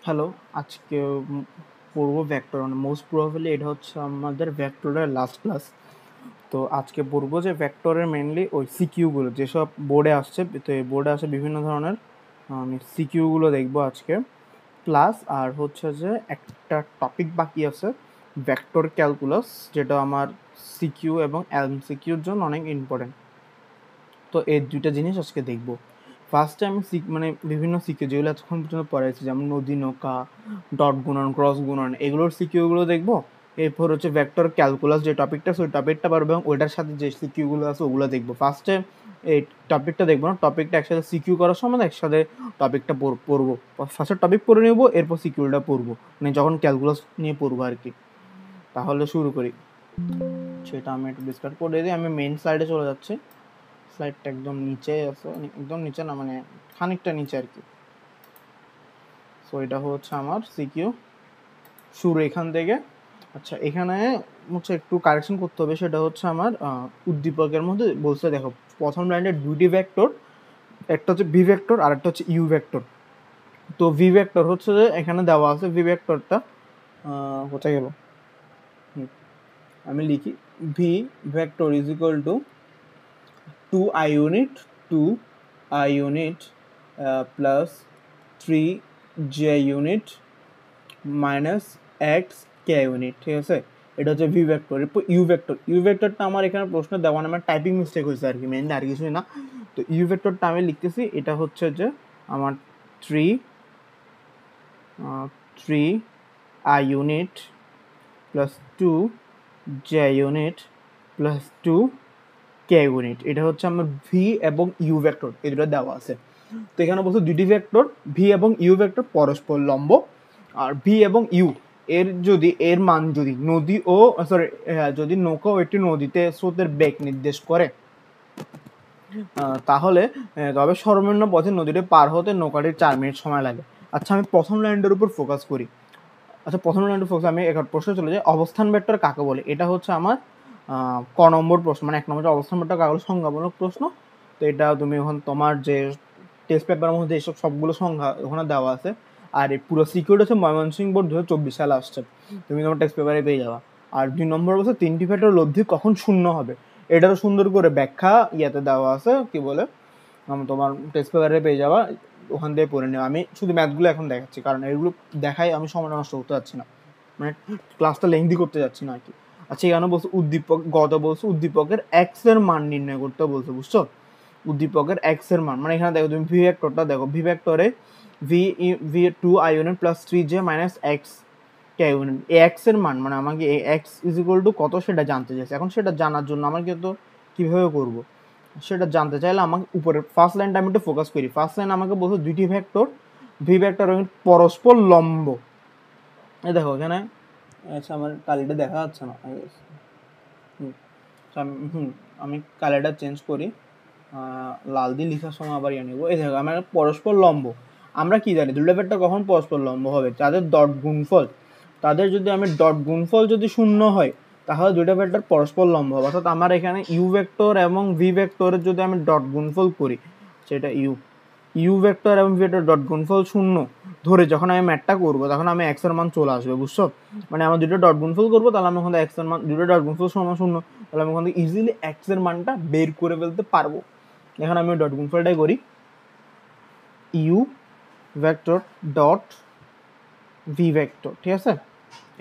Hello, আজকে পড়ব vector. Most probably এটা হচ্ছে আমাদের ভেক্টরের লাস্ট ক্লাস। তো আজকে পড়ব যে ভেক্টরের মেনলি ওই সিকিউগুলো যেসব বোর্ডে আসছে, তো এই বোর্ডে আসে বিভিন্ন ধরনের আমি সিকিউগুলো দেখবো আজকে। প্লাস আর হচ্ছে যে একটা টপিক বাকি আছে, ভেক্টর ক্যালকুলাস, যেটা আমার সিকিউ এবং এমসিকিউর জন্য অনেক ইম্পর্টেন্ট। তো এই দুইটা জিনিস আজকে দেখবো। ফার্স্টে আমি মানে বিভিন্ন সিকিউ যেগুলো এতক্ষণ পর্যন্ত পড়াইছি, যেমন নদী, নৌকা, ডট গুণন, ক্রস গুণন, এগুলোর সিকিউগুলো দেখবো। এরপর হচ্ছে ভেক্টর ক্যালকুলাস যে টপিকটা আছে ওই টপিকটা পারবো, এবং ওইটার সাথে যে সিকিউগুলো আছে ওগুলো দেখবো। ফার্স্টে এই টপিকটা দেখবো না, টপিকটা একসাথে সিকিউ করার সময় একসাথে টপিকটা পড়বো। ফার্স্টে টপিক পড়ে নেবো, এরপর সিকিউটা পড়বো, মানে যখন ক্যালকুলাস নিয়ে পড়বো আর কি। তাহলে শুরু করি। সেটা আমি একটু ডিসকাস করে দিই। আমি মেইন স্লাইডে চলে যাচ্ছি। স্লাইডটা একদম নিচে আছে, একদম নিচে না, মানে খানিকটা নিচে আর কি। সো এটা হচ্ছে আমার সিকিউ, শুরু এখান থেকে। আচ্ছা, এখানে হচ্ছে একটু কারেকশন করতে হবে, সেটা হচ্ছে আমার উদ্দীপকের মধ্যে বলছে, দেখো প্রথম লাইনে দুইটি ভেক্টর, একটা হচ্ছে ভি ভেক্টর আর একটা হচ্ছে ইউ ভেক্টর। তো ভি ভেক্টর হচ্ছে যে এখানে দেওয়া আছে, ভি ভেক্টরটা কোথায় গেল, আমি লিখি V vector is equal two 2i unit 2i unit plus 3j unit minus x k unit. ঠিক আছে, এটা হচ্ছে ভি ভেক্টর। এরপর ইউ ভেক্টরটা আমার এখানে প্রশ্ন দেওয়া, আমার টাইপিং মিস্টেক হয়েছে আর কি, মেনলি আর কিছুই না। তো ইউ ভেক্টরটা আমি লিখতেছি, এটা হচ্ছে যে আমার three three i unit plus 2j unit plus 2কে ইউনিট। এটা হচ্ছে আমার ভি এবং ইউ ভেক্টর, এই দুটো দেওয়া আছে। তো এখানে বলছে দুটি ভেক্টর ভি এবং ইউ ভেক্টর পরস্পর লম্ব, আর ভি এবং ইউ এর যদি এর মান যদি নদী ও সরি যদি নৌকা ও একটি নদীতে স্রোতের বেগ নির্দেশ করে, তাহলে তবে সর্বনিম্ন পথে নদীটি পার হতে নৌকাটির 4 মিনিট সময় লাগে। আচ্ছা, আমি প্রথম লাইনটার উপর ফোকাস করি। আচ্ছা, প্রথম লাইনটা ফোকাস, আমি এখন প্রশ্ন চলে যাই, অবস্থান ভেক্টর কাকে বলে। এটা হচ্ছে আমার ক নম্বর প্রশ্ন, মানে 1 নম্বর অবস্থান ভেক্টর কাকে বলে, সংজ্ঞামূলক প্রশ্ন। তো এটা তুমি এখন তোমার যে টেস্ট পেপারের মধ্যে এইসব সবগুলো সংখ্যা ওখানে দেওয়া আছে। আর এই পুরো সিকিউরিটি হচ্ছে ময়মনসিংহ বোর্ড 2024 সালে আসছে, তুমি তোমার টেস্ট পেপারে পেয়ে যাবা। আর 2 নম্বর বলছে তিনটি ভেক্টর লব্ধি কখন শূন্য হবে, এটারও সুন্দর করে ব্যাখ্যা ইয়াতে দেওয়া আছে, কি বলে তোমার টেস্ট পেপারে পেয়ে যাওয়া, ওখান থেকে পড়ে নেওয়া। আমি শুধু ম্যাথগুলো এখন দেখাচ্ছি, কারণ এগুলো দেখাই আমি সময় নষ্ট করতে যাচ্ছি না, মানে ক্লাসটা লেংদি করতে যাচ্ছি না আর কি। আচ্ছা, এখানে বলছে উদ্দীপক গত বলছে উদ্দীপকের এক্স এর মান নির্ণয় করতে বলছে, বুঝছো? উদ্দীপকের এক্স এর মান, মানে এখানে দেখো তুমি ভি ভেক্টরটা দেখো, ভি ভেক্টরে v v 2i unit plus 3j minus x k unit, x এর মান, মানে আমাকে এক্স ইজ ইকুয়াল টু কত সেটা জানতে চাইছে। এখন সেটা জানার জন্য আমাকে তো কীভাবে করবো, সেটা জানতে চাইলে আমাকে উপরের ফার্স্ট লাইনটা আমি একটু ফোকাস করি। ফার্স্ট লাইন আমাকে বলছে দুইটি ভেক্টর ভি ভেক্টর পরস্পর লম্ব। এই দেখো এখানে, আচ্ছা আমার কালিটা দেখা যাচ্ছে না, আমি কালারটা চেঞ্জ করি, লাল দিয়ে লেখার সময় আবার ইয়ে নেবো। এই দেখো আমার পরস্পর লম্ব, আমরা কি জানি দুটো ভেক্টর কখন পরস্পর লম্ব হবে, তাদের ডট গুণফল, তাদের যদি আমি ডট গুণফল যদি শূন্য হয় তাহলে দুটো ভেক্টর পরস্পর লম্ব হবে। অর্থাৎ আমার এখানে ইউ ভেক্টর এবং ভি ভেক্টরের যদি আমি ডট গুণফল করি, সেটা ইউ ভেক্টর এবং ভি ভেক্টর ডট গুণফল শূন্য ধরে যখন আমি ম্যাথটা করবো, তখন আমি এক্স এর মান চলে আসবে, বুঝছো? মানে আমার দুটো ডট গুণফল করবো, তাহলে আমি ওখানে এক্স এর মান, দুটো ডট গুণফল সমান শূন্য, তাহলে আমি ওখান থেকে ইজিলি এক্স এর মানটা বের করে ফেলতে পারবো। এখন আমি ডট গুণফলটাই করি, U vector dot V vector. ঠিক আছে,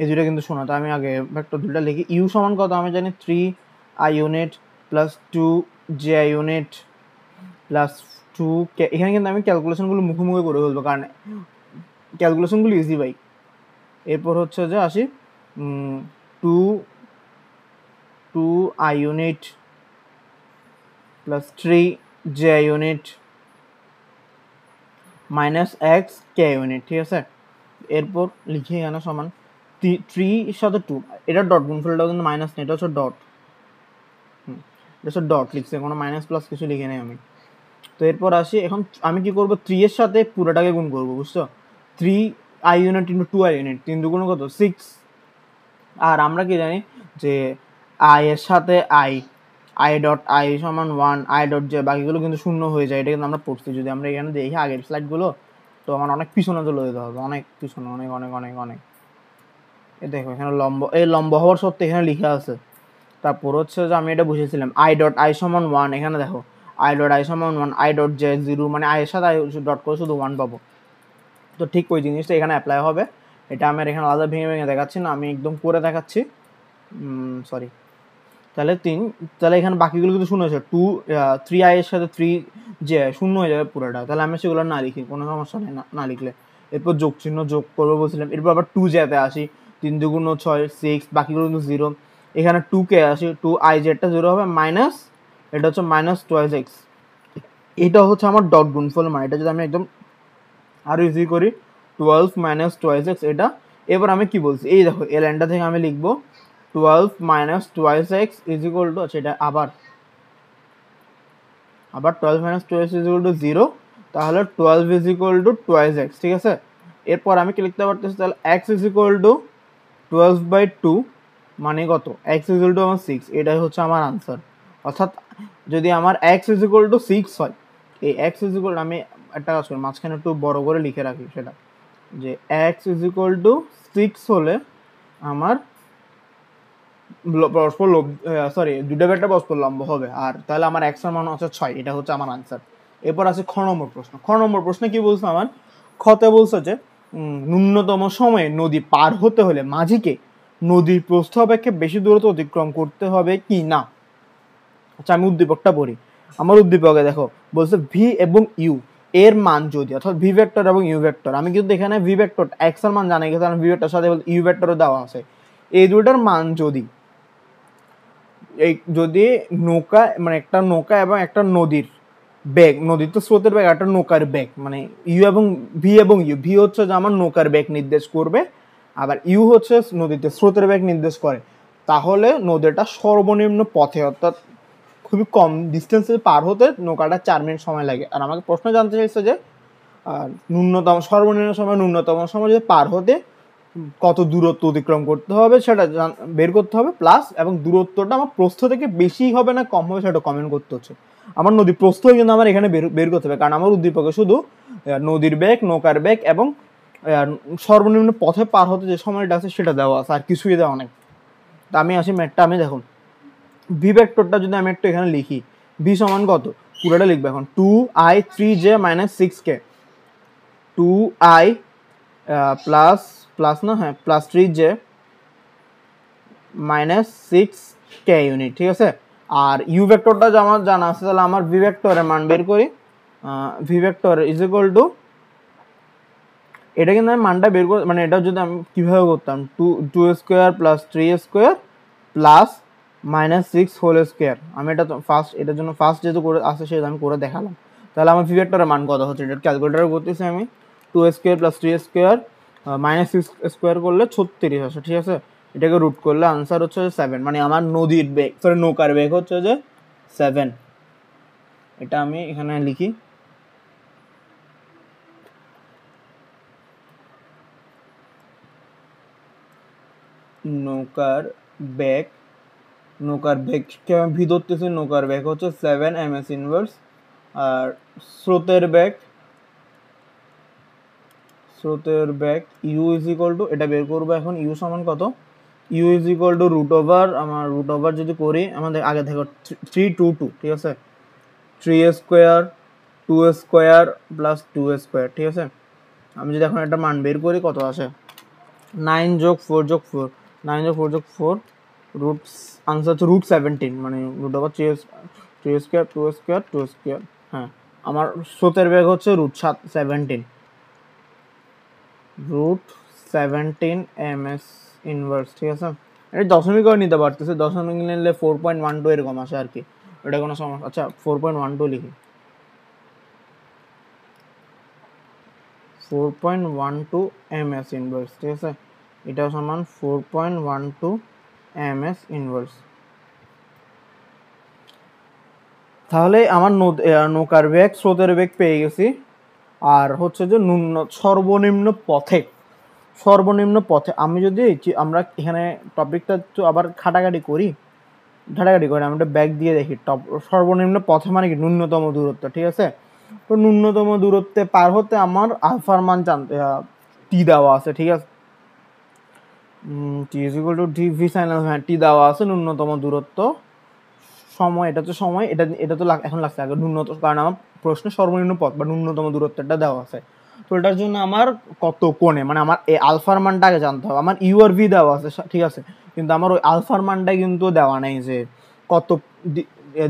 এই দুটো কিন্তু শোনা, তো আমি আগে ভেক্টর দুটো লিখি। ইউ সমান কত আমি জানি, 3i unit plus 2j unit plus 2k। এখানে কিন্তু আমি ক্যালকুলেশনগুলো মুখোমুখি করে ফেলবো, কারণ ক্যালকুলেশনগুলো ইজি ভাই। এরপর হচ্ছে যে আসি, 2i unit plus 3j unit minus x k unit. ঠিক আছে, এরপর লিখি এখানে সমান 3 এর সাথে 2, এটা ডট গুণফলটাও কিন্তু মাইনাস নেই, এটা হচ্ছে ডট, এটা হচ্ছে ডট লিখছে, কোনো মাইনাস প্লাস কিছু লিখে নেই আমি। তো এরপর আসি, এখন আমি কি করবো, 3 এর সাথে পুরোটাকে গুণ করবো, বুঝছো? 3i unit into 2i unit, 3 দুগুণ কত 6। আর আমরা কি জানি যে আই এর সাথে আই ডট আই সমান 1, আই ডট জে বাকিগুলো কিন্তু শূন্য হয়ে যায়, এটা কিন্তু আমরা পড়ছি। যদি আমরা এখানে দেখি আগের স্লাইডগুলো, তো আমার অনেক পিছনে চলে যেতে হবে, অনেক পিছনে, অনেক অনেক অনেক অনেক। এই দেখো এখানে লম্ব, এই লম্ব হওয়ার সত্ত্বে এখানে লেখা আছে। তারপর হচ্ছে যে আমি এটা বুঝেছিলাম আই ডট আই সমান 1, এখানে দেখো আই ডট আই সমান 1, আই ডট জে 0, মানে আই এর সাথে আই ডট করে শুধু 1 পাবো। তো ঠিক ওই জিনিসটা এখানে অ্যাপ্লাই হবে। এটা আমার এখানে আলাদা ভেঙে ভেঙে দেখাচ্ছি না, আমি একদম করে দেখাচ্ছি। সরি, তাহলে তাহলে এখানে বাকিগুলো কিন্তু শূন্য হয়েছে। 3i এর সাথে 3j শূন্য হয়ে যাবে পুরোটা, তাহলে আমি সেগুলো না লিখি, কোনো সমস্যা নেই না লিখলে। এরপর যোগ চিহ্ন যোগ করবো বলছিলাম, এরপর আবার 2j-তে আসি, 3 2 6 6, বাকিগুলো কিন্তু 0। এখানে 2k আসি, 2ij-টা 0 হবে, মাইনাস এটা হচ্ছে মাইনাস 12x, এটা হচ্ছে আমার ডট গুণফল মান। এটা যদি আমি একদম আরো ইজি করি, 12 মাইনাস 12x এটা। এবার আমি কি বলছি, এই দেখো এই লাইনটা থেকে আমি লিখবো 12 minus 12x is equal two, আচ্ছা এটা আবার 12 মাইনাস 12 ইজ ইকুয়াল টু 0, তাহলে 12 ইজ ইকুয়াল টু 12x, ঠিক আছে। এরপর আমি কি লিখতে পারতেছি, তাহলে x ইজ ইকুয়াল টু 12/2, মানে কত, x ইজ ইকুয়াল টু আমার 6, এটাই হচ্ছে আমার আনসার। অর্থাৎ যদি আমার x ইজ ইকুয়াল টু 6 হয়, এই x ইজ ইকুয়াল, আমি একটা কাজ করি মাঝখানে একটু বড় করে লিখে রাখি সেটা, যে x ইজ ইকুয়াল টু 6 হলে আমার পরস্পর দুটো ভেক্টর পরস্পর লম্ব হবে, আর তাহলে আমার x এর মান হচ্ছে 6, এটা হচ্ছে আমার আনসার। এরপর আছে খ নম্বর প্রশ্ন। খ নম্বর প্রশ্নে কি বলছে আমার, খতে বলছে যে ন্যূনতম সময়ে নদী পার হতে হলে মাঝিকে নদীর প্রস্থ অপেক্ষা বেশি দূরত্ব অতিক্রম করতে হবে কি না। আচ্ছা আমি উদ্দীপকটা পড়ি। আমার উদ্দীপকে দেখো বলছে ভি এবং ইউ এর মান যদি, অর্থাৎ ভি ভেক্টর এবং ইউ ভেক্টর, আমি কিন্তু এখানে ভি ভেক্টর এক্স এর মান জানি গেছে, কারণ ভি ভেক্টর সাথে ইউ ভেক্টরও দেওয়া আছে। এই দুটার মান যদি, এই যদি নৌকা, মানে একটা নৌকা এবং একটা নদীর বেগ, নদীর তো স্রোতের বেগ, একটা নৌকার বেগ, মানে ইউ এবং ইউ, ভি হচ্ছে যে আমার নৌকার বেগ নির্দেশ করবে, আবার ইউ হচ্ছে নদীতে স্রোতের বেগ নির্দেশ করে, তাহলে নদীটা সর্বনিম্ন পথে, অর্থাৎ খুবই কম ডিস্টেন্সে পার হতে নৌকাটা 4 মিনিট সময় লাগে। আর আমাকে প্রশ্ন জানতে চাইছে যে ন্যূনতম সর্বনিম্ন সময়, ন্যূনতম সময় যদি পার হতে কত দূরত্ব অতিক্রম করতে হবে সেটা বের করতে হবে, প্লাস এবং দূরত্বটা আমার প্রস্থ থেকে বেশি হবে না কম হবে সেটা কমেন্ট করতে হচ্ছে। আমার নদীর প্রস্থ কিন্তু আমার এখানে বের করতে হবে, কারণ আমার উদ্দীপকে শুধু নদীর বেগ, নৌকার বেগ এবং সর্বনিম্ন পথে পার হতে যে সময়টা আছে সেটা দেওয়া আছে, আর কিছুই দেওয়া অনেক। তা আমি আসি ম্যাটটা, আমি দেখুন ভি ভেক্টরটা যদি আমি একটু এখানে লিখি, ভি সমান কত পুরোটা লিখবো এখন, 2i 3j minus 6k, 2i plus plus না, হ্যাঁ plus 3j minus 6k unit, ঠিক আছে। আর ইউ ভেক্টরটা আমার জানা আছে, তাহলে আমার ভি ভেক্টরের মান বের করি, V vector is equal to, এটা কিন্তু আমি মানটা বের করি, মানে এটা যদি আমি কীভাবে করতাম, 2 square plus 3 square plus minus 6 whole square, আমি এটা ফার্স্ট, এটার জন্য ফার্স্ট যেহেতু করে আসে সেটা আমি করে দেখালাম। তাহলে আমার ভি ভেক্টরের মান কত হচ্ছে, এটা ক্যালকুলেটারে করতেছি আমি, 2 square plus 3 square minus 6 square করলে 36 আসে, ঠিক আছে। এটাকে রুট করলে আনসার হচ্ছে 7, মানে আমার নদীর বেগ, সরি নৌকার বেগ হচ্ছে যে 7। এটা আমি এখানে লিখি, নৌকার বেগকে আমি ভি ধরতেছি, নৌকার বেগ হচ্ছে 7 ms ইনভার্স, আর স্রোতের বেগ ইউ ইজ ইকুয়াল টু, এটা বের করবো এখন, ইউ সমান কত, U is equal to root over যদি করি, আমাদের আগে দেখো 3 2 2, ঠিক আছে, 3 স্কোয়ার 2 স্কোয়ার প্লাস 2 স্কোয়ার, ঠিক আছে। আমি যদি এখন একটা মান বের করি কত আসে, 9 যোগ 4 যোগ 4, 9 যোগ 4 যোগ 4, রুট আনসার হচ্ছে রুট 17, মানে root over 3 square 2 square 2 square, হ্যাঁ আমার স্রোতের বেগ হচ্ছে রুট 17, রুট 17 ms ইনভার্স, ঠিক আছে। এটা দশমিক করে নিতে পারতেছে, দশমিক নিলে 4.12 এরকম আসে আর কি, এটা কোনো সমস্যা। আচ্ছা 4.12 লিখি, 4.12 ms ইনভার্স, ঠিক আছে, এটা সমান 4.12 ms ইনভার্স। তাহলে আমার নৌকার বেগ, স্রোতের বেগ পেয়ে গেছি, আর হচ্ছে যে সর্বনিম্ন পথে আমি যদি, আমরা এখানে টপিকটা একটু আবার ঘাটাঘাটি করি, আমি একটা ব্যাগ দিয়ে দেখি, সর্বনিম্ন পথে মানে কি ন্যূনতম দূরত্ব, ঠিক আছে। তো ন্যূনতম দূরত্বে পার হতে আমার আলফার মান জানতে টি দেওয়া আছে, ঠিক আছে, t is equal to d v sine alpha, t দেওয়া আছে ন্যূনতম দূরত্ব সময়, এটা তো সময়, এটা তো এখন লাগছে আগে ন্যূনতম, কারণ আমার প্রশ্নে সর্বনিম্ন পথ বা ন্যূনতম দূরত্বটা দেওয়া আছে। তো এটার জন্য আমার কত কোণে, মানে আমার এই আলফার মানটা আগে জানতে হবে। আমার ইউ আর ভি দেওয়া আছে, ঠিক আছে, কিন্তু আমার ওই আলফার মানটা কিন্তু দেওয়া নেই যে কত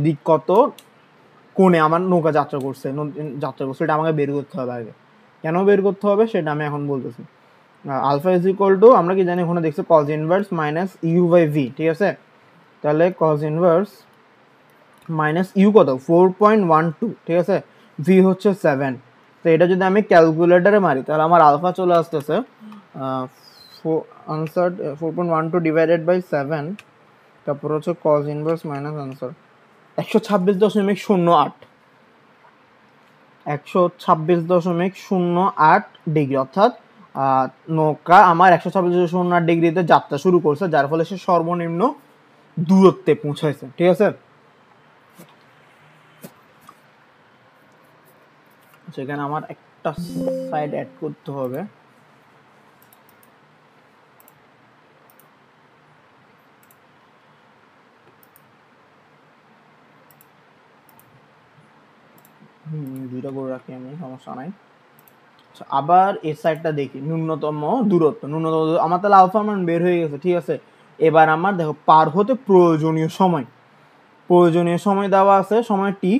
দিক কত কোণে আমার নৌকা যাত্রা করছে, এটা আমাকে বের করতে হবে আগে। কেন বের করতে হবে সেটা আমি এখন বলতেছি। আলফা ইজ ইকুয়াল টু, আমরা কি জানি ওখানে দেখছি cos inverse minus U by V, ঠিক আছে, তাহলে কজ ইনভার্স মাইনাস ইউ কত 4.12, ঠিক আছে, ভি হচ্ছে 7। তো এটা যদি আমি ক্যালকুলেটারে মারি তাহলে আমার আলফা চলে আসতেছে আনসার 4.12 ডিভাইডেড বাই 7, তারপর হচ্ছে cause inverse minus answer 126.08, 126.08 degree, অর্থাৎ নৌকা আমার 126.08 ডিগ্রিতে যাত্রা শুরু করছে, যার ফলে সে সর্বনিম্ন দূরত্বে পৌঁছাইছে, ঠিক আছে। সেখানে আমার একটা সাইড অ্যাড করতে হবে, দুইটা করে রাখি আমি, সমস্যা নাই। আবার এই সাইডটা দেখি, ন্যূনতম দূরত্ব, আমার তাহলে আলফা মান বের হয়ে গেছে, ঠিক আছে। এবার আমার দেখো পার হতে প্রয়োজনীয় সময় দেওয়া আছে, সময় টি,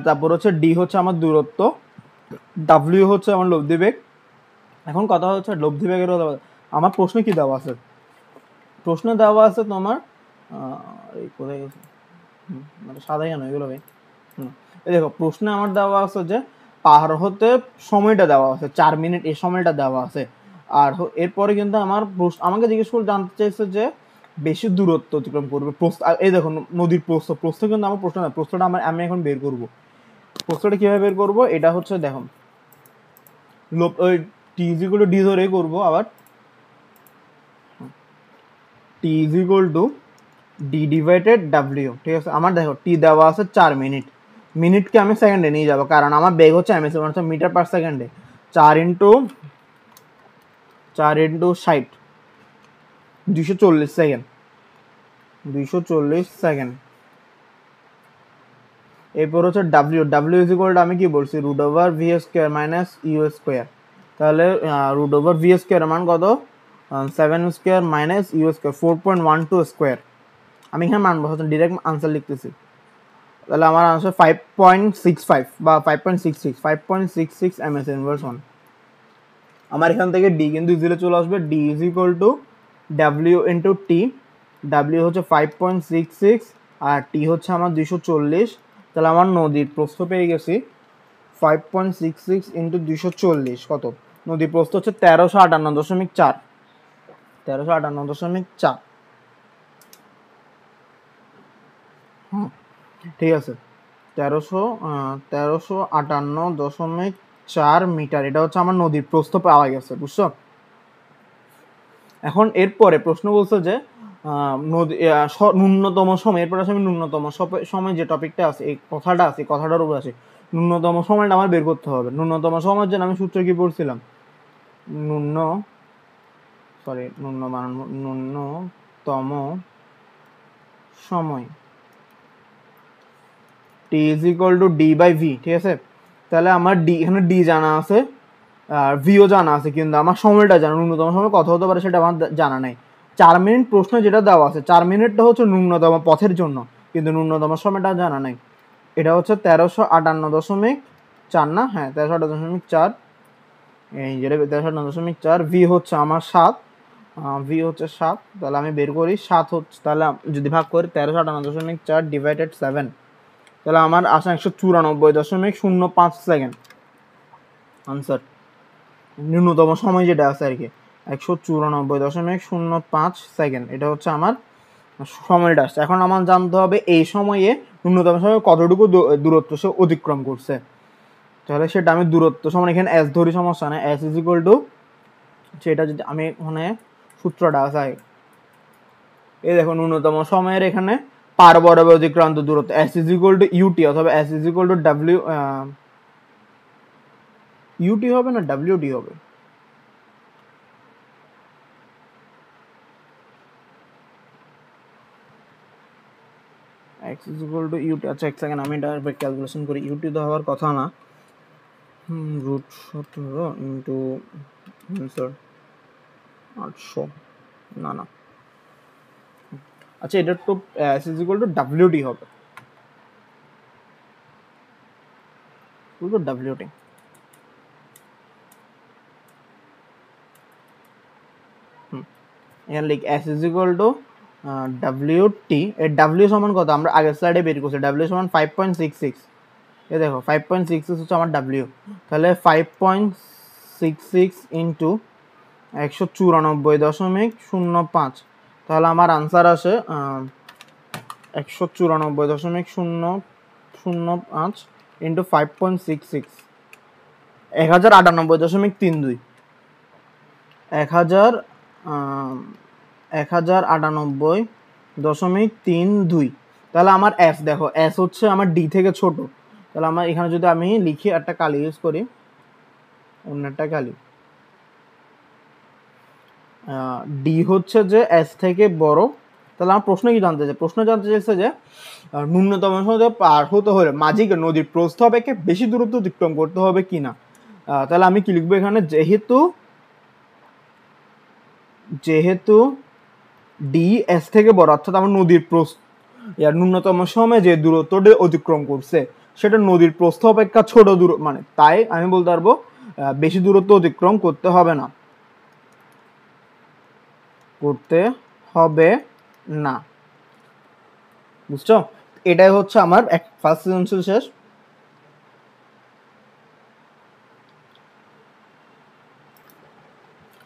তারপর হচ্ছে ডি হচ্ছে আমার দূরত্ব, ডাব্লিউ হচ্ছে আমার লব্ধি বেগ। এখন কথা হচ্ছে লব্ধি বেগের কথা, আমার প্রশ্নে কি দেওয়া আছে, প্রশ্নে দেওয়া আছে তোমার এই কোথায় গেছে, মানে সাদা কেন এগুলো ভাই, এই দেখো প্রশ্নে আমার দেওয়া আছে যে পার হতে সময়টা দেওয়া আছে 4 মিনিট, এই সময়টা দেওয়া আছে। আর এরপরে কিন্তু আমার আমাকে জিজ্ঞেস করে জানতে চাইছে যে বেশি দূরত্ব অতিক্রম করবে প্রস্থ, এই দেখো নদীর প্রস্থ কিন্তু আমার প্রশ্ন না, প্রস্থটা আমি এখন বের করব। প্রস্থটা কিভাবে বের করব, এটা হচ্ছে দেখো ওই t is equal to d ধরে করবো, আবার t is equal to d divided ডাব্লিউ, ঠিক আছে। আমার দেখো টি দেওয়া আছে 4 মিনিট, মিনিটকে আমি সেকেন্ডে নিয়ে যাবো, কারণ আমার বেগ হচ্ছে এমএসি মানে মিটার পার সেকেন্ডে, 4 ইন্টু 60, 240 সেকেন্ড, 240 সেকেন্ড। এরপর হচ্ছে ডাব্লিউ ইজ ইকুয়াল টু আমি কি বলছি root over V square minus U square, তাহলে রুট ওভার ভি স্কোয়ার মান কত 7 square minus U square 4.12 square. আমি এখানে মান বসাচ্ছি, ডিরেক্ট আনসার লিখতেছি, তাহলে আমার আনসার 5.65 বা 5.66 এমএস ইনভার্স 1। আমার এখান থেকে ডি কিন্তু ইজিলি চলে আসবে, D is equal to W into T, W হচ্ছে 5.66 আর টি হচ্ছে আমার 240, তাহলে আমার নদীর প্রস্থ পেয়ে গেছি 5.66 ইন্টু 240 কত, নদীর প্রস্থ হচ্ছে 1358.4, 1358.4, ঠিক আছে, 1358.4 মিটার, এটা হচ্ছে আমার নদীর প্রস্থ পাওয়া গেছে, বুঝছো। এখন এরপরে প্রশ্ন বলছে যে ন্যূনতম সময়, এরপরে আমি ন্যূনতম সময় যে টপিকটা আছে, এই কথাটা আছে, কথাটার উপর আছে, ন্যূনতম সময়টা আমার বের করতে হবে। ন্যূনতম সময়ের জন্য আমি সূত্র কি পড়ছিলাম, ন্যূনতম সময় t is equal to D by V, ঠিক আছে। তাহলে আমার ডি, এখানে ডি জানা আছে আর ভিও জানা আছে, কিন্তু আমার সময়টা জানা, ন্যূনতম সময় কত হতে পারে সেটা আমার জানা নাই। 4 মিনিট প্রশ্ন যেটা দেওয়া আছে, 4 মিনিটটা হচ্ছে ন্যূনতম পথের জন্য, কিন্তু ন্যূনতম সময়টা জানা নাই। এটা হচ্ছে 1358.4 না, হ্যাঁ 1358.4, এই যেটা 1358.4, ভি হচ্ছে আমার 7, ভি হচ্ছে 7, তাহলে আমি বের করি 7 হচ্ছে, তাহলে যদি ভাগ করি 1358.4 ডিভাইডেড 7, তাহলে আমার আসে 194.05 সেকেন্ড আনসার, ন্যূনতম সময় যেটা আছে আর কি 194.05 সেকেন্ড, এটা হচ্ছে আমার সময়টা আসছে। এখন আমার জানতে হবে এই সময়ে ন্যূনতম সময়ে কতটুকু দূরত্ব সে অতিক্রম করছে, তাহলে সেটা আমি দূরত্ব সমান এখানে এস ধরি, সমস্যা নেই, এস ইজ ইকুয়াল টু, সেটা যদি আমি এখানে সূত্রটা আছে, এই দেখো ন্যূনতম সময়ের এখানে পার বরাবর অতিক্রান্ত দূরত্ব s is equal to U T অথবা s is equal to W, U T হবে না ডাব্লিউটি হবে? x is equal to U T, আচ্ছা এক সেকেন্ড আমি এটা ক্যালকুলেশন করি। ইউটি তো হওয়ার কথা না, রুট 17 ইন্টু আনসার 800, না না, আচ্ছা এটা তো s is equal two WT হবে, ডাব্লিউটি। এখানে লিখ s is equal two WT, এর ডাব্লিউ সমান কত আমরা আগের স্লাইডে বের করছি, ডাব্লিউ সমান 5.66, এ দেখো 5.66 হচ্ছে আমার ডাব্লিউ, তাহলে 5.66 ইন্টু 194.05, তাহলে আমার আনসার আসে 194.005 ইন্টু 5.66, 1098.32, 1098.32। তাহলে আমার এস দেখো, এস হচ্ছে আমার ডি থেকে ছোট, তাহলে আমার এখানে যদি আমি লিখি একটা কালি ইউজ করি, অন্য একটা কালি, ডি হচ্ছে যে এস থেকে বড়, তাহলে আমার প্রশ্ন কি জানতে চাই? প্রশ্ন জানতে চাইছে যে ন্যূনতম সময় পার হতে হলে মাঝিকে নদীর প্রস্থ অপেক্ষা বেশি দূরত্ব অতিক্রম করতে হবে কিনা। তাহলে আমি কি লিখবো এখানে, যেহেতু ডি এস থেকে বড়, অর্থাৎ আমার নদীর প্রস্থ ন্যূনতম সময়ে যে দূরত্বটি অতিক্রম করছে সেটা নদীর প্রস্থ অপেক্ষা ছোট দূর, মানে তাই আমি বলতে পারবো বেশি দূরত্ব অতিক্রম করতে হবে না, বুঝছো? এটাই হচ্ছে আমার ফার্স্ট সৃজনশীল শেষ।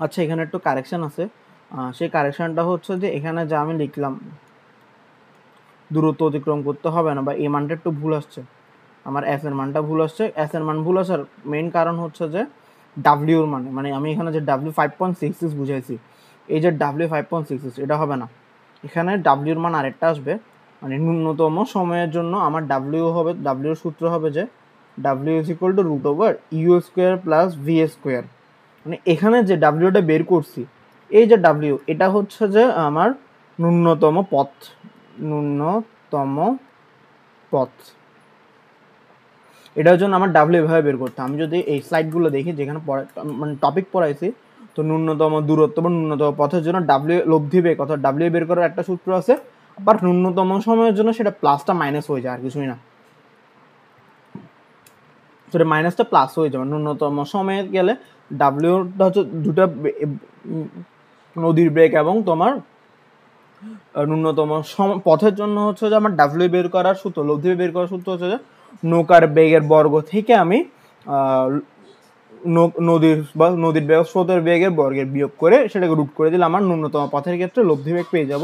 আচ্ছা এখানে একটু কারেকশন আছে, সেই কারেকশনটা হচ্ছে যে এখানে যা আমি লিখলাম দূরত্ব অতিক্রম করতে হবে না, বা এই মানটা একটু ভুল আসছে, আমার এস এর মানটা ভুল আসছে। এস এর মান ভুল আসার মেইন কারণ হচ্ছে যে ডাব্লিউর মানে আমি এখানে যে ডাব্লিউ 5.66 বুঝাইছি, এই যে ডাব্লিউ 5.66 এটা হবে না, এখানে ডাব্লিউর মান আরেকটা আসবে, মানে ন্যূনতম সময়ের জন্য আমার ডাব্লিউ হবে, ডাব্লিউর সূত্র হবে যে W is equal to root over U square plus V square, মানে এখানে যে ডাব্লিউটা বের করছি, এই যে ডাব্লিউ এটা হচ্ছে যে আমার ন্যূনতম পথ, এটার জন্য আমার ডাব্লিউ এভাবে বের করতে। আমি যদি এই স্লাইডগুলো দেখি যেখানে মানে টপিক পড়াইছি, তো ন্যূনতম দূরত্ব বা ন্যূনতম পথের জন্য ডাব্লিউ লব্ধি বেগ অর্থাৎ ডাব্লিউ বের করার একটা সূত্র আছে, আবার ন্যূনতম সময়ের জন্য সেটা প্লাসটা মাইনাস হয়ে যায়, আর কিছুই না, সেটা মাইনাসটা প্লাস হয়ে যাবে। ন্যূনতম সময়ে গেলে ডাব্লিউটা হচ্ছে দুটা নদীর বেগ এবং তোমার ন্যূনতম পথের জন্য হচ্ছে যে আমার ডাব্লিউ বের করার সূত্র, লব্ধি বের করার সূত্র হচ্ছে যে নৌকার বেগের বর্গ থেকে আমি নদীর বেগ স্রোতের বেগের বর্গের বিয়োগ করে সেটাকে রুট করে দিলে আমার ন্যূনতম পথের ক্ষেত্রে লব্ধি বেগ পেয়ে যাব,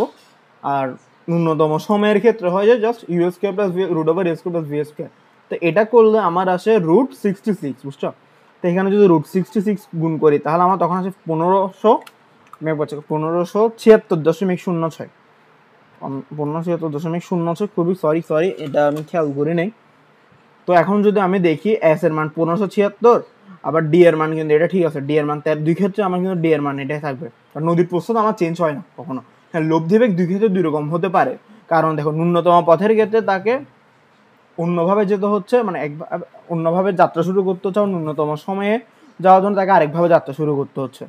আর ন্যূনতম সময়ের ক্ষেত্রে হয় যে just U square plus root over A square plus V square. তো এটা করলে আমার আসে রুট 66, বুঝছো? তো এখানে যদি রুট 66 গুণ করি তাহলে আমার তখন আসে 1576.06, 1576.06, খুবই সরি এটা আমি খেয়াল করি নাই। তো এখন যদি আমি দেখি এস এর মান 1576, আবার ডি এর মান কিন্তু এটা ঠিক আছে, ডি এর মান দুই ক্ষেত্রে আমার কিন্তু ডি এর মান এটাই থাকবে, কারণ নদীর প্রস্থ তো আমার চেঞ্জ হয় না কখনো। হ্যাঁ লব্ধি বেগ দুই ক্ষেত্রে দুই রকম হতে পারে, কারণ দেখো ন্যূনতম পথের ক্ষেত্রে তাকে অন্যভাবে যেতে হচ্ছে, মানে অন্যভাবে যাত্রা শুরু করতে হচ্ছে, ন্যূনতম সময়ে যাওয়ার জন্য তাকে আরেকভাবে যাত্রা শুরু করতে হচ্ছে,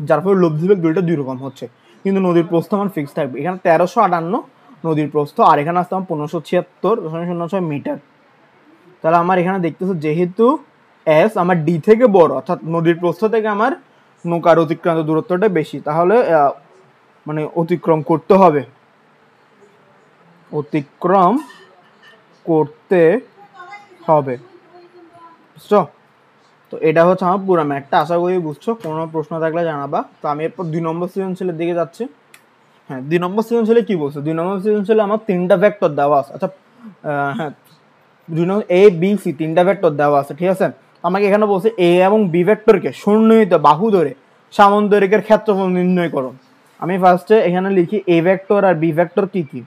যার ফলে লব্ধি বেগ দুইটা দুই রকম হচ্ছে, কিন্তু নদীর প্রস্থ আমার ফিক্স থাকবে। এখানে 1358 নদীর প্রস্থ, আর এখানে আসতে আমার 1576.06 মিটার। তাহলে আমার এখানে দেখতেছো যেহেতু এস আমার ডি থেকে বড়, অর্থাৎ নদীর প্রস্থ থেকে আমার নৌকার অতিক্রান্ত দূরত্বটা বেশি, তাহলে মানে অতিক্রম করতে হবে, বুঝছো? তো এটা হচ্ছে আমার পুরো ম্যাথটা, আশা করি বুঝছো। কোনো প্রশ্ন থাকলে জানাবা। তো আমি এরপর 2 নম্বর সৃজনশীলের দিকে যাচ্ছি। হ্যাঁ 2 নম্বর সৃজনশীলে কি বলছে? 2 নম্বর সৃজনশীলে আমার 3টা ভেক্টর দেওয়া আছে। আচ্ছা হ্যাঁ 2 নম্বর এ বি সি 3টা ভেক্টর দেওয়া আছে, ঠিক আছে? আমাকে এখানে বলছে এ এবং বি ভেক্টরকে সন্নিহিত বাহু ধরে সামন্তরিকের ক্ষেত্রফল নির্ণয় করো। আমি ফার্স্টে এখানে লিখি এ ভেক্টর আর বি ভেক্টর কি কি।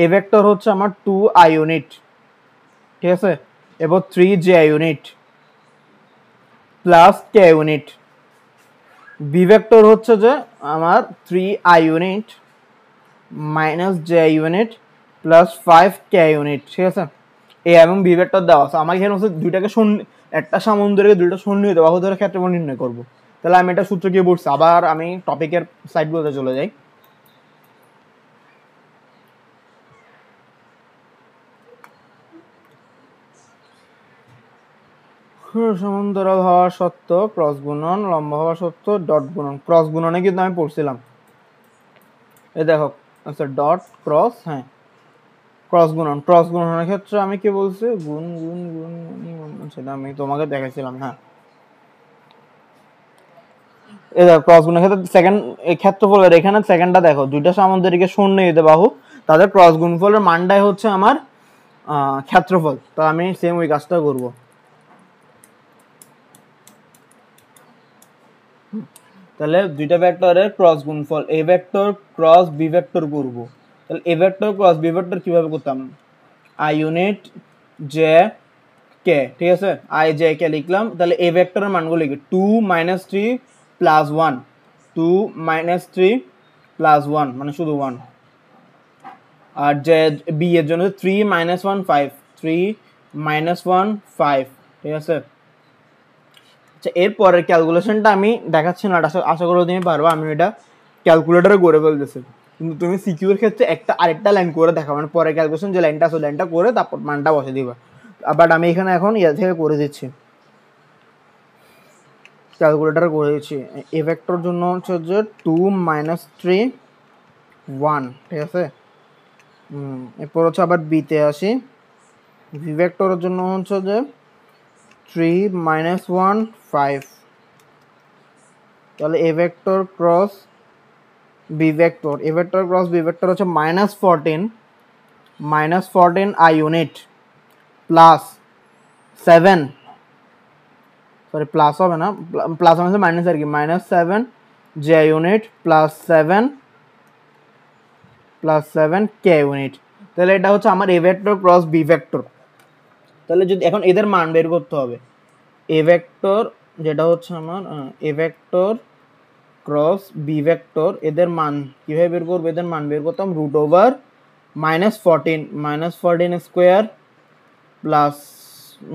এ ভেক্টর হচ্ছে আমার 2i ইউনিট, ঠিক আছে, এবং 3j unit plus k unit. B vector হচ্ছে যে আমার 3i unit minus j unit plus 5k unit, ঠিক আছে। এ এবং বি ভেক্টর দেওয়া আছে, আমার এখানে হচ্ছে দুইটাকে একটা সামন্তরিকে দুইটা সন্নিহিত বাহু ধরে ক্ষেত্রফল নির্ণয় করব। তাহলে আমি এটা সূত্র কি পড়ছি, আবার আমি টপিকের সাইডগুলোতে চলে যাই। সমান্তরাল হওয়া সত্ত্বেও ক্রস গুণন, লম্ব হওয়া সত্ত্বেও ডট গুণন। ক্রস গুণনে কিন্তু আমি পড়ছিলাম, এই দেখো, আচ্ছা ডট ক্রস, হ্যাঁ ক্রস গুণন। ক্রস গুণনের ক্ষেত্রে আমি কি বলছি, গুণ গুণ গুণ, সেটা আমি তোমাকে দেখাইছিলাম। হ্যাঁ এই দেখো ক্রস গুণের ক্ষেত্রে সেকেন্ড ক্ষেত্রফলের এখানে সেকেন্ডটা দেখো, দুইটা সামান্তরিকের সন্নিহিত বাহু তাদের ক্রস গুণফলের মানটাই হচ্ছে আমার ক্ষেত্রফল। তো আমি সেম ওই কাজটা করব। তাহলে দুইটা ভেক্টরের ক্রস গুণফল A vector cross B vector করব। তাহলে A vector cross B vector কিভাবে করতাম, আই ইউনিট জে কে, ঠিক আছে, আই জে কে লিখলাম। তাহলে এ ভেক্টরের মানগুলো লিখি 2 - 3 + 1, 2 - 3 + 1 মানে শুধু 1। আর যে বি এর জন্য 3 - 1 5, 3 - 1 5, ঠিক আছে। আচ্ছা এরপরের ক্যালকুলেশনটা আমি দেখাচ্ছি না, আশা করি তুমি পারবা, আমি এটা ক্যালকুলেটরে করে ফেলতেছি। কিন্তু তুমি সিকিউ এর ক্ষেত্রে আরেকটা লাইন করে দেখা, মানে পরে ক্যালকুলেশন যে লাইনটা আছে লাইনটা করে তারপর মানটা বসে দিবা। বাট আমি এখানে এখন ইয়া থেকে করে দিচ্ছি, ক্যালকুলেটরে করে দিচ্ছি। এ ভেক্টর জন্য হচ্ছে যে 2 - 3 1, ঠিক আছে। এরপর হচ্ছে আবার বিতে আসি, ভি ভেক্টরের জন্য হচ্ছে যে 3 - 1 5। তাহলে A vector cross B vector, A vector cross B vector হচ্ছে -14 i unit plus 7, sorry plus হবে না, প্লাস মানে মাইনাস আর কি, -7 j unit plus 7 k unit. তাহলে এটা হচ্ছে আমার A vector cross B vector. তাহলে যদি এখন এদের মান বের করতে হবে, এ ভেক্টর যেটা হচ্ছে আমার A vector cross B vector, এদের মান কিভাবে বের করবো, এদের মান বের করতাম -14 square plus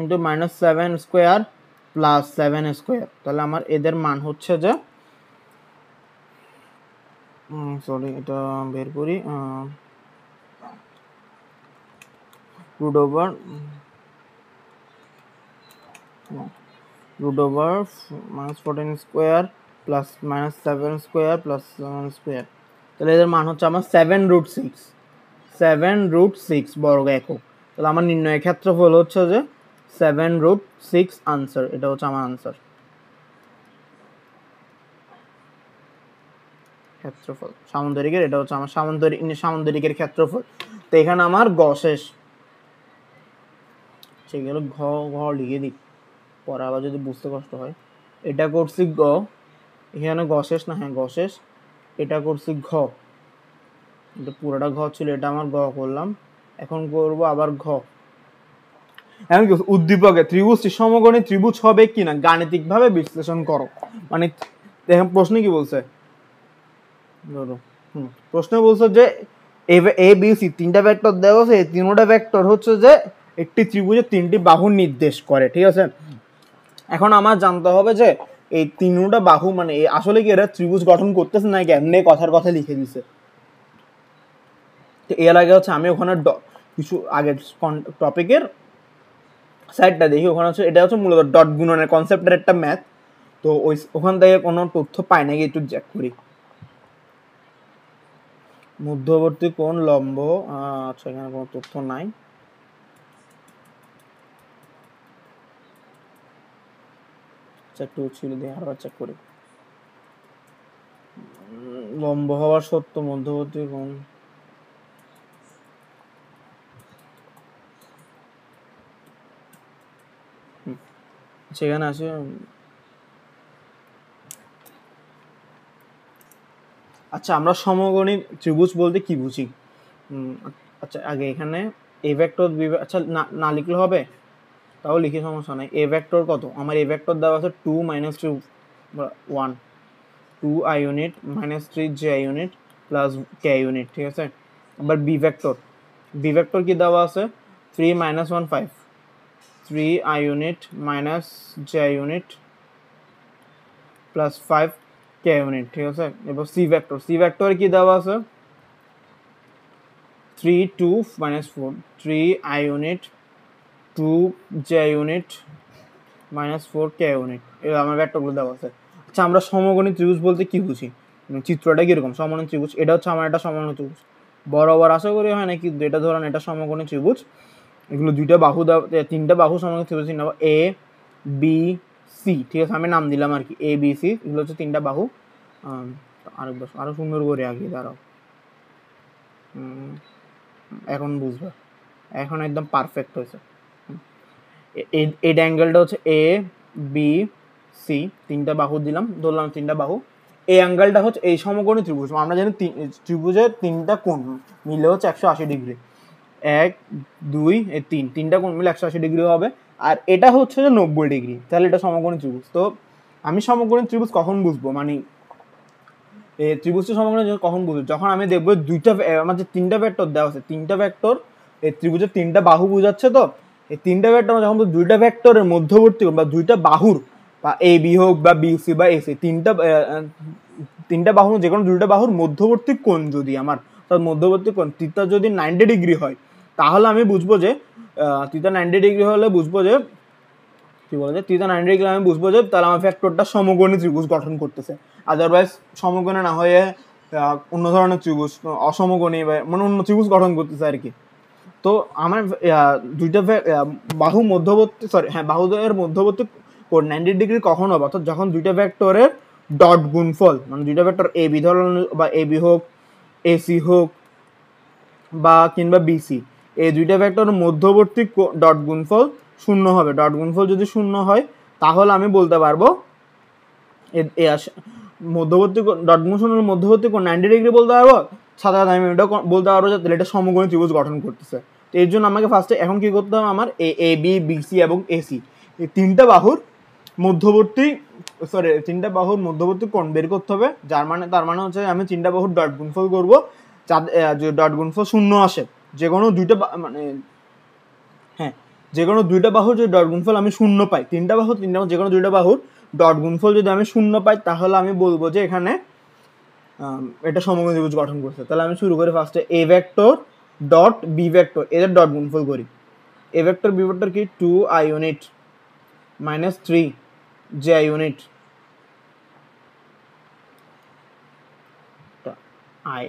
into -7 square plus 7 square. তাহলে আমার এদের মান হচ্ছে যে, সরি এটা বের করি, -14 square plus -7 square plus 7 square. তাহলে এদের মান হচ্ছে আমার 7√6 বর্গ একক। তাহলে আমার নির্ণয়ের ক্ষেত্রফল হচ্ছে যে 7√6 আনসার, এটা হচ্ছে আমার আনসার। ক্ষেত্রফল সামন্তরিকের, এটা হচ্ছে আমার সামন্তরিকের ক্ষেত্রফল। তো এখানে আমার গ শেষ, সেগুলো ঘ ঘ লিখে দিই, পরে আবার যদি বুঝতে কষ্ট হয়। এটা করছি গ, এখানে গ শেষ না, হ্যাঁ গ শেষ। এটা করছি ঘ, এটা পুরোটা ঘ ছিল, এটা আমার গ করলাম। এখন করব আবার ঘ। এখন কি উদ্দীপকে ত্রিভুজটি সমকোণী ত্রিভুজ হবে কিনা গাণিতিকভাবে বিশ্লেষণ করো। মানে দেখেন প্রশ্ন কি বলছে, প্রশ্ন বলছে যে এ বি সি তিনটা ভেক্টর দেওয়া আছে, এই তিনটা ভেক্টর হচ্ছে যে একটি ত্রিভুজের তিনটি বাহু নির্দেশ করে, ঠিক আছে। এখন আমার জানতে হবে যে এই তিনটা বাহু মানে আসলে কি এরা ত্রিভুজ গঠন করতেছে না এমনি কথার কথা লিখে দিছে। তো এর আগে হচ্ছে আমি ওখানে কিছু আগের টপিকের সাইডটা দেখি, ওখানে হচ্ছে এটা হচ্ছে মূলত ডট গুণনের কনসেপ্টের একটা ম্যাথ। তো ওখান থেকে কোনো তথ্য পাই নাকি একটু চেক করি। মধ্যবর্তী কোণ লম্ব, আচ্ছা এখানে কোনো তথ্য নাই। চেক ছিল দিয়ে আবার চেক করি। লম্ব হওয়ার সত্য মধ্যবর্তী কোণ, সেখানে আছে। আচ্ছা আমরা সমকোণী ত্রিভুজ বলতে কি বুঝি, আচ্ছা আগে এখানে এ ভেক্টর আচ্ছা না লিখলে হবে, তাও লিখে সমস্যা নাই। এ ভেক্টর কত আমার, এ ভেক্টর দেওয়া আছে 2 - 2 1 2 i unit minus 3 j i unit plus k unit, ঠিক আছে। আবার বি ভেক্টর কি দেওয়া আছে 3 - 1 5 3 i unit minus J i unit plus 5 k unit, ঠিক আছে। এবার সি ভেক্টর কি দেওয়া আছে 3 2 - 4 3 i unit 2 J i unit minus 4 K unit, এবার আমার ভেক্টরগুলো দেওয়া আছে। আচ্ছা আমরা সমকোণী ত্রিভুজ বলতে কি বুঝি, চিত্রটা কিরকম সমকোণী ত্রিভুজ, এটা হচ্ছে আমার একটা সমকোণী ত্রিভুজ, বরাবর আশা করি হয় না, কিন্তু এটা ধরেন এটা সমকোণী ত্রিভুজ, এগুলো দুইটা বাহু দেওয়া, তিনটা বাহু সমকোণী ত্রিভুজ নেব এ বি সি, ঠিক আছে, আমি নাম দিলাম আর কি এ বি সি, এগুলো হচ্ছে তিনটা বাহু। আরো সুন্দর করে আগে দাঁড়াও, এখন বুঝবে, এখন একদম পারফেক্ট হয়েছে। এই অ্যাঙ্গেলটা হচ্ছে এ বি সি, তিনটা বাহু দিলাম, ধরলাম তিনটা বাহু। এই অ্যাঙ্গেলটা হচ্ছে এই সমকোণী ত্রিভুজ, আমরা জানি ত্রিভুজের তিনটা কোণ মিলে হচ্ছে 180 ডিগ্রি, 1 2 তিনটা কোণ মিলে 180 ডিগ্রি হবে, আর এটা হচ্ছে যে 90 ডিগ্রি, তাহলে এটা সমকোণী ত্রিভুজ। তো আমি সমকোণী ত্রিভুজ কখন বুঝবো, মানে এই ত্রিভুজটা সমকোণী কখন বুঝবো, যখন আমি দেখবো দুইটা আমার যে তিনটা ভেক্টর দেওয়া আছে, তিনটা ভেক্টর এই ত্রিভুজের তিনটা বাহু বোঝাচ্ছে। তো এই তিনটা ভেক্টর যখন দুইটা ভেক্টরের মধ্যবর্তী বা দুইটা বাহুর বা এ বি হোক বা বি সি বা এসি, তিনটা বাহু যে কোনো দুইটা বাহুর মধ্যবর্তী কোণ যদি আমার, তার মধ্যবর্তী কোণ থিটা যদি 90 ডিগ্রি হয়, তাহলে আমি বুঝবো যে থিটা 90 ডিগ্রি হলে বুঝবো যে কি বলে যে থিটা 90 ডিগ্রি, আমি বুঝবো যে তাহলে আমার ভেক্টরটা সমকোণী ত্রিভুজ গঠন করতেছে। আদারওয়াইজ সমকোণী না হয়ে অন্য ধরনের ত্রিভুজ, অসমকোণী বা মানে অন্য ত্রিভুজ গঠন করতেছে আর কি। তো আমার দুইটা বাহু মধ্যবর্তী বাহুদ্বয়ের মধ্যবর্তী কোণ 90 ডিগ্রি কখন হবে, অর্থাৎ যখন দুইটা ভেক্টরের ডট গুণফল, মানে দুইটা ভেক্টর এ বি ধরুন বা এ বি হোক এসি হোক বা কিংবা বিসি, এই দুইটা ভেক্টরের মধ্যবর্তী ডট গুণফল শূন্য হবে। ডট গুণফল যদি শূন্য হয়, তাহলে আমি বলতে পারবো মধ্যবর্তী ডট গুণফলের মধ্যবর্তী কোণ 90 ডিগ্রি বলতে পারবো, সাথে সাথে আমি এটা বলতে পারবো যে তাহলে এটা সমকোণী ত্রিভুজ গঠন করতেছে। তো এর জন্য আমাকে ফার্স্টে এখন কি করতে হবে, আমার এ বি বিসি এবং এসি এই তিনটা বাহুর মধ্যবর্তী কোণ বের করতে হবে, তার মানে হচ্ছে আমি তিনটা বাহুর ডট গুণফল করবো, যে ডট গুণফল শূন্য আসে, যে কোনো দুইটা যে কোনো দুইটা বাহুর যদি ডট গুণফল আমি শূন্য পাই, তিনটা যে কোনো দুইটা বাহুর ডট গুণফল যদি আমি শূন্য পাই, তাহলে আমি বলবো যে এখানে এটা সমকোণী ত্রিভুজ গঠন করছে। তাহলে আমি শুরু করি ফার্স্টে A vector dot B vector, এদের ডট গুণফল করি। এ ভেক্টর বি ভেক্টর কি 2 i unit minus 3 j i unit i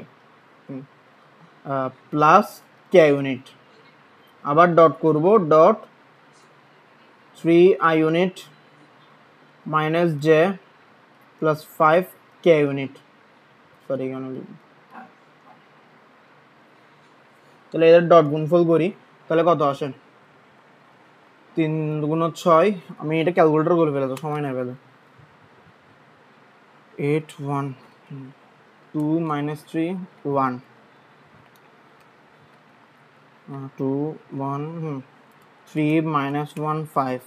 plus k unit, আবার ডট করব dot 3 i unit minus j plus 5 k unit, sorry কেন, তাহলে এদের ডট গুণফল করি, তাহলে কত আসে 3 গুণ 6, আমি এটা ক্যালকুলেটর করে ফেলে তো সময় নেই ফেলে 8 1 2 - 3 1 2 1 3 - 1 5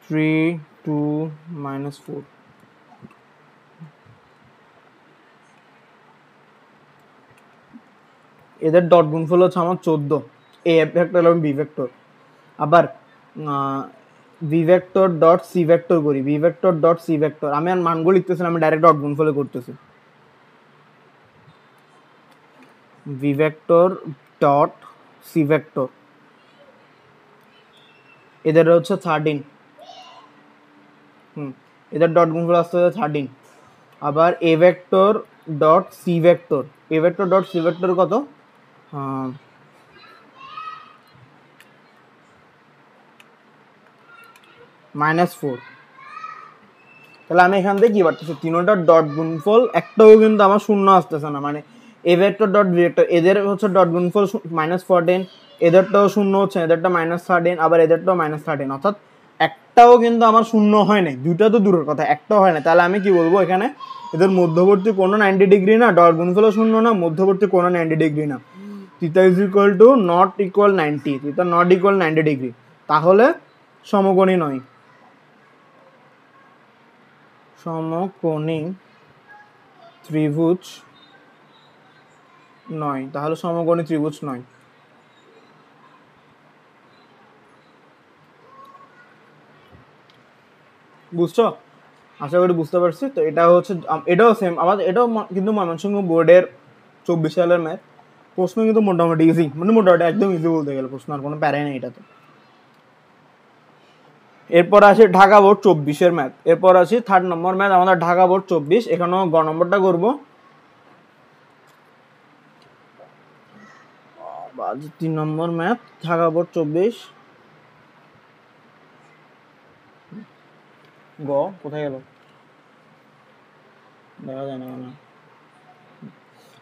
3 2 - 4, এদের ডট গুণফল হচ্ছে আমার 14, এ ভেক্টর এবং বি ভেক্টর। আবার b vector dot C vector করি, b vector dot C vector, আমি আর মানগুলো লিখতেছি না, আমি ডাইরেক্ট ডট গুণফলে করতেছি। B vector dot C vector, এদের হচ্ছে 13, এদের ডট গুণফল আসতে হচ্ছে 13। আবার এ vector dot C vector, A vector dot C vector কত -4, তাহলে আমি এখান থেকে কি পারতেছি, তিনটার ডট গুণফল একটাও কিন্তু আমার শূন্য আসতেছে না, মানে A vector dot B vector এদের হচ্ছে ডট গুণফল -14, এদেরটাও শূন্য হচ্ছে, এদেরটা -13, আবার এদেরটাও -13, অর্থাৎ একটাও কিন্তু আমার শূন্য হয় নাই, দুইটা তো দূরের কথা, একটাও হয় না। তাহলে আমি কি বলবো এখানে এদের মধ্যবর্তী কোনো 90 ডিগ্রি না, ডট গুণফলও শূন্য না, মধ্যবর্তী কোনো 90 ডিগ্রি না। Theta is equal to not equal 90, theta not equal 90 degree, তাহলে সমকোণী নয়, সমকোণী ত্রিভুজ নয়, তাহলে সমকোণী ত্রিভুজ নয়। বুঝছো? আশা করি বুঝতে পারছি। তো এটা হচ্ছে, এটাও সেম আমাদের, এটাও কিন্তু ময়মনসিংহ বোর্ডের 24 সালের ম্যাথ। প্রশ্ন কিন্তু মোটামুটি ইজি, মানে মোটামুটি একদম ইজি বলতে গেলে, প্রশ্ন আর কোনো প্যারাই নেই এটাতে। এরপর আসি ঢাকা বোর্ড 24-এর ম্যাথ। এরপর আসি 3rd নম্বর ম্যাথ আমাদের ঢাকা বোর্ড 24। এখানেও গ নম্বরটা করবো, 3 নম্বর ম্যাথ ঢাকা বোর্ড 24। গ কোথায় গেল, দেখা যায় না।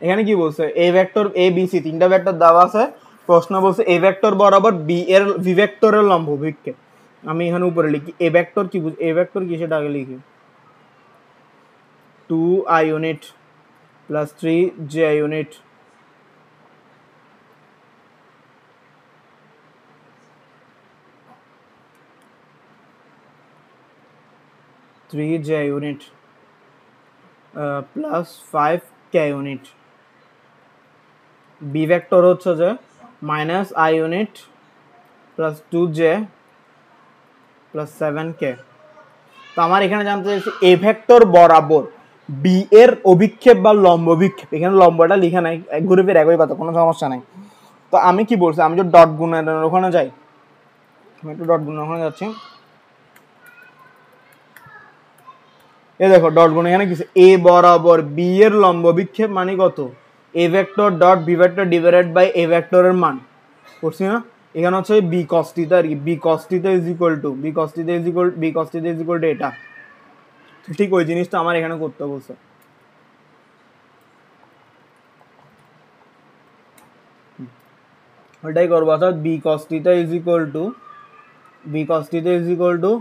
এখানে কি বলছে, A vector A B C তিনটা ভেক্টর দেওয়া আছে। প্রশ্ন বলছে এ ভেক্টর বরাবর বি এর ভি ভেক্টরের লম্ব অভিক্ষেপ। আমি এখানে উপরে লিখি এ ভেক্টর কি, এ ভেক্টর কি সেটা আগে লিখি, 2i unit plus 3j unit plus 5k unit. B vector হচ্ছে যে minus i unit plus 2j plus 7k। তো আমার এখানে জানতে চাইছি এ ভেক্টর বরাবর বি এর অভিক্ষেপ বা লম্ব অভিক্ষেপ। এখানে লম্বটা লিখে নাই, ঘুরে ফিরে একই কথা, কোনো সমস্যা নাই। তো আমি কি বলছি, আমি যে ডট গুণের ওখানে যাই, আমি একটু ডট গুণের ওখানে যাচ্ছি। এ দেখো ডট গুণ, এখানে কিছু এ বরাবর বি এর লম্ব বিক্ষেপ মানে কত, a vector dot B vector divided by a ভেক্টরের মান করছি না। এখানে হচ্ছে বি কস থিটা আর কি, B cos theta is equal to এটা। ঠিক ওই জিনিসটা আমার এখানে করতে বলছে। ওইটাই করবো, অর্থাৎ b cos theta is equal to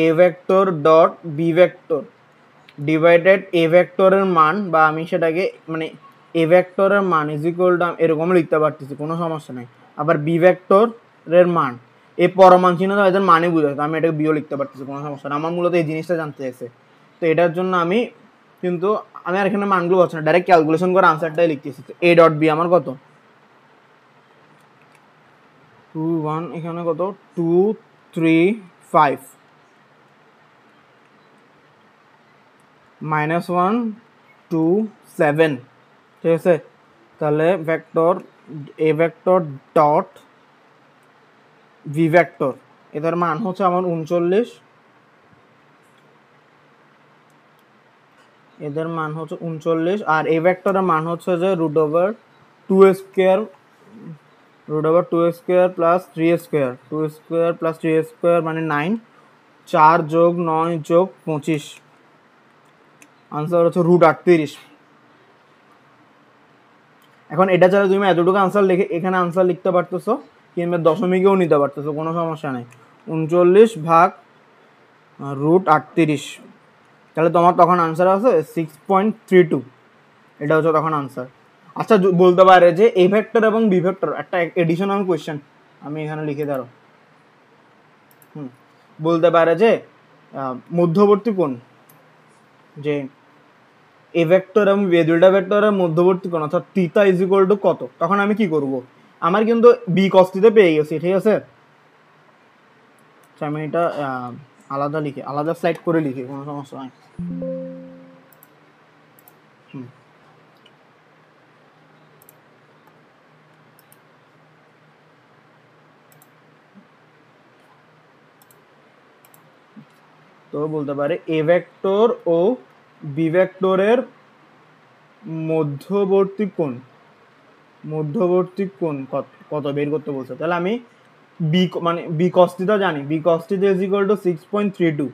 a vector dot B vector divided a ভেক্টরের মান, বা আমি সেটাকে মানে এ ভেক্টরের মান ইজ ইকুয়াল টু এরকম লিখতে পারতেছি, কোনো সমস্যা নেই। আবার বি ভেক্টরের মান, এ পরমান চিহ্ন তো এদের মানে বুঝাচ্ছে, আমি এটাকে বিও লিখতে পারতেছি, কোনো সমস্যা না। আমার মূলত এই জিনিসটা জানতে চাইছে, তো এটার জন্য আমি কিন্তু আমি আর এখানে মানগুলো পাচ্ছি না, ডাইরেক্ট ক্যালকুলেশন করে আনসারটাই লিখতেছি। এ ডট বি আমার কত 2 1, এখানে কত 2 3 5 -1 2 7, ঠিক আছে। তাহলে vector A vector dot V vector, এদের মান হচ্ছে আমার 39, এদের মান হচ্ছে 39, আর এ ভেক্টরের মান হচ্ছে যে root over 2 square plus 3 square, 2 square plus 3 square মানে 9, 4 যোগ 9 যোগ 25, আনসার হচ্ছে রুট 38। এখন এটা ছাড়া তুমি এতটুকু আনসার লিখে এখানে আনসার লিখতে পারতেছো, কিংবা দশমিকেও নিতে পারতেছো, কোনো সমস্যা নেই। 39 ভাগ রুট 38, তাহলে তোমার তখন আনসার আছে 6.32, এটা হচ্ছে তখন আনসার। আচ্ছা বলতে পারে যে এ ভেক্টর এবং বি ভেক্টর একটা এডিশনাল কোয়েশ্চেন, আমি এখানে লিখে দাঁড়ো। বলতে পারে যে মধ্যবর্তী কোণ, যে এ ভেক্টর এবং বি দুইটা ভেক্টরের মধ্যবর্তী কোণ অর্থাৎ থিটা ইজ ইকুয়াল টু কত, তখন আমি কি করব, আমার কিন্তু বি কস থিটা পেয়ে গেছি, ঠিক আছে। আমি এটা আলাদা লিখি, আলাদা স্লাইড করে লিখি, কোনো সমস্যা নাই। তো বলতে পারে এ ভেক্টর ও বি ভেক্টরের মধ্যবর্তী কোণ কত বের করতে বলছে। তাহলে আমি বি মানে বি কস থিটা জানি, B cos theta is equal to 6.32।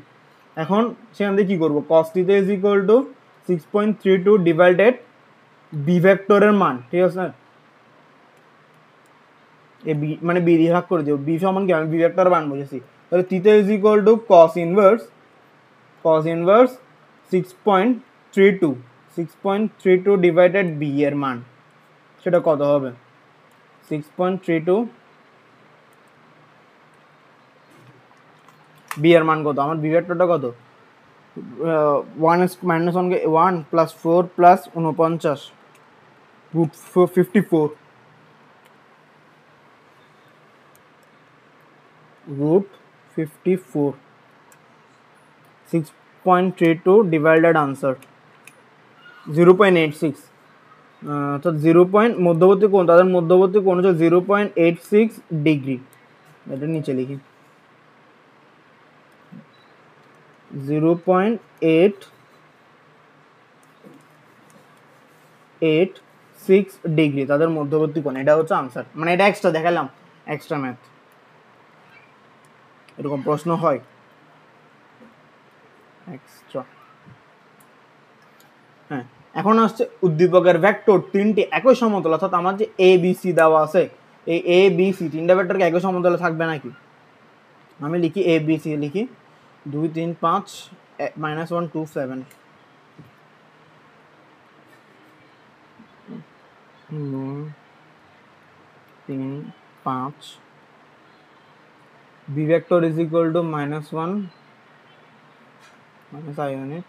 এখন সেখান থেকে কি করব, cos theta is equal to 6.32 divided B ভেক্টরের মান, ঠিক আছে। এ বি মানে বি দিয়ে ভাগ করে দিও, বি সমান কি, আমি বি ভেক্টরের মান বুঝেছি, তাহলে theta is equal to cos inverse 6.32 divided B এর মান সেটা কত হবে 6.32 বি এর মান কত আমার বি ভেক্টরটা কত 1 মাইনাস 1 কে 1 plus 4 plus 49 root 54 root 54 6.32 divided answer 0.86 তো 0 পয়েন্ট মধ্যবর্তী কোণ তাদের মধ্যবর্তী কোণ হচ্ছে 0.86 ডিগ্রি এটা নিচে লিখি 0.886 ডিগ্রি তাদের মধ্যবর্তী কোণ এটা হচ্ছে আনসার মানে এটা এক্সট্রা দেখালাম এক্সট্রা ম্যাথ এরকম প্রশ্ন হয় এক্সট্রা হ্যাঁ এখন আসছে উদ্দীপকের ভেক্টর তিনটি একই সমতল অর্থাৎ আমার যে এ বি সি দেওয়া আছে এই এ বি সি তিনটা ভেক্টর কি একই সমতলে থাকবে নাকি আমি লিখি এ বি সি লিখি 2 3 5 -1 2 7 3 5 b vector is equal to -1 minus I unit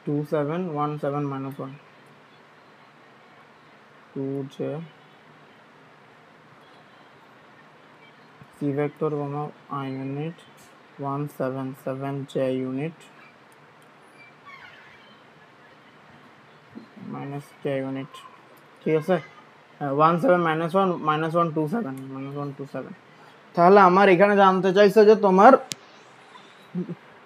2 7 1 7 -1 2j c vector comma I unit 1 7 7 j unit minus j unit ঠিক আছে 1 7 -1 -1 2 7 -1 2 7 তাহলে আমার এখানে জানতে চাইছে যে তোমার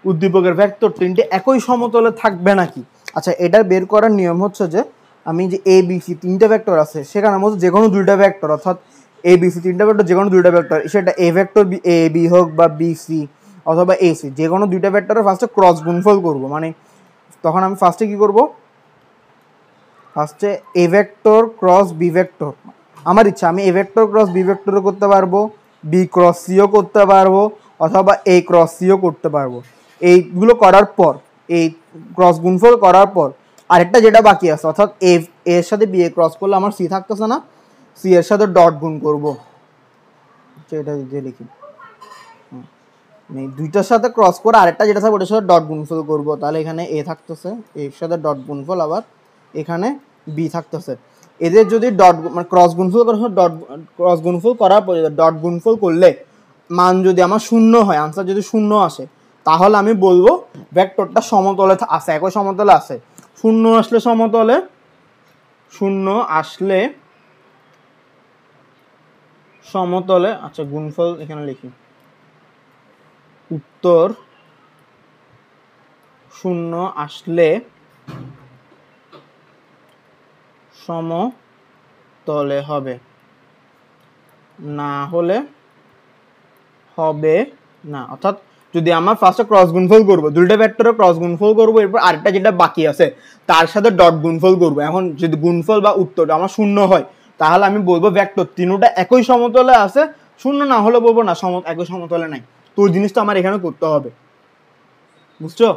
উদ্দীপকের ভেক্টর তিনটি একই সমতলে থাকবে নাকি আচ্ছা এটা বের করার নিয়ম হচ্ছে যে আমি যে এ বি সি তিনটা ভেক্টর আছে সেখানে মধ্যে যে কোনো দুইটা ভেক্টর অর্থাৎ এ বি সি তিনটা ভেক্টর যে কোনো দুইটা ভেক্টর সেটা এ ভেক্টর এ বি হোক বা বি সি অথবা এ সি যে কোনো দুইটা ভেক্টরের ফার্স্টে ক্রস গুণফল করব মানে তখন আমি ফার্স্টে কি করব ফার্স্টে A vector cross B vector আমার ইচ্ছা আমি এ ভেক্টর ক্রস বি ভেক্টরও করতে পারবো বি ক্রস সিও করতে পারবো অথবা এ ক্রস সিও করতে পারবো এইগুলো করার পর এই ক্রস গুণফল করার পর আরেকটা যেটা বাকি আছে অর্থাৎ এর সাথে বি এ ক্রস করলে আমার সি থাকতেছে না সি এর সাথে ডট গুণ করবো এটা দিয়ে লিখি দুইটার সাথে ক্রস করে আরেকটা যেটা থাকবে ওটার সাথে ডট গুণফল করবো তাহলে এখানে এ থাকতেছে এর সাথে ডট গুণফল আবার এখানে বি থাকতেছে এদের যদি ডট মানে ক্রস গুণফল করার ডট ক্রস গুণফল করার পরে ডট গুণফল করলে মান যদি আমার শূন্য হয় আনসার যদি শূন্য আসে তাহলে আমি বলবো ভেক্টরটা সমতলে আছে একই সমতলে আছে শূন্য আসলে সমতলে শূন্য আসলে সমতলে আচ্ছা গুণফল এখানে লিখি উত্তর শূন্য আসলে সমতলে হবে না হলে হবে না অর্থাৎ যদি আমার ফার্স্টে ক্রস গুণফল করবো দুইটা ভেক্টরে ক্রস গুণফল করবো এরপর আরেকটা যেটা বাকি আছে তার সাথে ডট গুণফল করবো এখন যদি গুণফল বা উত্তরটা আমার শূন্য হয় তাহলে আমি বলবো ভেক্টর তিনটা একই সমতলে আছে শূন্য না হলে বলবো না একই সমতলে নাই তো ওই জিনিসটা আমার এখানে করতে হবে বুঝছো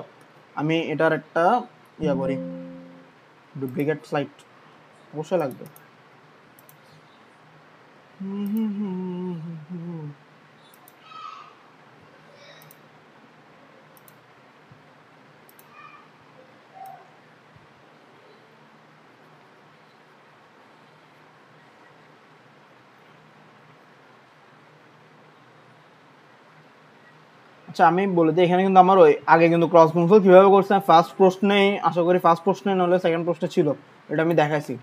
আমি এটার একটা ইয়া করি ডুপ্লিকেট স্লাইড অবশ্যই লাগবে আচ্ছা আমি বলে দিই এখানে কিন্তু আমার ওই আগে কিন্তু ক্রস গুণফল কিভাবে করছে ফার্স্ট প্রশ্নেই আশা করি ফার্স্ট প্রশ্নে নলে সেকেন্ড প্রশ্নে ছিল এটা আমি দেখাইছি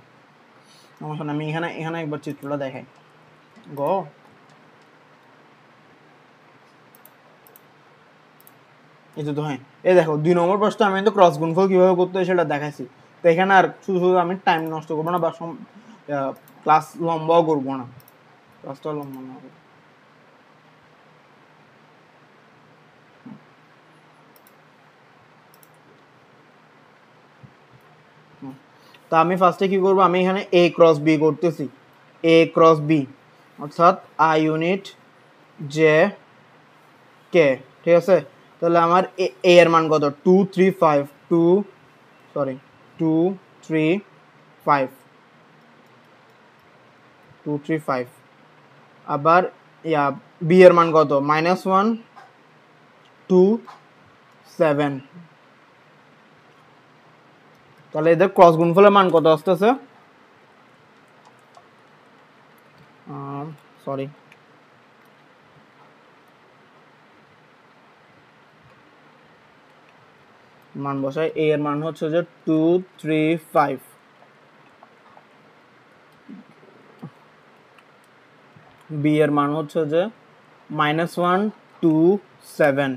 আমার শোন আমি এখানে এখানে একবার চিত্রটা দেখাই গ এই তো হ্যাঁ এই দেখো 2 নম্বর প্রশ্ন আমি কিন্তু ক্রস গুণফল কিভাবে করতে হয় সেটা দেখাইছি তো এখানে আর শুধু শুধু আমি টাইম নষ্ট করবো না বা ক্লাস লম্বাও করবো না ক্লাসটা লম্বা না তো আমি ফার্স্টে কি করব আমি এখানে এ ক্রস বি করতেছি এ ক্রস বি অর্থাৎ আই ইউনিট জে কে, ঠিক আছে। তাহলে আমার এ এর মান কত, 235 235 আবার বি এর মান কত, -127। তাহলে এদের ক্রস গুণফলের মান কত আসতেছে, সরি মান বসাই। এ এর মান হচ্ছে যে 235, বি এর মান হচ্ছে যে -127।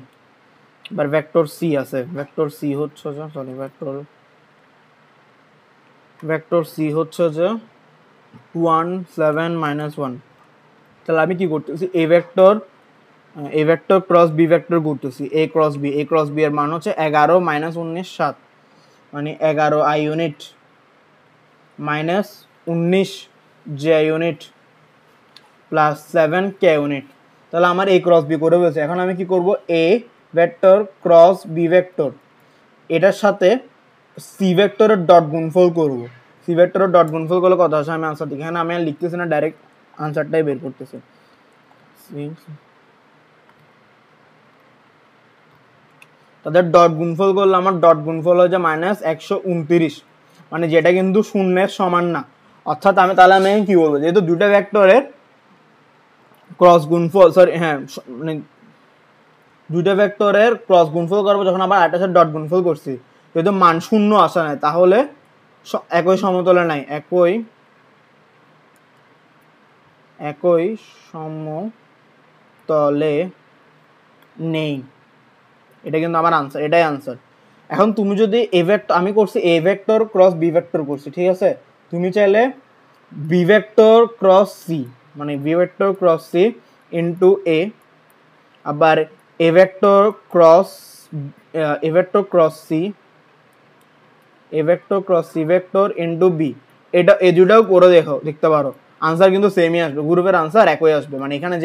এবার ভেক্টর সি আছে, ভেক্টর সি হচ্ছে যে ভেক্টর সি হচ্ছে যে 17 -1। তাহলে আমি কি করতেছি, A vector cross B vector করতেছি, এ ক্রস বি এর মান হচ্ছে 11 - 19 7, মানে 11 I unit -19 J unit plus 7 k unit. তাহলে আমার এ ক্রস বি করে ফেলছে। এখন আমি কি করব, A vector cross B vector এটার সাথে সি ভেক্টরের ডট গুণফল করব। সি ভেক্টরের ডট গুণফল করলে কত আসে আমি আনসার দেখি। এখানে আমি আর লিখতেছি না, ডাইরেক্ট আনসারটাই বের করতেছি। তাদের ডট গুণফল করলে আমার ডট গুণফল হচ্ছে -129, মানে যেটা কিন্তু শূন্যের সমান না। অর্থাৎ আমি কি বলবো, যেহেতু দুটা ভেক্টরের ক্রস গুণফল, সরি হ্যাঁ মানে দুইটা ভেক্টরের ক্রস গুণফল করবো যখন আবার আরেকটার সাথে ডট গুণফল করছি, যেহেতু মান শূন্য আসা নাই, তাহলে একই সমতলে নাই, একই সমতলে নেই। এটা কিন্তু আমার আনসার, এটাই আনসার। এখন তুমি যদি এ ভেক্টর, আমি করছি a vector cross B vector করছি, ঠিক আছে। তুমি চাইলে বি ভেক্টর ক্রস সি, মানে b vector cross c into a, আবার এ vector cross c, a vector cross c vector into b, এটা এই দুটাও করে দেখতে পারো, আনসার কিন্তু সেমই আসবে, গ্রুপের আনসার একই আসবে। মানে এখানে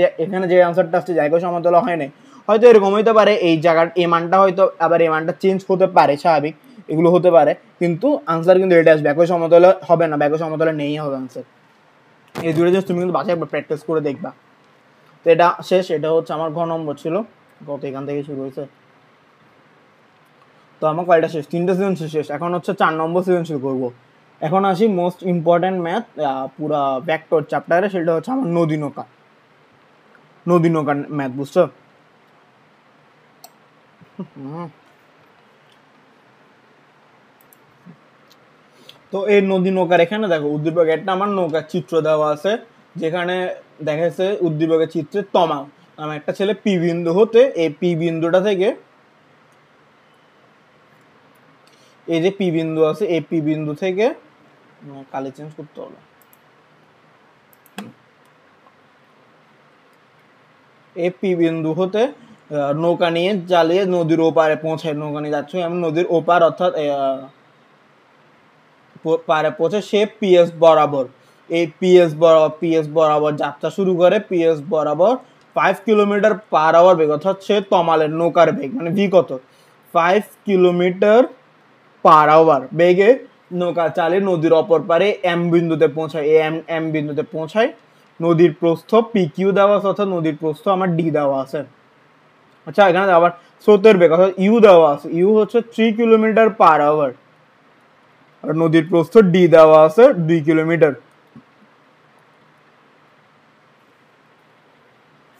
যে আনসারটা আসছে একই সমতল হয় না, হয়তো এরকম হইতে পারে, এই জায়গার এই মানটা হয়তো আবার এই মানটা চেঞ্জ হতে পারে, স্বাভাবিক, এগুলো হতে পারে, কিন্তু আনসার কিন্তু এটা আসবে, একই সমতলে হবে না, একই সমতলে নেই হবে আনসার। এই দুটো জিনিস তুমি কিন্তু বাসায় একবার প্র্যাকটিস করে দেখবা। তো এটা শেষ, এটা হচ্ছে আমার ঘ নম্বর ছিল, গত এখান থেকে শুরু হয়েছে। তো আমার কয়টা শেষ, 3টে সৃজনশীল শেষ। এখন হচ্ছে 4 নম্বর সৃজনশীল করবো। এখন আসি মোস্ট ইম্পর্টেন্ট ম্যাথ পুরা ভেক্টর চ্যাপ্টারে, সেটা হচ্ছে আমার নদী নৌকার ম্যাথ, বুঝছো। তো এই নদী নৌকার এখানে দেখো উদ্দীপক একটা আমার নৌকার চিত্র দেওয়া আছে, যেখানে দেখাচ্ছে উদ্দীপকের চিত্রে তমাল নামে একটা ছেলে পি বিন্দু হতে, এই পি বিন্দুটা থেকে, এই যে পি বিন্দু আছে, এই পি বিন্দু থেকে, কালি চেঞ্জ করতে হবে, এই পি বিন্দু হতে নৌকা নিয়ে জ্বালিয়ে নদীর ওপারে পৌঁছায়, নৌকা নিয়ে যাচ্ছে আমি নদীর ওপার, অর্থাৎ পারে পৌঁছে সে পিএস বরাবর, এই পিএস বরাবর যাত্রা শুরু করে, পিএস বরাবর 5 কিলোমিটার পার আওয়ার বেগ, অর্থাৎ সে তমালের নৌকার বেগ, মানে ভি কত, 5 কিলোমিটার পার আওয়ার বেগে নৌকা চালিয়ে নদীর অপর পারে এম বিন্দুতে পৌঁছায়। এম বিন্দুতে পৌঁছায়, নদীর প্রস্থ পি কিউ দেওয়া আছে, অর্থাৎ নদীর প্রস্থ আমার ডি দেওয়া আছে। আচ্ছা, এখানে আবার স্রোতের বেগ অর্থাৎ ইউ দেওয়া আছে, ইউ হচ্ছে 3 কিলোমিটার পার আওয়ার, আর নদীর প্রস্থ ডি দেওয়া আছে 2 কিলোমিটার।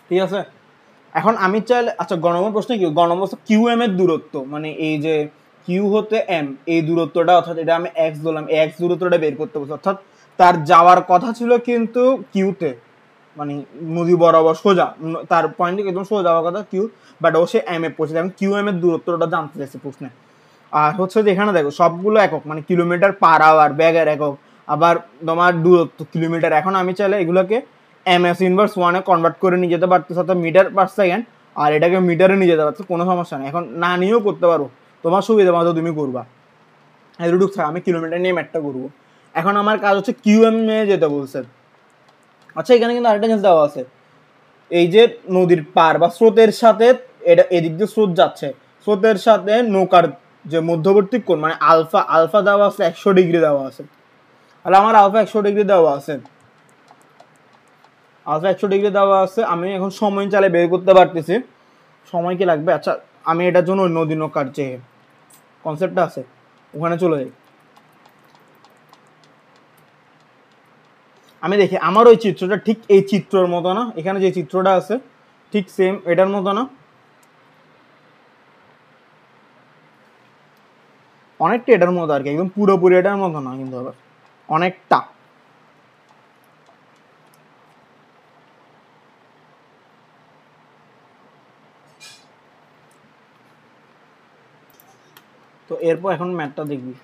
ঠিক আছে, এখন আমি চাইলে, আচ্ছা গণম্বর প্রশ্ন কি, গণম্বর কিউ এম এর দূরত্ব, মানে এই যে কিউ হতে এম এই দূরত্বটা, অর্থাৎ এটা আমি এক্স ধরলাম, এক্স দূরত্বটা বের করতে বলছি, অর্থাৎ তার যাওয়ার কথা ছিল কিন্তু কিউতে, মানে নদী বরাবর সোজা, তার পয়েন্ট থেকে একদম সোজা যাওয়ার কথা কিউ, বাট ও সে এম এ পৌঁছে, আমি কিউ এম এর দূরত্বটা জানতে চাইছি প্রশ্নে। আর হচ্ছে যে এখানে দেখো সবগুলো একক, মানে কিলোমিটার পার আওয়ার ব্যাগের একক, আবার তোমার দূরত্ব কিলোমিটার। এখন আমি চাইলে এগুলোকে এম এস ইনভার্স ওয়ানে কনভার্ট করে নিয়ে যেতে পারতেছে, অর্থাৎ মিটার পার সেকেন্ড, আর এটাকে মিটারে নিয়ে যেতে পারছো, কোনো সমস্যা নেই। এখন না নিয়েও করতে পারো, তোমার সুবিধা মতো তুমি করবা, এটুক ছাড়া আমি কিলোমিটার নিয়ে ম্যাটটা করবো। এখন আমার কাজ হচ্ছে কিউ এম এ যেতে বলছে। আচ্ছা, এখানে কিন্তু আরেকটা জিনিস দেওয়া আছে, এই যে নদীর পার বা স্রোতের সাথে এটা এদিক দিয়ে স্রোত যাচ্ছে, স্রোতের সাথে নৌকার যে মধ্যবর্তী কোণ মানে আলফা, আলফা দেওয়া আছে 100 ডিগ্রি দেওয়া আছে। তাহলে আমার আলফা 100 ডিগ্রি দেওয়া আছে, আলফা 100 ডিগ্রি দেওয়া আছে। আমি এখন সময় চালে বের করতে পারতেছি। সময় কি লাগবে? আচ্ছা, আমি এটার জন্য নদী নৌকার যে কনসেপ্টটা আছে ওখানে চলে যাই। আমি দেখি আমার ওই চিত্রটা ঠিক এই চিত্রের মতো না, এখানে যে চিত্রটা আছে ঠিক সেম এটার মতো না? অনেকটা এটার মতো আর কি, একদম পুরোপুরি এটার মতো না কিন্তু আবার অনেকটা। তো এরপর এখন ম্যাথটা দেখবি।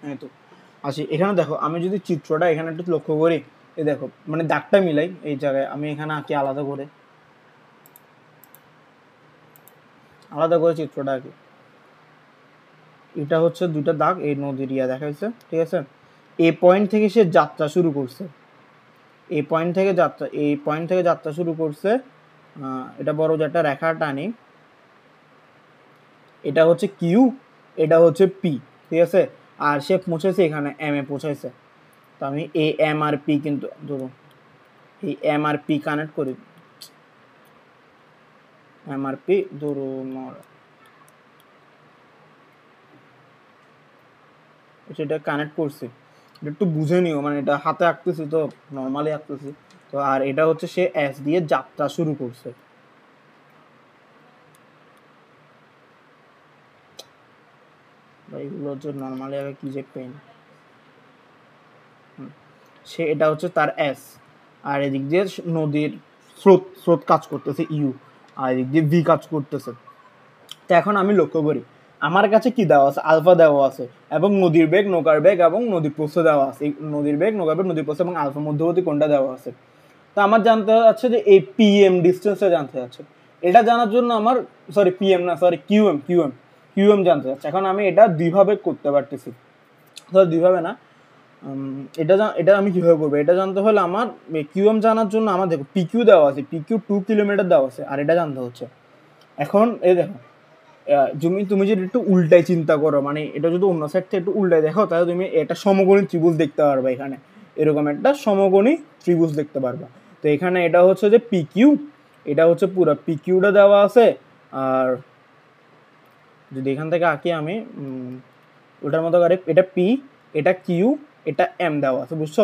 এই তো আচ্ছা, এখানে দেখো আমি যদি চিত্রটা এখানে একটু লক্ষ্য করি, এই দেখো মানে দাগটা মিলাই এই জায়গায়, আমি এখানে আঁকি আলাদা করে, আলাদা করে চিত্রটা আঁকি। এটা হচ্ছে দুইটা দাগ, এই নদীর ইয়া দেখাইছে, ঠিক আছে। এই পয়েন্ট থেকে সে যাত্রা শুরু করছে, এই পয়েন্ট থেকে যাত্রা, এই পয়েন্ট থেকে যাত্রা শুরু করছে। এটা বড় যে একটা রেখা টানি, এটা হচ্ছে কিউ, এটা হচ্ছে পি, ঠিক আছে। আর সে পৌঁছেছে এখানে এম এ পৌঁছাইছে। তো আমি এ এম আর পি কিন্তু ধরুন এই এম আর পি কানেক্ট করি, এম আর পি ধরুন সেটা কানেক্ট করছি। এটা একটু বুঝে নিও, মানে এটা হাতে আঁকতেছি তো নর্মালি আঁকতেছি তো। আর এটা হচ্ছে সে এস দিয়ে যাত্রা শুরু করছে। এইগুলো হচ্ছে নর্মালি আগে কি যে পেন, সে এটা হচ্ছে তার এস। আর এদিক দিয়ে নদীর স্রোত, স্রোত কাজ করতেছে ইউ, আর এদিক দিয়ে ভি কাজ করতেছে। তো এখন আমি লক্ষ্য করি আমার কাছে কি দেওয়া আছে, আলফা দেওয়া আছে এবং নদীর বেগ, নৌকার বেগ এবং নদীর প্রস্থ দেওয়া আছে। নদীর বেগ, নৌকার বেগ, নদীর প্রস্থ এবং আলফা মধ্যবর্তী কোনটা দেওয়া আছে। তো আমার জানতে যাচ্ছে যে এই পিএম ডিস্টেন্সটা জানতে যাচ্ছে। এটা জানার জন্য আমার, সরি পিএম না, সরি কিউএম, কিউএম, কিউএম জানতে যাচ্ছে। এখন আমি এটা দুইভাবে করতে পারতেছি, ধর দুইভাবে না, এটা আমি কিভাবে করবো, এটা জানতে হলে আমার কিউএম জানার জন্য আমার দেখো পিকিউ দেওয়া আছে, পিকিউ 2 কিলোমিটার দেওয়া আছে, আর এটা জানতে হচ্ছে। এখন এই দেখো তুমি যদি একটু উল্টায় চিন্তা করো, মানে এটা যদি অন্য সাইড থেকে একটু উল্টায় দেখো, তাহলে তুমি একটা সমকোণী ত্রিভুজ দেখতে পারবা। এখানে এরকম একটা সমকোণী ত্রিভুজ দেখতে পারবা। তো এখানে এটা হচ্ছে যে পিকিউ, এটা হচ্ছে পুরো পিকিউটা দেওয়া আছে। আর যদি এখান থেকে আঁকি আমি ওটার মতো করে, এটা পি, এটা কিউ, এটা এম দেওয়া আছে, বুঝছো?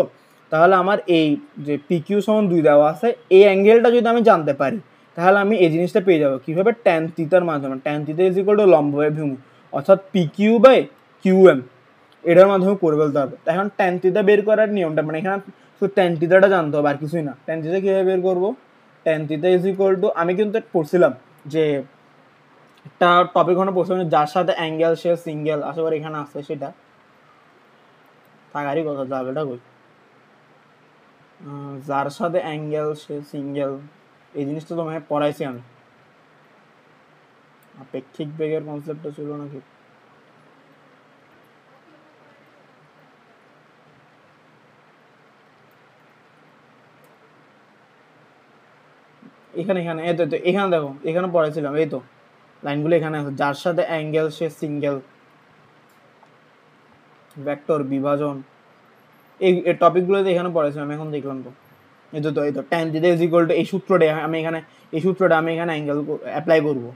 তাহলে আমার এই যে পিকিউ সমান 2 দেওয়া আছে, এই অ্যাঙ্গেলটা যদি আমি জানতে পারি তাহলে আমি এই জিনিসটা পেয়ে যাবো কীভাবে, ট্যান থিটার মাধ্যমে। Tan theta is equal two লম্ব বাই ভূমি, অর্থাৎ পিকিউ বাই কিউএম, এটার মাধ্যমে করে ফেলতে হবে। এখন ট্যান থিটা বের করার নিয়মটা, মানে এখানে শুধু ট্যান থিটাটা জানতে হবে আর কিছুই না। ট্যান থিটা কীভাবে বের করবো, tan theta is equal two, আমি কিন্তু পড়ছিলাম যে একটা টপিক ওখানে পড়ছিলাম যার সাথে অ্যাঙ্গেল সে সিঙ্গেল, আশা করি এখানে আছে সেটা, তাকারই কথা যাবে এটা কই, যার সাথে অ্যাঙ্গেল সে সিঙ্গেল, এই জিনিসটা তোমায় পড়াইছি আমি। আপেক্ষিক বেগের কনসেপ্টটা ছিল নাকি, এখানে এখানে এই তো এখানে দেখো, এখানে পড়াইছিলাম, এই তো লাইনগুলো এখানে আছে, যার সাথে অ্যাঙ্গেল সে সিঙ্গেল, ভেক্টর বিভাজন, এই টপিকগুলোতে এখানে পড়াইছিলাম, এখন দেখলাম তো। এই তো tan theta is equal two এই সূত্রটা আমি এখানে, এই সূত্রটা আমি এখানে অ্যাঙ্গেল অ্যাপ্লাই করবো।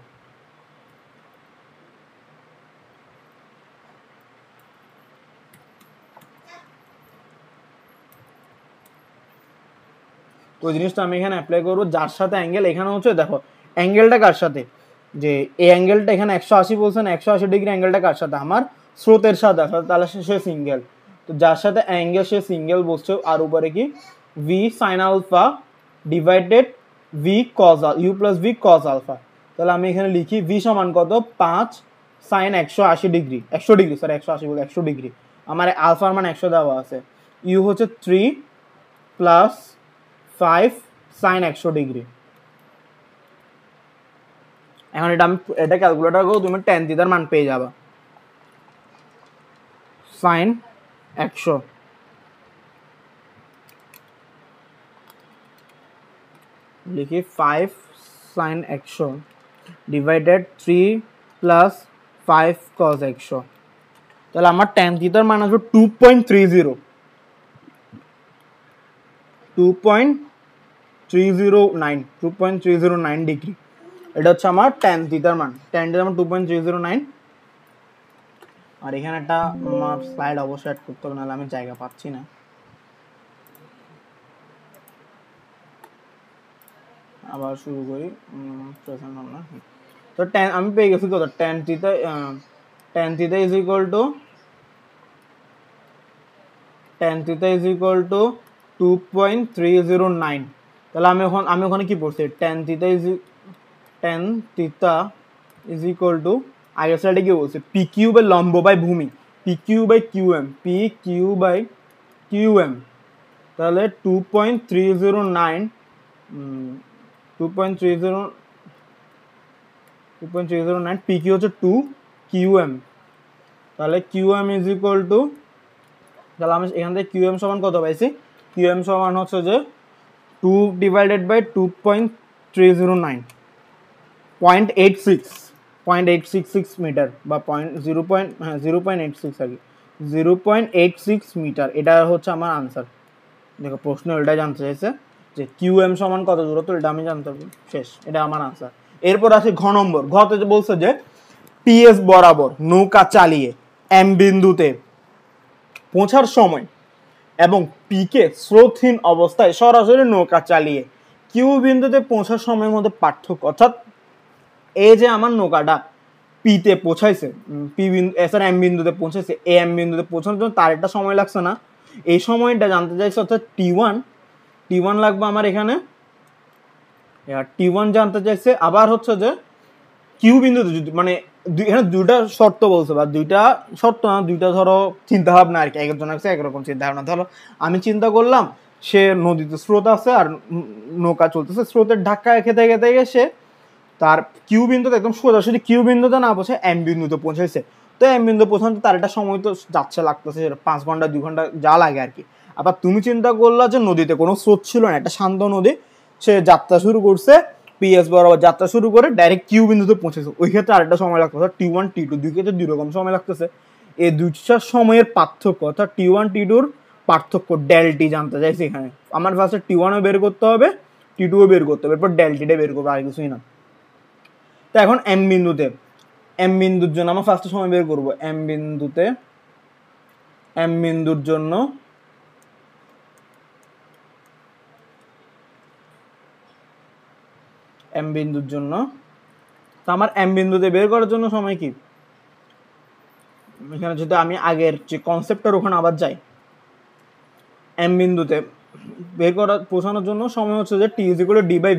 তো ওই জিনিসটা আমি এখানে অ্যাপ্লাই করবো, যার সাথে অ্যাঙ্গেল, এখানে হচ্ছে দেখো অ্যাঙ্গেলটা কার সাথে, যে এই অ্যাঙ্গেলটা এখানে 180 বলছেন, 180 ডিগ্রি অ্যাঙ্গেলটা কার সাথে, আমার স্রোতের সাথে, তাহলে সে সিঙ্গেল। তো যার সাথে অ্যাঙ্গেল সে সিঙ্গেল বলছে, আর উপরে কি V sine alpha divided V cos U plus V cos alpha. তাহলে আমি এখানে লিখি ভি সমান কত, 5 সাইন 180 ডিগ্রি, 100 ডিগ্রি, সরি 180 বলে 100 ডিগ্রি, আমার আলফার মান 100 দেওয়া আছে। ইউ হচ্ছে 3 প্লাস 5 সাইন 100 ডিগ্রি। এখন এটা আমি এটা ক্যালকুলেটর করবো, তুমি ট্যান থিটার মান পেয়ে যাবা। সাইন 100 লিখি 5 sin 100 ডিভাইডেড 3 প্লাস 5 cos 100, তাহলে আমার tan থিটার মান আসবে 2.30 2.309 ডিগ্রি। এটা হচ্ছে আমার tan থিটার মান। tan থিটার মান 2.309। আর এখানে একটা আমার স্লাইড অবশ্যই অ্যাড করতে হবে, নাহলে আমি জায়গা পাচ্ছি না। আবার শুরু করি। তো আমি পেয়ে গেছি কত, tan theta is equal to 2.309। তাহলে আমি ওখানে কি পড়ছি, tan theta is equal to আগের স্লাইডে কি বলছে, PQ বাই লম্ব বাই ভূমি, PQ by QM, PQ by QM। তাহলে 2.309 PQ হচ্ছে 2, QM, তাহলে QM is equal to, তাহলে আমি এখান থেকে QM সমান কত পাইছি, QM সমান হচ্ছে যে 2 ডিভাইডেড বাই 2.309, 0.86 মিটার বা 0.86 আর কি, 0.86 মিটার। এটা হচ্ছে আমার আনসার। দেখো প্রশ্ন এটা জানতে চাইছে যে QM সমান কত দূরত্ব, এটা আমি জানতে পারবো, শেষ, এটা আমার আনসার। এরপর আছে ঘ নম্বর। ঘতে বলছে যে PS বরাবর নৌকা চালিয়ে M বিন্দুতে পৌঁছার সময় এবং পিকে স্রোতহীন অবস্থায় সরাসরি নৌকা চালিয়ে কিউ বিন্দুতে পৌঁছার সময়ের মধ্যে পার্থক্য, অর্থাৎ এই যে আমার নৌকাটা পিতে পৌঁছাইছে, পি বিন্দু এছাড়া এম বিন্দুতে পৌঁছাইছে, এ এম বিন্দুতে পৌঁছানোর জন্য তার একটা সময় লাগছে না, এই সময়টা জানতে চাইছে, অর্থাৎ টি1 লাগবে আমার এখানে, টি1 জানতে চাইছে। আবার হচ্ছে যে কিউ বিন্দুতে যদি মানে এখানে দুইটা শর্ত বলছে, বা দুইটা শর্ত না, দুইটা ধরো চিন্তা ভাবনা আর কি, একজন আছে একরকম চিন্তা ভাবনা। ধরো আমি চিন্তা করলাম সে নদীতে স্রোত আছে আর নৌকা চলতেছে, স্রোতের ধাক্কা খেতে খেতে সে তার কিউ বিন্দুতে একদম সোজাসুজি কিউ বিন্দুতে না পৌঁছে এম বিন্দুতে পৌঁছাইছে। তো এম বিন্দু পৌঁছাতে তার একটা সময় তো যাচ্ছে, লাগতেছে 5 ঘন্টা 2 ঘন্টা যা লাগে আর কি। আবার তুমি চিন্তা করলা যে নদীতে কোনো স্রোত ছিল না, একটা শান্ত নদী, সে যাত্রা শুরু করছে, PS বরাবর যাত্রা শুরু করে ডাইরেক্ট কিউ বিন্দুতে পৌঁছেছে, ওই ক্ষেত্রে আরেকটা সময় লাগতেছে, T1 T2 দুই ক্ষেত্রে দুই রকম সময় লাগতেছে। এই দুইটার সময়ের পার্থক্য, অর্থাৎ T1 T2 পার্থক্য ডেলটি জানতে চাইছি এখানে। আমার ফার্স্টে T1ও বের করতে হবে, T2ও বের করতে হবে, এরপর ডেলটিটা বের করবো, আর কিছুই না। তো এখন এম বিন্দুর জন্য আমার ফার্স্টে সময় বের করবো। এম বিন্দুর জন্য তো আমার এম বিন্দুতে বের করার জন্য সময় কি, এখানে যদি আমি আগের যে কনসেপ্টটার ওখানে আবার যাই, এম বিন্দুতে বের করা পৌঁছানোর জন্য সময় হচ্ছে যে t is equal to D by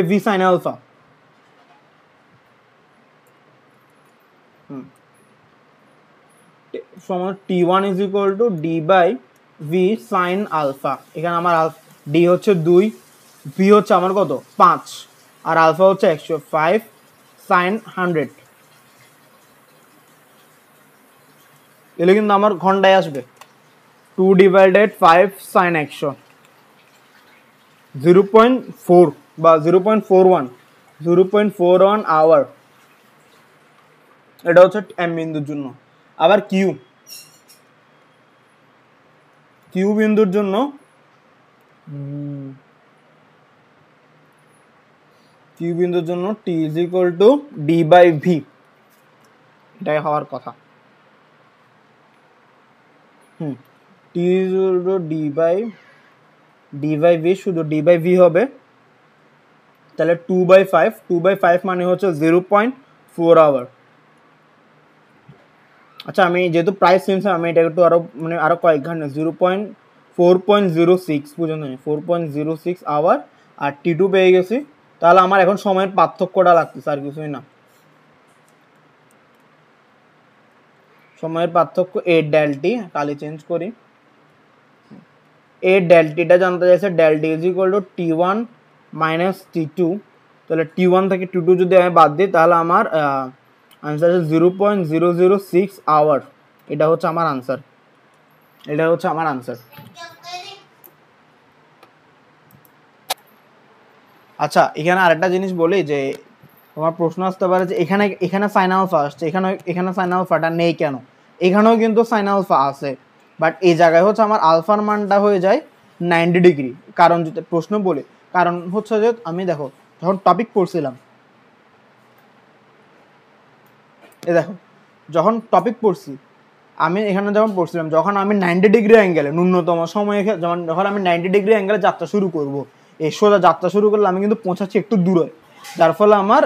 v sine alpha. সময় T1 is equal to D by v sine alpha. এখানে আমার ডি হচ্ছে 2, ভি হচ্ছে আমার কত 5, আর আলফা হচ্ছে 105 সাইন 100। এগুলো কিন্তু আমার ঘন্টায় আসবে। 2 ডিভাইডেড 5 সাইন 100, 0.4 বা 0.41 আওয়ার। এটা হচ্ছে এম বিন্দুর জন্য। আবার কিউ বিন্দুর জন্য t is equal to D by v, এটাই হওয়ার কথা। T is equal to D by v, শুধু ডি বাই ভি হবে, তাহলে 2/5 মানে হচ্ছে 0.4 আওয়ার। আচ্ছা আমি যেহেতু প্রাইস সেম, আমি এটা একটু আরো মানে আরো কয়েক ঘন্টা 4.06 পর্যন্ত, 4.06 আওয়ার আর T2 পেয়ে গেছি। তাহলে আমার এখন সময়ের পার্থক্যটা লাগতেছে, আর কিছুই না। সময়ের পার্থক্য এ ডেলটি, কালি চেঞ্জ করি, এ ডেলটিটা জানতে চাইছে, ডেলটি is equal two T1 minus T2। তাহলে T1 থেকে T2 যদি আমি বাদ দিই, তাহলে আমার আনসার আছে 0.006 আওয়ার। এটা হচ্ছে আমার আনসার, এটা হচ্ছে আমার আনসার। আচ্ছা এখানে আরেকটা জিনিস বলি যে তোমার প্রশ্ন আসতে পারে যে এখানে এখানে সাইন আলফা আসছে, এখানে সাইন আলফাটা নেই কেন? এখানেও কিন্তু সাইন আলফা আছে, বাট এই জায়গায় হচ্ছে আমার আলফার মানটা হয়ে যায় 90 ডিগ্রি। কারণ যদি প্রশ্ন বলি, কারণ হচ্ছে যে আমি দেখো যখন টপিক পড়ছিলাম, এ দেখো যখন টপিক পড়ছি আমি এখানে যখন পড়ছিলাম, যখন আমি 90 ডিগ্রি অ্যাঙ্গেলে ন্যূনতম সময়ে যখন আমি 90 ডিগ্রি অ্যাঙ্গেলে যাত্রা শুরু করব, এই সোজা যাত্রা শুরু করলে আমি কিন্তু পৌঁছাচ্ছি একটু দূরে, যার ফলে আমার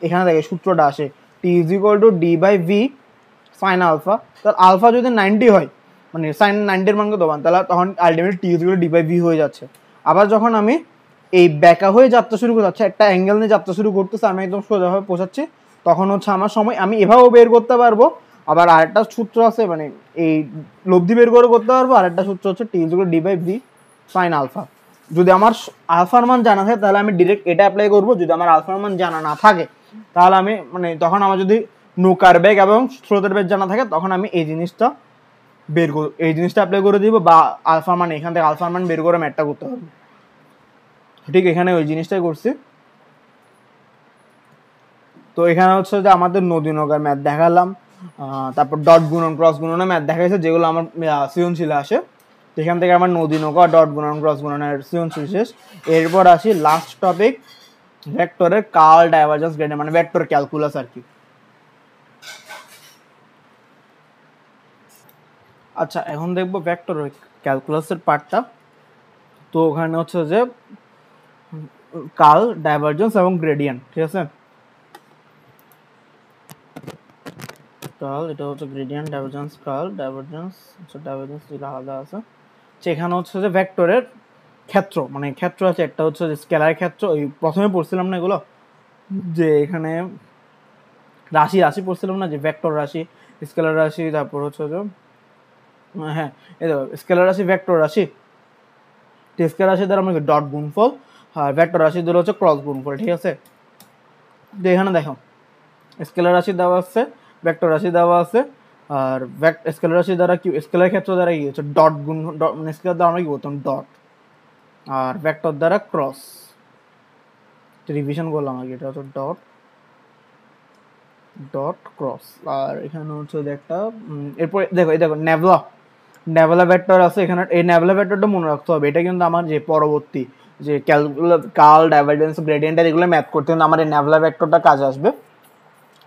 এখানে দেখে সূত্রটা আসে t is equal to D by v sine alpha. তাহলে আলফা যদি 90 হয়, মানে সাইন 90-এর মানকে দেবান, তাহলে তখন ultimately T is equal to D by V হয়ে যাচ্ছে। আবার যখন আমি এই ব্যাকা হয়ে যাত্রা শুরু করতে যাচ্ছে, একটা অ্যাঙ্গেল নিয়ে যাত্রা শুরু করতেছে, আমি একদম সোজাভাবে পৌঁছাচ্ছি, তখন হচ্ছে আমার সময় আমি এভাবেও বের করতে পারবো। আবার আরেকটা সূত্র আছে, মানে এই লব্ধি বের করে করতে পারবো। আরেকটা সূত্র হচ্ছে t is equal to D by v sine alpha. যদি আমার আলফার মান জানা থাকে তাহলে আমি ডিরেক্ট এটা অ্যাপ্লাই করবো, যদি আমার আলফার মান জানা না থাকে তাহলে আমি মানে তখন আমার যদি নৌকার বেগ এবং স্রোতের বেগ জানা থাকে তখন আমি এই জিনিসটা অ্যাপ্লাই করে দিব, বা আলফার মান এখান থেকে আলফার মান বের করে ম্যাথটা করতে হবে। ঠিক এখানে ওই জিনিসটাই করছি। তো এখানে হচ্ছে যে আমাদের নদী নৌকার ম্যাথ দেখালাম, তারপর ডট গুণন ক্রস গুণনের ম্যাথ দেখাইছে, যেগুলো আমার সৃজনশীলে আসে। এখান থেকে আমার নদী নৌকা ডট গুণন ক্রস গুণনের সৃজনশীল শেষ। এরপর আসি লাস্ট টপিক, ভেক্টরের কার্ল ডাইভারজেন্স গ্রেডিয়েন্ট, মানে ভেক্টর ক্যালকুলাস আর কি। আচ্ছা এখন দেখবো ভেক্টর ক্যালকুলাসের পার্টটা। তো ওখানে হচ্ছে যে কার্ল ডাইভারজেন্স এবং গ্রেডিয়েন্ট, ঠিক আছে। কার্ল এটা হচ্ছে গ্রেডিয়েন্ট, ডাইভারজেন্স কার্ল, ডাইভারজেন্স আলাদা আছে। সেখানে হচ্ছে যে ভেক্টরের ক্ষেত্র, মানে ক্ষেত্র আছে একটা হচ্ছে যে স্কেলার ক্ষেত্র, ওই প্রথমে পড়ছিলাম না এগুলো, যে এখানে রাশি রাশি পড়ছিলাম না, যে ভেক্টর রাশি, স্কেলার রাশি, তারপর হচ্ছে যে হ্যাঁ এই দেখো স্কেলার রাশি ভেক্টর রাশি, স্কেলার রাশি দ্বারা আমরা ডট গুণফল, আর ভেক্টর রাশি দ্বারা হচ্ছে ক্রস গুণফল, ঠিক আছে। তো এখানে দেখো স্কেলার রাশি দেওয়া আছে, ভেক্টর রাশি দেওয়া আছে, আর স্কেলার রাশি দ্বারা কি, স্কেলার ক্ষেত্র দ্বারা কি হচ্ছে ডট গুণ, মানে স্কেলার দ্বারা আমরা কি করতাম ডট, আর ভেক্টর দ্বারা ক্রস। রিভিশন করলাম আগে, এটা হচ্ছে ডট ডট ক্রস। আর এখানে হচ্ছে একটা এরপরে দেখো এই দেখো নেভেলা ভেক্টর আছে এখানে, এই নেভেলা ভেক্টরটা মনে রাখতে হবে। এটা কিন্তু আমার যে পরবর্তী যে কার্ল ডাইভারজেন্স গ্রেডিয়েন্ট এগুলো ম্যাথ করতে কিন্তু আমার এই নেভেলা ভেক্টরটা কাজে আসবে।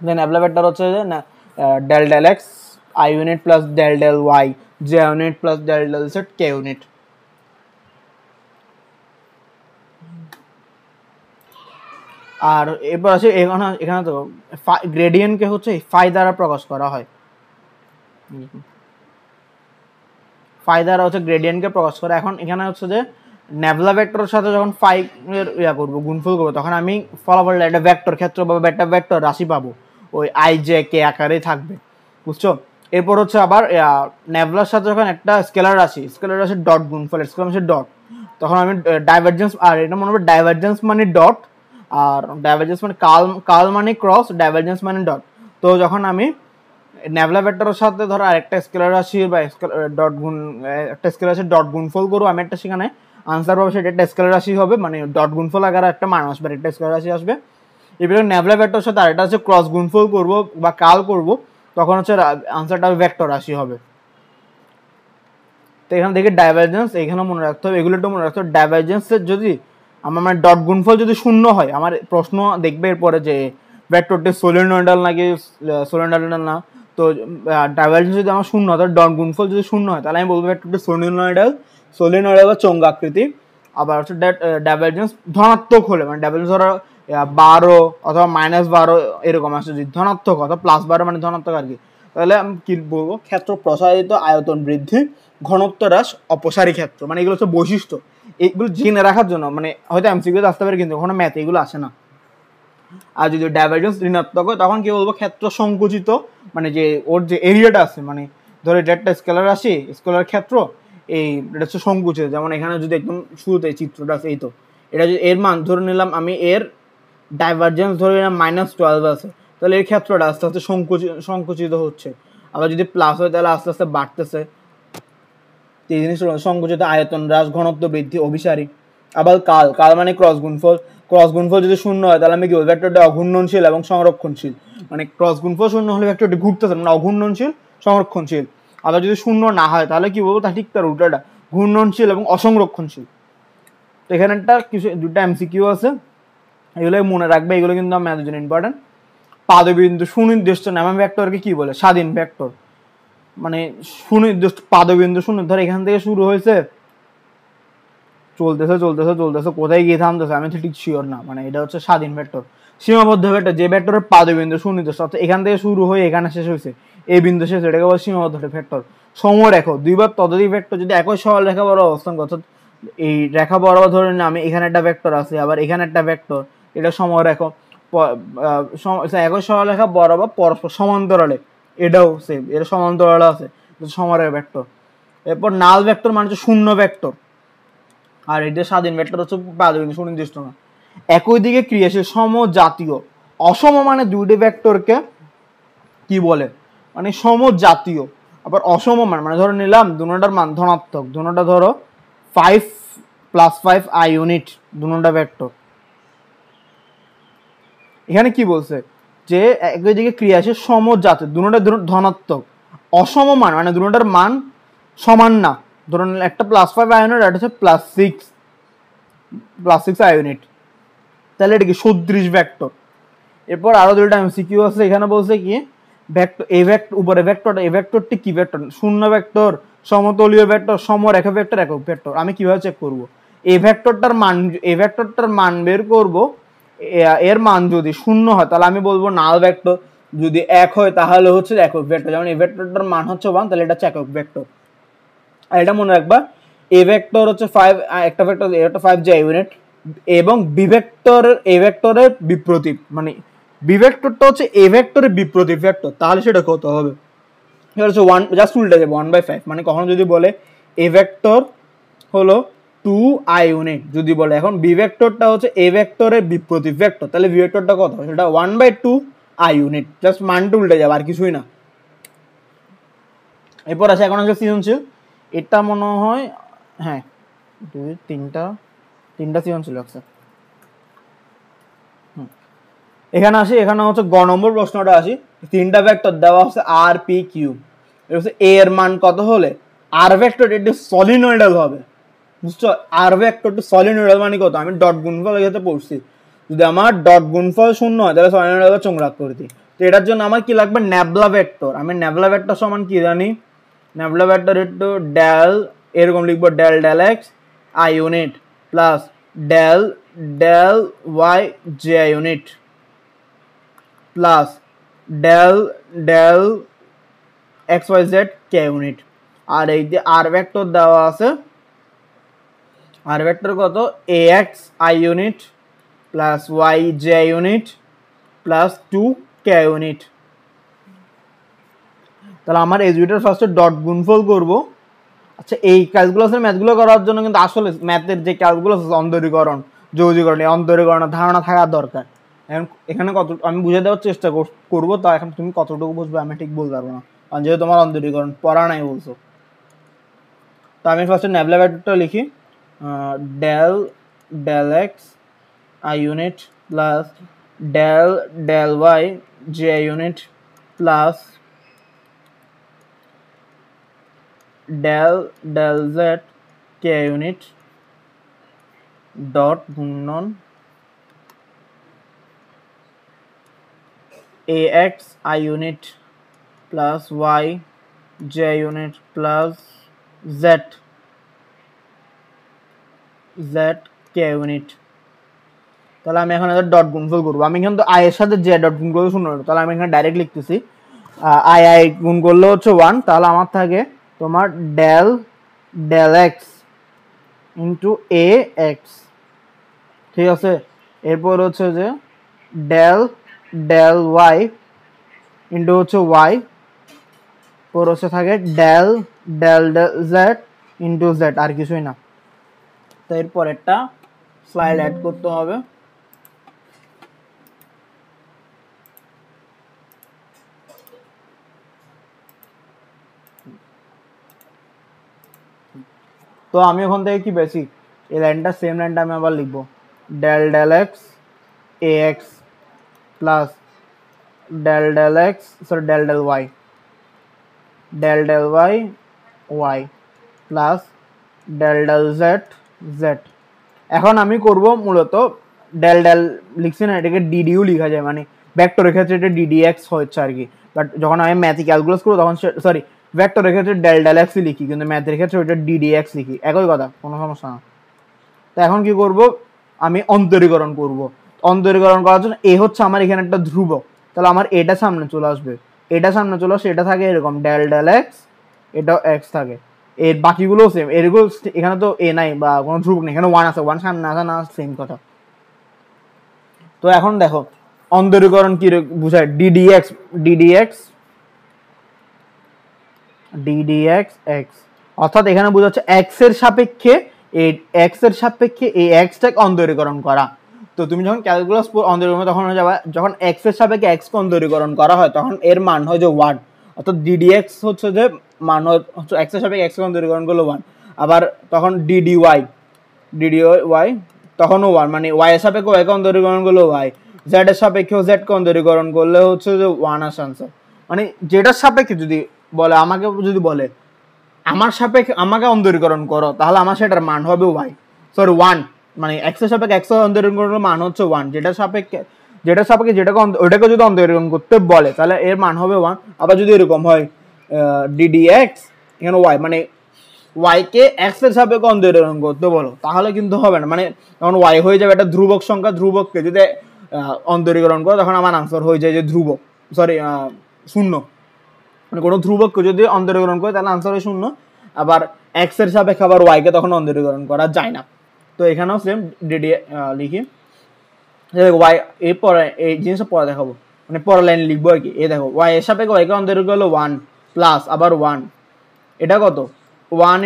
নেভেলা ভেক্টর হচ্ছে যে del del x i unit plus del del y j unit plus del del z k unit. আর এরপর আছে এখানে তো গ্রেডিয়েন্টকে হচ্ছে ফাই দ্বারা প্রকাশ করা হয়, ফাই দ্বারা হচ্ছে গ্রেডিয়েন্টকে প্রকাশ করে। এখন এখানে হচ্ছে যে নেভেলা ভেক্টরের সাথে যখন ফাই এর করবো গুণফল করবো, তখন আমি ফলাফলটা একটা ভেক্টর ক্ষেত্র বা একটা ভেক্টর রাশি পাবো, ওই আই জে কে আকারেই থাকবে, বুঝছো। এরপর হচ্ছে আবার নেভেলার সাথে যখন একটা স্কেলার রাশির ডট গুণফল, স্কেলার রাশির ডট, তখন আমি ডাইভারজেন্স, আর এটা মনে হবে ডাইভারজেন্স মানে ডট, আর ডাইভারজেন্স মানে কার্ল মানে ক্রস, ডাইভারজেন্স মানে ডট। তো যখন আমি নেভেলা ভেক্টরের সাথে ধরো আরেকটা স্কেলার রাশি বা ডট গুণ, একটা স্কেলার রাশির ডট গুণফল করবো, আমি একটা সেখানে আনসার পাবো, সেটা একটা স্কেলার রাশি হবে, মানে ডট গুণফল আকারে একটা মান আসবে, একটা স্কেলার রাশি আসবে। এবার নেভেলা ভেক্টরের সাথে আরেকটা হচ্ছে ক্রস গুণফল করবো বা কার্ল করবো, তখন হচ্ছে আনসারটা ভেক্টর রাশি হবে। তো এখানে দেখে ডাইভারজেন্স এখানে মনে রাখতে হবে, এগুলো একটু মনে রাখতে হবে। ডাইভারজেন্সের যদি আমার মানে ডট গুণফল যদি শূন্য হয়, আমার প্রশ্ন দেখবে এরপরে যে ভেক্টরটি সলিনয়েডাল নাকি সলিনয়েডাল না। তো ডাইভারজেন্স যদি আমার শূন্য হয়, ডট গুণফল যদি শূন্য হয়, তাহলে আমি বলবো ভেক্টরটি সলিনয়েডাল বা চৌঙ্গাকৃতি। আবার হচ্ছে ডাইভারজেন্স ধনাত্মক হলে, মানে ডাইভারজেন্স ধরো 12 অথবা -12 এরকম আসে, যদি ধনাত্মক অথবা +12 মানে ধনাত্মক আর কি, তাহলে আমি কি বলবো, ক্ষেত্র প্রসারিত, আয়তন বৃদ্ধি, ঘনত্ব হ্রাস, অপসারী ক্ষেত্র, মানে এগুলো হচ্ছে বৈশিষ্ট্য। এগুলো জেনে রাখার জন্য, মানে হয়তো এমসিকিউতে আসতে পারে কিন্তু কখনো ম্যাথে এগুলো আসে না। আর যদি ডাইভারজেন্স ঋণাত্মক হয় তখন কি বলবো, ক্ষেত্র সংকুচিত, মানে যে ওর যে এরিয়াটা আছে, মানে ধরো এটা একটা স্কেলার রাশি, স্কেলার ক্ষেত্র, এটা হচ্ছে সংকুচিত। যেমন এখানে যদি একদম শুরুতে চিত্রটা আছে, এই তো এটা যদি এর মান ধরে নিলাম আমি, এর ডাইভারজেন্স ধরে নিলাম -12 আছে, তাহলে এর ক্ষেত্রটা আস্তে আস্তে সংকুচিত হচ্ছে। আবার যদি প্লাস হয় তাহলে আস্তে আস্তে বাড়তেছে। এই জিনিস সংকুচিত আয়তন হ্রাস, ঘনত্ব বৃদ্ধি, অভিসারী। আবার কাল, কাল মানে ক্রস গুণফল। ক্রস গুণফল যদি শূন্য হয় তাহলে আমি কি বলবো, ভেক্টরটি অঘূর্ণনশীল এবং সংরক্ষণশীল। মানে ক্রস গুণফল শূন্য হলে ভেক্টরটি ঘুরতেছে, মানে অঘূর্ণনশীল, সংরক্ষণশীল। আবার যদি শূন্য না হয় তাহলে কি বলবো, তা ঠিক তার উল্টাটা, ঘূর্ণনশীল এবং অসংরক্ষণশীল। তো এখানে একটা কিছু দুটা এমসিকিউ আছে, এগুলো মনে রাখবে, এগুলো কিন্তু ম্যাথের জন্য ইম্পর্টেন্ট। পাদবিন্দু সুনির্দিষ্ট নাম ভেক্টরকে কি বলে, স্বাধীন ভেক্টর। মানে সুনির্দিষ্ট পাদবিন্দু শূন্য, ধর এখান থেকে শুরু হয়েছে, চলতেছে চলতেছে চলতেছে, কোথায় গিয়ে থামতেছে আমি তো ঠিক শিওর না, মানে এটা হচ্ছে স্বাধীন ভেক্টর। সীমাবদ্ধ ভেক্টর, যে ভেক্টরের পাদবিন্দু সুনির্দিষ্ট, অর্থাৎ এখান থেকে শুরু হয়ে এখানে শেষ হয়েছে, এই বিন্দু শেষ, এটাকে বলে সীমাবদ্ধ ভেক্টর। সমরেখ, দুইবার ততোধিক ভেক্টর যদি একই সরল রেখা বরাবর অবস্থান করে, অর্থাৎ এই রেখা বরাবর ধরে নিলাম আমি এখানে একটা ভেক্টর আছে, আবার এখানে একটা ভেক্টর, এটা সমরেখ, একই সরল রেখা বরাবর পরস্পর সমান্তরালে, এটাও সেম, এটা সমান্তরালে আছে, সমরেখ ভেক্টর। এরপর নাল ভেক্টর মানে হচ্ছে শূন্য ভেক্টর, আর এটা স্বাধীন ভেক্টর হচ্ছে পাদবিন্দু সুনির্দিষ্ট না। একই দিকে ক্রিয়াশীল সমজাতীয়, অসম মানে দুইটি ভেক্টরকে কি বলে, মানে সমজাতীয়। আবার অসম মানে ধরো নিলাম দুটোটার মান ধনাত্মক, দুটোটা ধরো 5 + 5 i ইউনিট, দুটোটা ভেক্টর। এখানে কি বলছে যে একই দিকে ক্রিয়াশীল সমজাতীয়, দুটোটা ধনাত্মক, অসম মানে দুটোটার মান সমান না। ধরুন একটা +5 i ইউনিট, এটা হচ্ছে +6 i ইউনিট, তাহলে এটা কি সদৃশ ভেক্টর। এরপর আরো দুইটা এমসিকিউ আছে, এখানে বলছে কি ভেক্টর এ ভেক্টর, উপরে ভেক্টরটা, এ ভেক্টরটি কি ভেক্টর, শূন্য ভেক্টর, সমতলীয় ভেক্টর, সমরেখা ভেক্টর, একক ভেক্টর। আমি কিভাবে চেক করব, এই ভেক্টরটার মান, এই ভেক্টরটার মান বের করব, এর মান যদি শূন্য হয় তাহলে আমি বলবো নাল ভেক্টর, যদি এক হয় তাহলে হচ্ছে একক ভেক্টর। যেমন এই ভেক্টরটার মান হচ্ছে 1, তাহলে এটা হচ্ছে একক ভেক্টর। আর এটা মনে রাখবা, এ ভেক্টর হচ্ছে 5, একটা ভেক্টর এটা 5 j ইউনিট, এবং বি ভেক্টর এ ভেক্টরের বিপ্রতীপ, মানে বি ভেক্টরটা হচ্ছে এ ভেক্টরের বিপ্রতীপ ভেক্টর, তাহলে সেটা কত হবে, এটা হচ্ছে 1, জাস্ট উল্টে যাবে 1/5। মানে কখনো যদি বলে এ ভেক্টর হলো 2i ইউনিট, যদি বলে এখন বি ভেক্টরটা হচ্ছে এ ভেক্টরের বিপ্রতীপ ভেক্টর, তাহলে বি ভেক্টরটা কত হবে, সেটা 1/2i ইউনিট, জাস্ট মানটা উল্টে যাবে আর কিছুই না। এরপর আছে এখন হচ্ছে সৃজনশীল, এটা মনে হয় হ্যাঁ তিনটা সৃজনশীল আছে। এখানে আসি, এখানে হচ্ছে গ নম্বর প্রশ্নটা আসি, তিনটা ভেক্টর দেওয়া হচ্ছে আর পি কিউ, এটা হচ্ছে এ এর মান কত হলে আর ভেক্টর এটি সলিনয়েডাল হবে, বুঝছো। আর ভেক্টর টু সলিনয়েডাল মানে কত, আমি ডট গুণফল এখানে পড়ছি, যদি আমার ডট গুণফল শূন্য হয় তাহলে সলিনয়েডাল চোঙরাকৃতি। তো এটার জন্য আমার কি লাগবে, ন্যাবলা ভেক্টর। আমি ন্যাবলা ভেক্টর সমান কি জানি, ন্যাবলা ভেক্টর একটু ডেল, এরকম লিখবো del del x i unit plus del del y j i unit plus del del x y z k unit. আর এই যে আর ভেক্টর দেওয়া আছে, আর ভেক্টর কত, a x i unit plus y j unit plus 2 k unit. তাহলে আমার এই দুইটার ফার্স্টে ডট গুণফল করব। আচ্ছা, এই ক্যালকুলাসের ম্যাথগুলো করার জন্য কিন্তু আসলে ম্যাথের যে ক্যালকুলাস অন্তরীকরণ, যৌগীকরণ, এই অন্তরীকরণের ধারণা থাকা দরকার। এখন এখানে কত আমি বুঝে দেওয়ার চেষ্টা করবো, তা এখন তুমি কতটুকু বুঝবে আমি ঠিক বলতে পারবো না, কারণ যেহেতু তোমার অন্তরীকরণ পড়া নাই বলছো। তো আমি ফার্স্টে ন্যাবলা ভেক্টরটা লিখি, del del x i unit plus del del y j unit plus del del z k unit dot গুণন a x i unit plus y j unit plus z z k unit. তাহলে আমি এখন dot গুণফল করবো, আমি কিন্তু I এর সাথে জে ডট গুণ করলে শূন্য, তাহলে আমি এখানে ডাইরেক্ট লিখতেছি আই আই গুণ করলে হচ্ছে 1, তাহলে আমার থাকে তোমার del del x into a x, ঠিক আছে। এরপর হচ্ছে যে ডেল ডেল ওয়াই ইন্টু হচ্ছে ওয়াই, পর হচ্ছে থাকে del del del z into z, আর কিছুই না। তো এরপর একটা স্লাইড অ্যাড করতে হবে। তো আমি ওখান থেকে কি পেয়েছি, এই লাইনটা সেম লাইনটা আমি আবার লিখবো, del del x a x plus del del x sorry del del y y plus del del z z. এখন আমি করব মূলত ডেল ডেল লিখছি না, এটাকে ডিডিও লেখা যায়, মানে ভেক্টরের ক্ষেত্রে এটা ডিডিএক্স হচ্ছে আর কি, বাট যখন আমি ম্যাথে ক্যালকুলাস করবো তখন সরি ভেক্টরের ক্ষেত্রে ডেল ডেল এক্সই লিখি, কিন্তু ম্যাথের ক্ষেত্রে ওইটা ডিডিএক্স লিখি, একই কথা, কোনো সমস্যা না। তো এখন কি করব, আমি অন্তরীকরণ করব। অন্তরীকরণ করার জন্য এ হচ্ছে আমার এখানে একটা ধ্রুবক, তাহলে আমার এটা সামনে চলে আসবে, এটা সামনে চলে আসে, এটা থাকে এরকম ডেল ডেল এক্স, এটাও এক্স থাকে, এর বাকিগুলো সেম, এরগুলো এখানে তো এ নাই বা কোনো ধ্রুবক নেই, এখানে ওয়ান আছে, ওয়ান সামনে আসে না, সেম কথা। তো এখন দেখো অন্তরীকরণ কি বুঝায়, ডিডিএক্স ডিডিএক্স ডিডিএক্স এক্স, অর্থাৎ এখানে বোঝাচ্ছে এক্স এর সাপেক্ষে এই এক্স এর সাপেক্ষে এই এক্সটাকে অন্তরীকরণ করা। তো তুমি যখন ক্যালকুলাস অন্তরীকরণ তখন হয়ে যাবে, যখন এক্স এর সাপেক্ষে এক্স কে অন্তরীকরণ করা হয় তখন এর মান হয় যে ওয়ান, অর্থাৎ ডিডিএক্স হচ্ছে যে মান হচ্ছে এক্স এর সাপেক্ষে এক্স কে অন্তরীকরণ করলে ওয়ান। আবার তখন ডিডিওয়াই তখনও ওয়ান, মানে ওয়াই এর সাপেক্ষে ওয়াই কে অন্তরীকরণ করলে ওয়াই, জেড এর সাপেক্ষে জেড কে অন্তরীকরণ করলে হচ্ছে যে ওয়ান আসে আনসার। মানে যেটার সাপেক্ষে যদি বলে, আমাকে যদি বলে আমার সাপেক্ষে আমাকে অন্তরীকরণ করো, তাহলে আমার সেটার মান হবে ওয়াই সরি ওয়ান, মানে এক্স এর সাপেক্ষে এক্স অন্তরীকরণের মান হচ্ছে ওয়ান, যেটার সাপেক্ষে যেটাকে ওইটাকে যদি অন্তরীকরণ করতে বলে তাহলে এর মান হবে ওয়ান। আবার যদি এরকম হয় ডিডিএক্স এখানে ওয়াই, মানে ওয়াই কে এক্স এর সাপেক্ষে অন্তরীকরণ করতে বলো, তাহলে কিন্তু হবে না, মানে তখন ওয়াই হয়ে যাবে একটা ধ্রুবক সংখ্যা, ধ্রুবককে যদি অন্তরীকরণ করো তখন আমার আনসার হয়ে যায় যে ধ্রুবক সরি শূন্য, মানে কোনো ধ্রুবককে যদি অন্তরীকরণ করে তাহলে আনসার হয় শূন্য। আবার এক্স এর সাপেক্ষে আবার ওয়াই কে তখন অন্তরীকরণ করা যায় না। তো এখানেও সেম ডিডি লিখি, ওয়াই এই পরে এই জিনিসটা পরে দেখাবো, মানে পরের লাইন লিখবো আর কি। এই দেখো ওয়াই এর সাপেক্ষে ওয়াই কে অন্তরীকরণ করলো ওয়ান প্লাস আবার ওয়ান, এটা কত one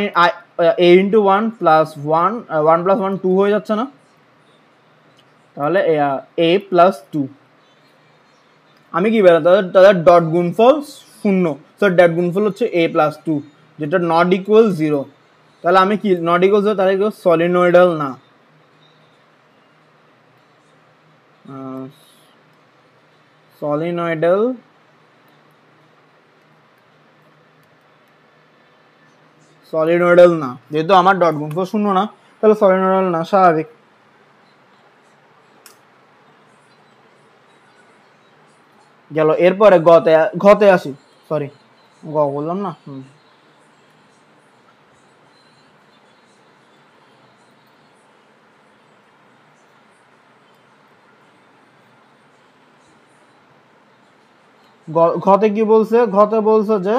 a into one plus one, one plus one two হয়ে যাচ্ছে না, তাহলে এ প্লাস টু। আমি কি বললাম, তাদের ডট গুণফল শূন্য, তো ডট গুণফল হচ্ছে এ প্লাস টু, যেটা নট ইকুয়াল জিরো। তাহলে আমি কি নট ইকুয়াল জিরো, তাহলে কি সলিনয়েডাল না, সলিনয়েডাল সলিনয়েডাল না, যেহেতু আমার ডট গুণফল শূন্য না তাহলে সলিনয়েডাল না, স্বাভাবিক। গেল, এরপরে ঘতে আসি, সরি বললাম না, ঘতে কি বলছে, ঘতে বলছে যে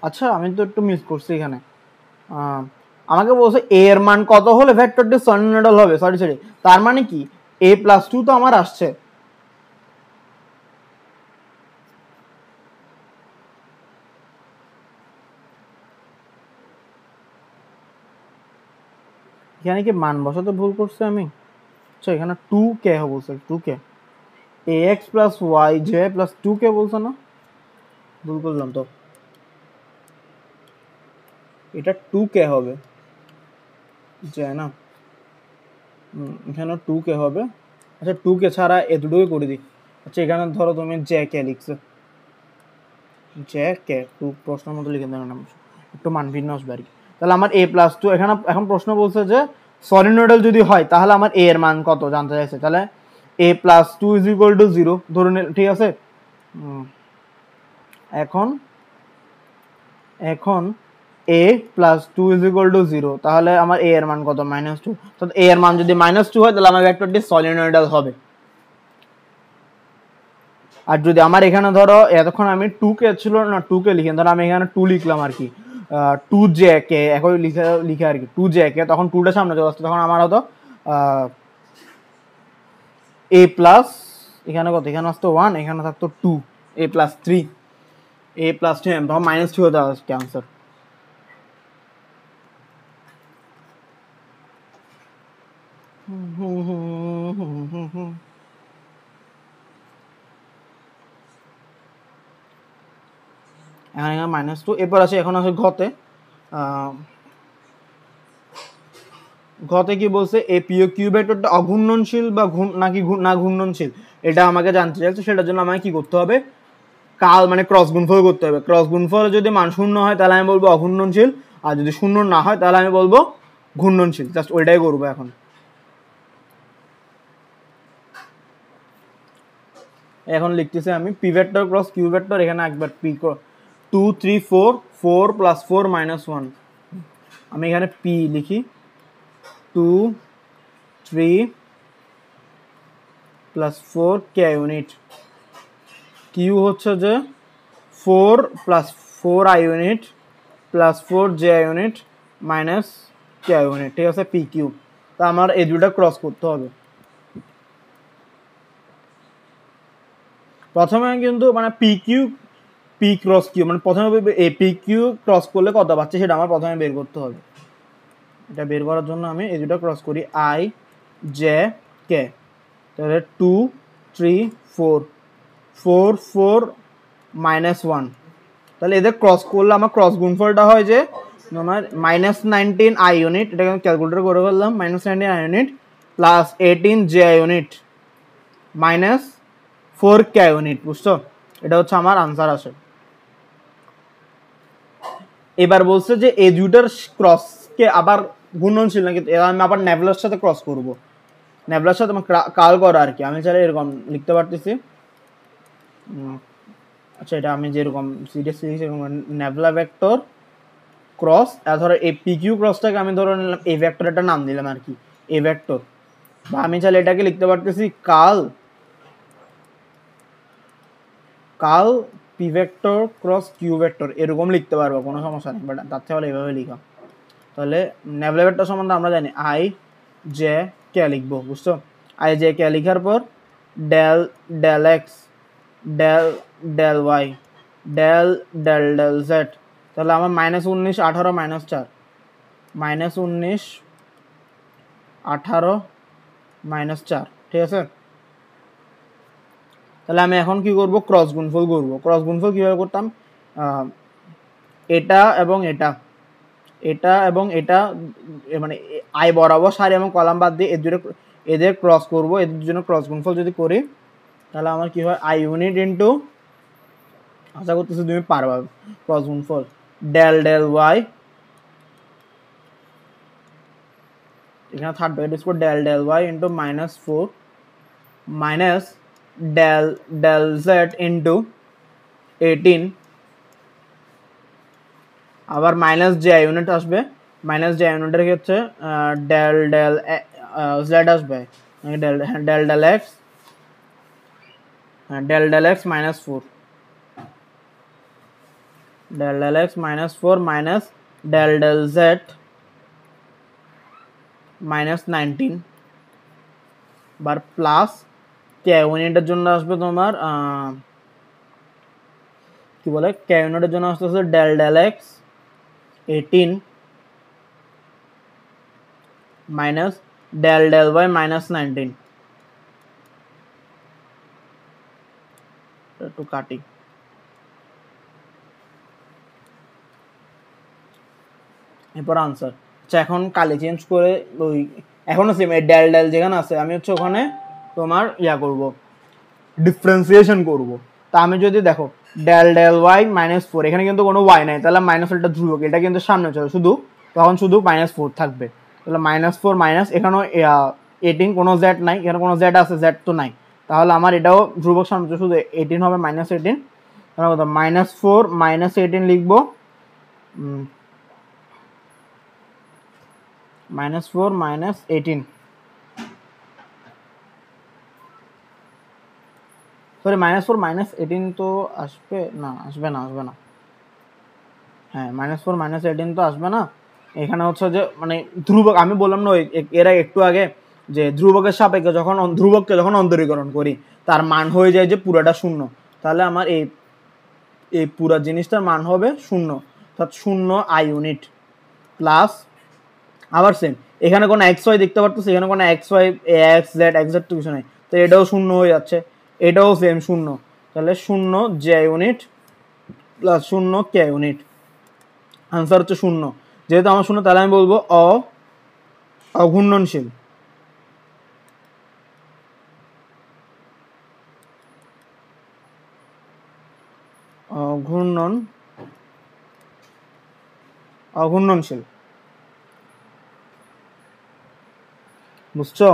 আচ্ছা আমি তো একটু মিস করছি এখানে, আমাকে বলছে এ এর মান কত হলে ভেক্টরটি সলিনয়েডাল হবে, সরি তার মানে কি এ প্লাস টু তো আমার আসছে, এখানে কি মান বসাতে ভুল করছি আমি, আচ্ছা এখানে টু কে বলছে, two k a x plus y j plus two k বলছে না, ভুল করলাম তো, এটা টু কে হবে যে না, এখানে টু কে হবে, আচ্ছা টু কে ছাড়া এ দুটোই করে দিই। আচ্ছা এখানে ধরো তুমি জে কে লিখছো, জে কে টু প্রশ্নের মতো লিখে দেন, একটু মান ভিন্ন আসবে আর কি। তাহলে আমার এ প্লাস টু, এখানে এখন প্রশ্ন বলছে যে সলিনয়েডাল যদি হয় তাহলে আমার এ এর মান কত জানতে চাইছে, তাহলে a plus two is equal to zero ধরুন, ঠিক আছে। এখন এখন a plus two is equal to zero, তাহলে আমার এ এর মান কত, মাইনাস টু, তো এ এর মান যদি মাইনাস টু হয় তাহলে আমার ভেক্টরটি সলিনয়েডাল হবে। আর যদি আমার এখানে ধরো এতক্ষণ আমি টু কে ছিল না, টু কে লিখে ধরো আমি এখানে টু লিখলাম আর কি, টু জে কে একই লিখে লিখে আর কি, টু জে কে, তখন টুটা সামনে চলে আসতো, তখন আমার হতো এ প্লাস এখানে কত, এখানে আসতো ওয়ান, এখানে থাকতো টু, এ প্লাস থ্রি, এ প্লাস টু, তখন মাইনাস টু হতো আনসার। এখানে -2। এরপর আছে এখন আছে ঘতে। ঘতে কি বলছে, এ পিও কিউ ভেক্টরটা অঘূর্ণনশীল বা নাকি না ঘূর্ণনশীল, এটা আমাকে জানতে চাইছে। সেটার জন্য আমাকে কি করতে হবে, কাল মানে ক্রস গুণফল করতে হবে। ক্রস গুণফল যদি মান 0 হয় তাহলে আমি বলবো অঘূর্ণনশীল, আর যদি 0 না হয় তাহলে আমি বলবো ঘূর্ণনশীল। জাস্ট ওইটাই করবো এখন। এখন লিখতেছি আমি P vector cross Q vector. এখানে একবার পি 2 3 4 4 + 4 - 1। আমি এখানে পি লিখি 2 3 + 4 কে ইউনিট। কিউ হচ্ছে যে 4 + 4 I unit + 4 J i unit - K unit. ঠিক আছে, পি কিউ। তা আমার এই দুটা ক্রস করতে হবে। প্রথমে কিন্তু মানে P Q P cross Q মানে প্রথমে এই পি কিউ ক্রস করলে কত পাচ্ছে সেটা আমার প্রথমে বের করতে হবে। এটা বের করার জন্য আমি এই দুটো ক্রস করি, আই জে কে। তাহলে 2 3 4 4 4 - 1। তাহলে এদের ক্রস করলে আমার ক্রস গুণফলটা হয় যে আমার -19 আই ইউনিট, এটা আমি ক্যালকুলেটর করে ফেললাম, -19 I unit + 18 J i unit -4 K unit. বুঝছো, এটা হচ্ছে আমার আনসার আসে। এবার বলছে যে এই দুটার ক্রসকে আবার ঘূর্ণনশীল নাকি, আমি আবার নেভলার সাথে ক্রস করব। নেভলার সাথে কাল করা আর কি। আমি চাইলে এরকম লিখতে পারতেছি। আচ্ছা, এটা আমি যেরকম সিরিয়াসলি সেরকম নেভলা ভেক্টর ক্রস, ধরো এই পি কিউ ক্রসটাকে আমি ধরে নিলাম এই ভেক্টর একটা নাম দিলাম আর কি, এ ভেক্টর। বা আমি চাইলে এটাকে লিখতে পারতেছি কাল P vector cross Q vector, এরকম লিখতে পারবো, কোনো সমস্যা নেই। বাট তার থেকে এইভাবে লিখা। তাহলে নেভলা ভেক্টর সম্বন্ধে আমরা জানি আই জে কে লিখবো। বুঝছো, আই জে কে লিখার পর del del x del del y del del del z. তাহলে আমার -19 18 -4 -19 18 -4। ঠিক আছে, তাহলে আমি এখন কি করব, ক্রস গুণফল করব। ক্রস গুণফল কিভাবে করতাম, এটা এবং এটা, এটা এবং এটা মানে আই বরাবর সারি এবং কলাম বাদ দিয়ে এদের ক্রস করব। এদের জন্য ক্রস গুণফল যদি করি তাহলে আমার কি হয়, আই ইউনিট ইন্টু, আশা করতেছি তুমি পারবা, ক্রস গুণফল ডেল ডেল ওয়াই, এখানে থার্ড ব্র্যাকেট ইউজ করে del del y into -4 minus del del z into 18, আবার মাইনাস জে ইউনিট আসবে। মাইনাস জে ইউনিটের ক্ষেত্রে ডেল ডেল জেড আসবে, del del del x del del x -4 del del x -4 minus del del z -19 বার plus k ইউনিটের জন্য আসবে তোমার কি বলে, কে ইউনিটের জন্য আসতেছে del del x 18 minus del del y -19। একটু কাটি, এরপর আনসার। আচ্ছা, এখন কালি চেঞ্জ করে ওই এখনো সেম ডেল ডেল যেখানে আছে আমি হচ্ছে ওখানে তোমার করব, ডিফারেন্সিয়েশন করব। তা আমি যদি দেখো ডেল ডেল ওয়াই -4, এখানে কিন্তু কোনো ওয়াই নাই, তাহলে -4টা ধ্রুবক, এটা কিন্তু সামনে চলে শুধু, তখন শুধু -4 থাকবে। তাহলে -4 মাইনাস এখানেও 18, কোনো জেড নাই, এখানে কোনো জেড আছে, জেড তো নাই, তাহলে আমার এটাও ধ্রুবক সামনে চলে, শুধু 18 হবে, -18। তাহলে কত, -4 -18 লিখবো, -4 -18, সরি -4 -18 তো আসবে না, আসবে না, আসবে না। হ্যাঁ, -4 -18 তো আসবে না। এখানে হচ্ছে যে মানে ধ্রুবক, আমি বললাম না এরা একটু আগে যে ধ্রুবকের সাপেক্ষে যখন ধ্রুবককে যখন অন্তরীকরণ করি তার মান হয়ে যায় যে পুরাটা 0, তাহলে আমার এই পুরা জিনিসটার মান হবে 0, অর্থাৎ 0 আই ইউনিট প্লাস, আবার সেম এখানে কোনো এক্স ওয়াই দেখতে পারতেছি, এখানে কোনো এক্স ওয়াই এক্স জেড তো কিছু নেই, তো এটাও 0 হয়ে যাচ্ছে, এটাও সেম 0, তাহলে 0 জে ইউনিট প্লাস 0 কে ইউনিট। আনসার হচ্ছে 0। যেহেতু আমার 0 তাহলে আমি বলবো অঘূর্ণনশীল। অঘূর্ণনশীল, বুঝছো?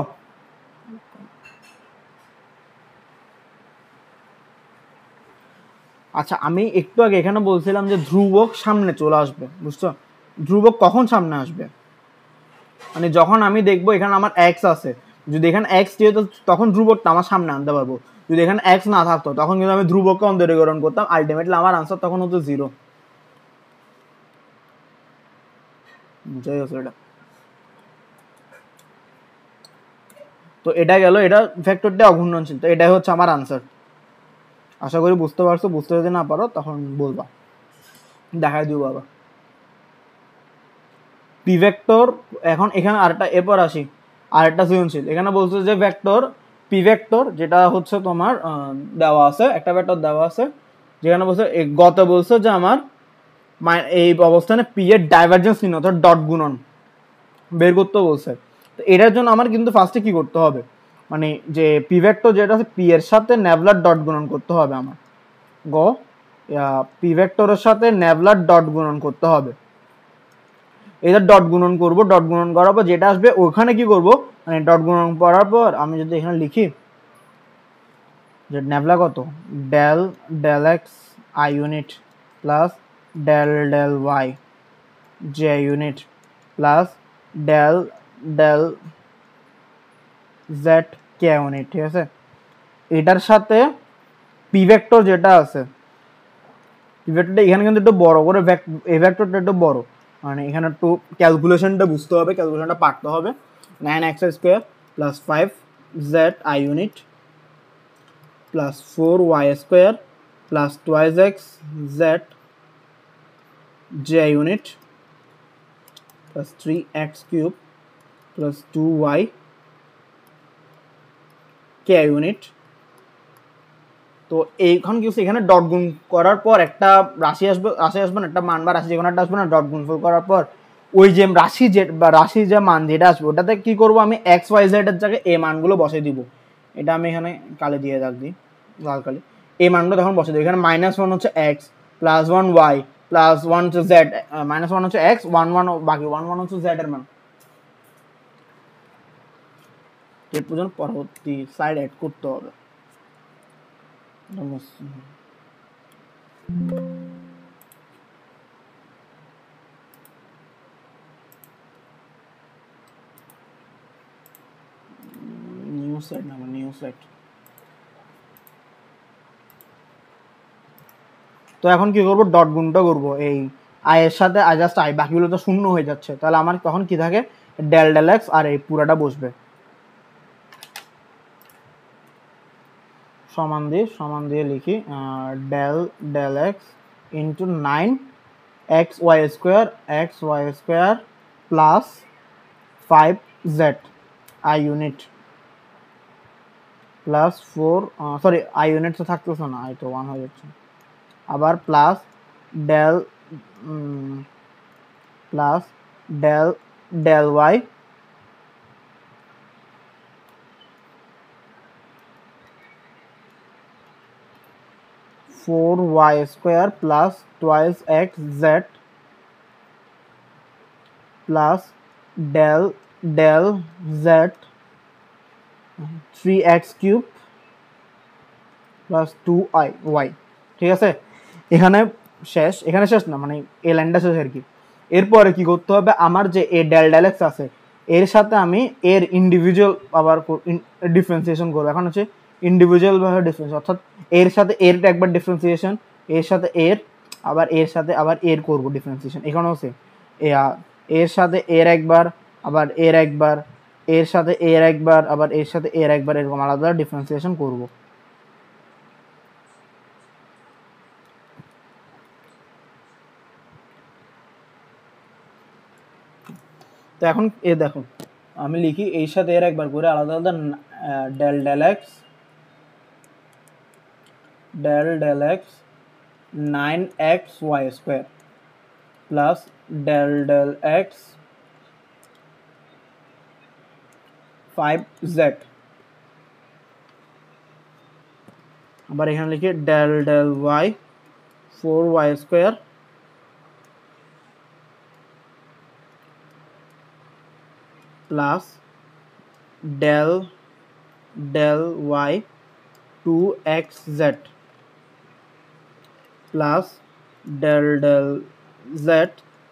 আচ্ছা, আমি একটু আগে এখানে বলছিলাম যে ধ্রুবক সামনে চলে আসবে, বুঝছো? ধ্রুবক কখন সামনে আসবে? মানে যখন আমি দেখবো এখানে আমার এক্স আছে, যদি এখানে এক্স যেহেতু তখন ধ্রুবকটা আমার সামনে আনতে পারবো। যদি এখানে এক্স না থাকতো তখন কিন্তু আমি ধ্রুবককে অন্তরীকরণ করতাম, আলটিমেটলি আমার আনসার তখন হতো 0। বুঝাই গেছে এটা? তো এটা গেল, এটা ভেক্টরটা অঘূর্ণনশীল, তো এটাই হচ্ছে আমার আনসার। আশা করি বুঝতে পারছো। বুঝতে যদি না পারো তখন বলবা, দেখাই দিব বাবা। পি ভেক্টর, এখন এখানে আরেকটা এরপর আসি, আরেকটা সৃজনশীল। এখানে বলছে যে ভেক্টর পি ভেক্টর যেটা হচ্ছে তোমার দেওয়া আছে, একটা ভেক্টর দেওয়া আছে যেখানে বলছে গত বলছে যে আমার এই অবস্থানে পি এর ডাইভারজেন্স চিহ্ন অর্থাৎ ডট গুণন বের করতে বলছে। তো এটার জন্য আমার কিন্তু ফার্স্টে কি করতে হবে, মানে যে পি ভেক্টর যেটা আছে পি এর সাথে নেভলার ডট গুণন করতে হবে আমার। পি ভেক্টরের সাথে নেভলার ডট গুণন করতে হবে। এটা ডট গুণন করব, ডট গুণন করার পর যেটা আসবে ওখানে কি করব, মানে ডট গুণন করার পর আমি যদি এখানে লিখি যে নেভলা কত, del del x i unit plus del del y j unit plus del del z k unit, ঠিক আছে? এটার সাথে পি ভেক্টর যেটা আছে, পি ভেক্টরটা এখানে কিন্তু একটু বড় করে, এই ভেক্টরটা একটু বড়, মানে এখানে একটু ক্যালকুলেশনটা বুঝতে হবে, ক্যালকুলেশনটা পারতে হবে। 9x square plus 5z i unit plus 4y square plus 2x z j unit plus 3x cube plus 2y k unit. তো এইখান কি হচ্ছে, এখানে ডট গুণ করার পর একটা রাশি আসবে না, একটা মান বা রাশি যে কোনো একটা আসবে না, ডট গুণফল করার পর ওই যে রাশি বা রাশির যে মান যেটা আসবে ওটাতে কি করব আমি এক্স ওয়াই জেড এর জায়গায় এই মানগুলো বসে দিব। এটা আমি এখানে কালি দিয়ে রাখ দিই, লাল কালি। এই মানগুলো তখন বসে দিই। এখানে -1 হচ্ছে এক্স, +1 ওয়াই, +1 হচ্ছে জেড, -1 হচ্ছে এক্স, 1 বাকি 1 হচ্ছে জেড এর মান। এর পর্যন্ত পরবর্তী সাইড অ্যাড করতে হবে। নিউ সাইড না, নিউ সাইড। তো এখন কি করব, ডট গুণটা করব এই আই এর সাথে, আই জাস্ট আই, বাকিগুলো তো শূন্য হয়ে যাচ্ছে, তাহলে আমার তখন কি থাকে, ডেল ডেল এক্স আর এই পুরাটা বসবে। সমান দিয়ে লিখি del del x into 9 x y square plus 5z i unit plus 4, sorry i unit তো থাকতেছে না, আই তো 1 হয়ে যাচ্ছে, আবার plus del plus del del y four y square plus twice x z plus del del z 3x cube plus 2i y. ঠিক আছে, এখানে শেষ না, মানে এই লাইনটা শেষ আর কি। এরপরে কি করতে হবে, আমার যে এ ডেল ডেল এক্স আছে এর সাথে আমি এর ইন্ডিভিজুয়াল আবার ডিফারেন্সিয়েশন করবো। এখন হচ্ছে ইন্ডিভিজুয়াল ভাবে ডিফারেন্স, অর্থাৎ এর সাথে এর একবার ডিফারেন্সিয়েশন, এর সাথে এর, আবার এর সাথে আবার এর করবো ডিফারেন্সিয়েশন। এখানে হচ্ছে এর সাথে এর একবার, আবার এর একবার, এর সাথে এর একবার, আবার এর সাথে এর একবার, এরকম আলাদা ডিফারেন্সিয়েশন করবো। তো এখন এ দেখো আমি লিখি এর সাথে এর একবার করে আলাদা আলাদা del del x 9xy square plus del del x 5z, আবার এখানে লিখি del del y 4y square plus del del y 2xz plus del del z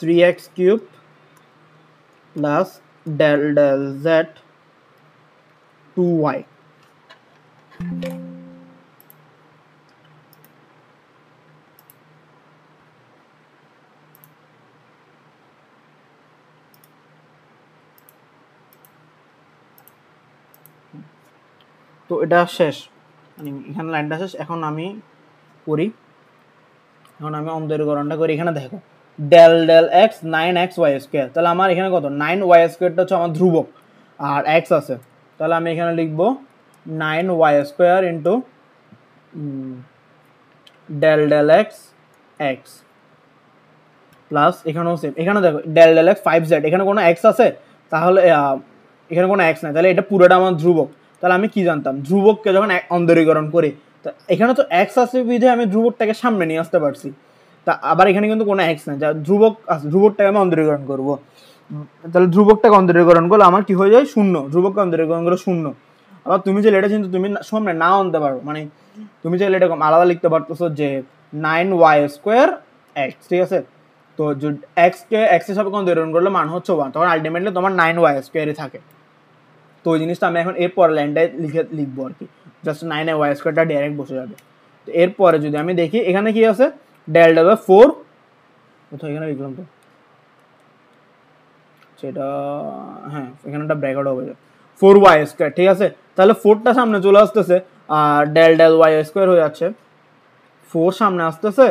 3x cube plus del del z 2y। তো এটা শেষ, মানে এখানে লাইনটা শেষ। এখন আমি করি, এখন আমি অন্তরীকরণটা করি। এখানে দেখো del del x 9xy square, তাহলে আমার এখানে কত 9y স্কোয়ারটা হচ্ছে আমার ধ্রুবক আর এক্স আছে, তাহলে আমি এখানে লিখবো 9y square into del del x x plus এখানেও সেম, এখানে দেখো ডেল ডেল এক্স 5z, এখানে কোনো এক্স আছে? তাহলে এখানে কোনো এক্স নাই, তাহলে এটা পুরোটা আমার ধ্রুবক। তাহলে আমি কি জানতাম, ধ্রুবককে যখন অন্তরীকরণ করি, তা এখানে তো এক্স আছে বিধে আমি ধ্রুবকটাকে সামনে নিয়ে আসতে পারছি। তা আবার এখানে কিন্তু কোনো এক্স নাই, যা ধ্রুবক আছে, ধ্রুবকটাকে আমি অন্তরীকরণ করবো। তাহলে ধ্রুবকটাকে অন্তরীকরণ করলে আমার কি হয়ে যায়, শূন্য। ধ্রুবককে অন্তরীকরণ করলে শূন্য। আবার তুমি যে এটা কিন্তু তুমি সামনে নাও আনতে পারো, মানে তুমি চাইলে এরকম আলাদা লিখতে পারতেছো যে 9y স্কোয়ার এক্স, ঠিক আছে? তো এক্সকে এক্সের সাপেক্ষে অন্তরীকরণ করলে মান হচ্ছে 1, তখন আলটিমেটলি তোমার 9y স্কোয়ারই থাকে। তো ওই জিনিসটা আমি এখন এরপর লাইনটায় লিখবো আর কি, জাস্ট 9y স্কোয়ারটা ডাইরেক্ট বসে যাবে। তো এরপরে যদি আমি দেখি এখানে কি আছে, ডেল ডেল 4, কোথাও এখানে লিখলাম তো সেটা, হ্যাঁ এখানে একটা ব্র্যাকেট হবে 4y স্কোয়ার, ঠিক আছে? তাহলে 4টা সামনে চলে আসতেছে আর ডেল ডেল ওয়াই স্কোয়ার হয়ে যাচ্ছে, 4 সামনে আসতেছে,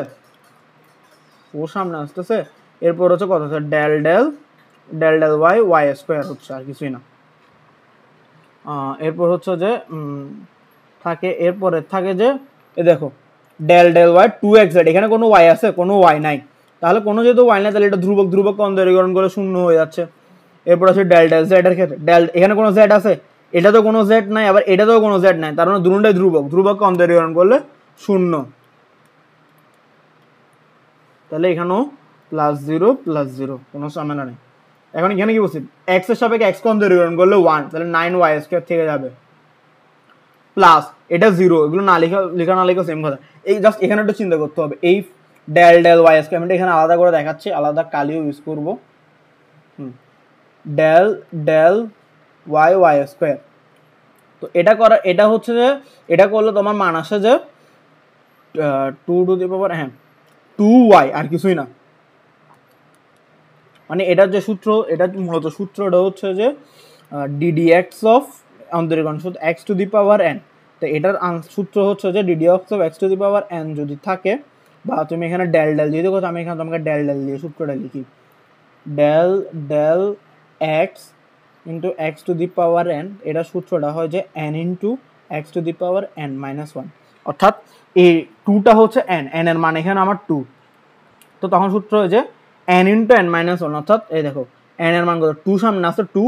4 সামনে আসতেছে, এরপর হচ্ছে কত হচ্ছে del del del del y square হচ্ছে, আর কিছুই না। এরপর হচ্ছে যে থাকে, এরপরে থাকে যে এ দেখো ডেল ডেল ওয়াই 2xz, এখানে কোনো ওয়াই আছে? কোনো ওয়াই নাই, তাহলে কোনো যেহেতু ওয়াই নাই তাহলে এটা ধ্রুবক, ধ্রুবক অন্তরীকরণ করে শূন্য হয়ে যাচ্ছে। এরপর আছে ডেল ডেল জেড এর ক্ষেত্রে, ডেল এখানে কোনো জেড আছে? এটা তো কোনো জেড নাই, আবার এটাতেও কোনো জেড নাই, তার মানে দুটোটাই ধ্রুবক, ধ্রুবককে অন্তরীকরণ করলে শূন্য। তাহলে এখানেও +0 কোনো ঝামেলা নেই। এখন এখানে কি বলছি, এক্স এর সাপেক্ষে এক্স অন্তরীকরণ করলে 1, তাহলে 9y স্কোয়ার থেকে যাবে প্লাস এটা 0, এগুলো না লেখা না লেখা সেম কথা। এই জাস্ট এখানে একটু চিন্তা করতে হবে, এই ডেল ডেল ওয়াই স্কোয়ার আমি এখানে আলাদা করে দেখাচ্ছি, আলাদা কালিও ইউজ করবো। ডেল ডেল ওয়াই স্কোয়ার, তো এটা করা, এটা হচ্ছে যে এটা করলে তোমার মান আসে যে 2 হ্যাঁ 2y, আর কিছুই না। মানে এটার যে সূত্র, এটা মূলত সূত্রটা হচ্ছে যে ddx অফ অন্তরীকরণ সূত্র x two the power n। তো এটার সূত্র হচ্ছে যে ddx of x two the power n যদি থাকে, বা তুমি এখানে ডেল ডেল যদি কথা, আমি এখানে তোমাকে ডেল ডেল দিয়ে সূত্রটা লিখি, del del x into x to the power n, এটা সূত্রটা হয় যে n into x to the power n minus 1, অর্থাৎ এই 2টা হচ্ছে এন, এন এর মান এখানে আমার 2, তো তখন সূত্র হয় যে এন ইন্টু এন মাইনাস 1, অর্থাৎ এই দেখো এন এর মান কত 2, সামনে আসছে 2,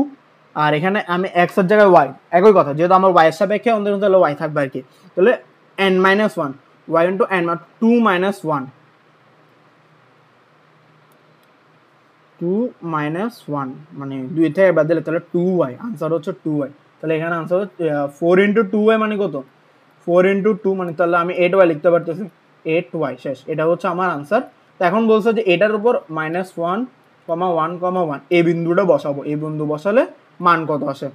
আর এখানে আমি এক্স এর জায়গায় ওয়াই, একই কথা, যেহেতু আমার ওয়াই এর সাপেক্ষে অন্তত তাহলে ওয়াই থাকবে আর কি, তাহলে n minus 1 y into n, 2 minus 1, 2 minus 1 মানে 2 থেকে বাদ দিলে তাহলে 2y, আনসার হচ্ছে 2y। তাহলে এখানে আনসার হচ্ছে 4 ইন্টু 2y মানে কত, 4 ইন্টু 2 মানে তাহলে আমি 8y লিখতে পারতেছি, 8y শেষ, এটা হচ্ছে আমার আনসার। তো এখন বলছে যে এটার উপর -1, 1, 1 এই বিন্দুটা বসাবো, এই বিন্দু বসালে মান কত আসে।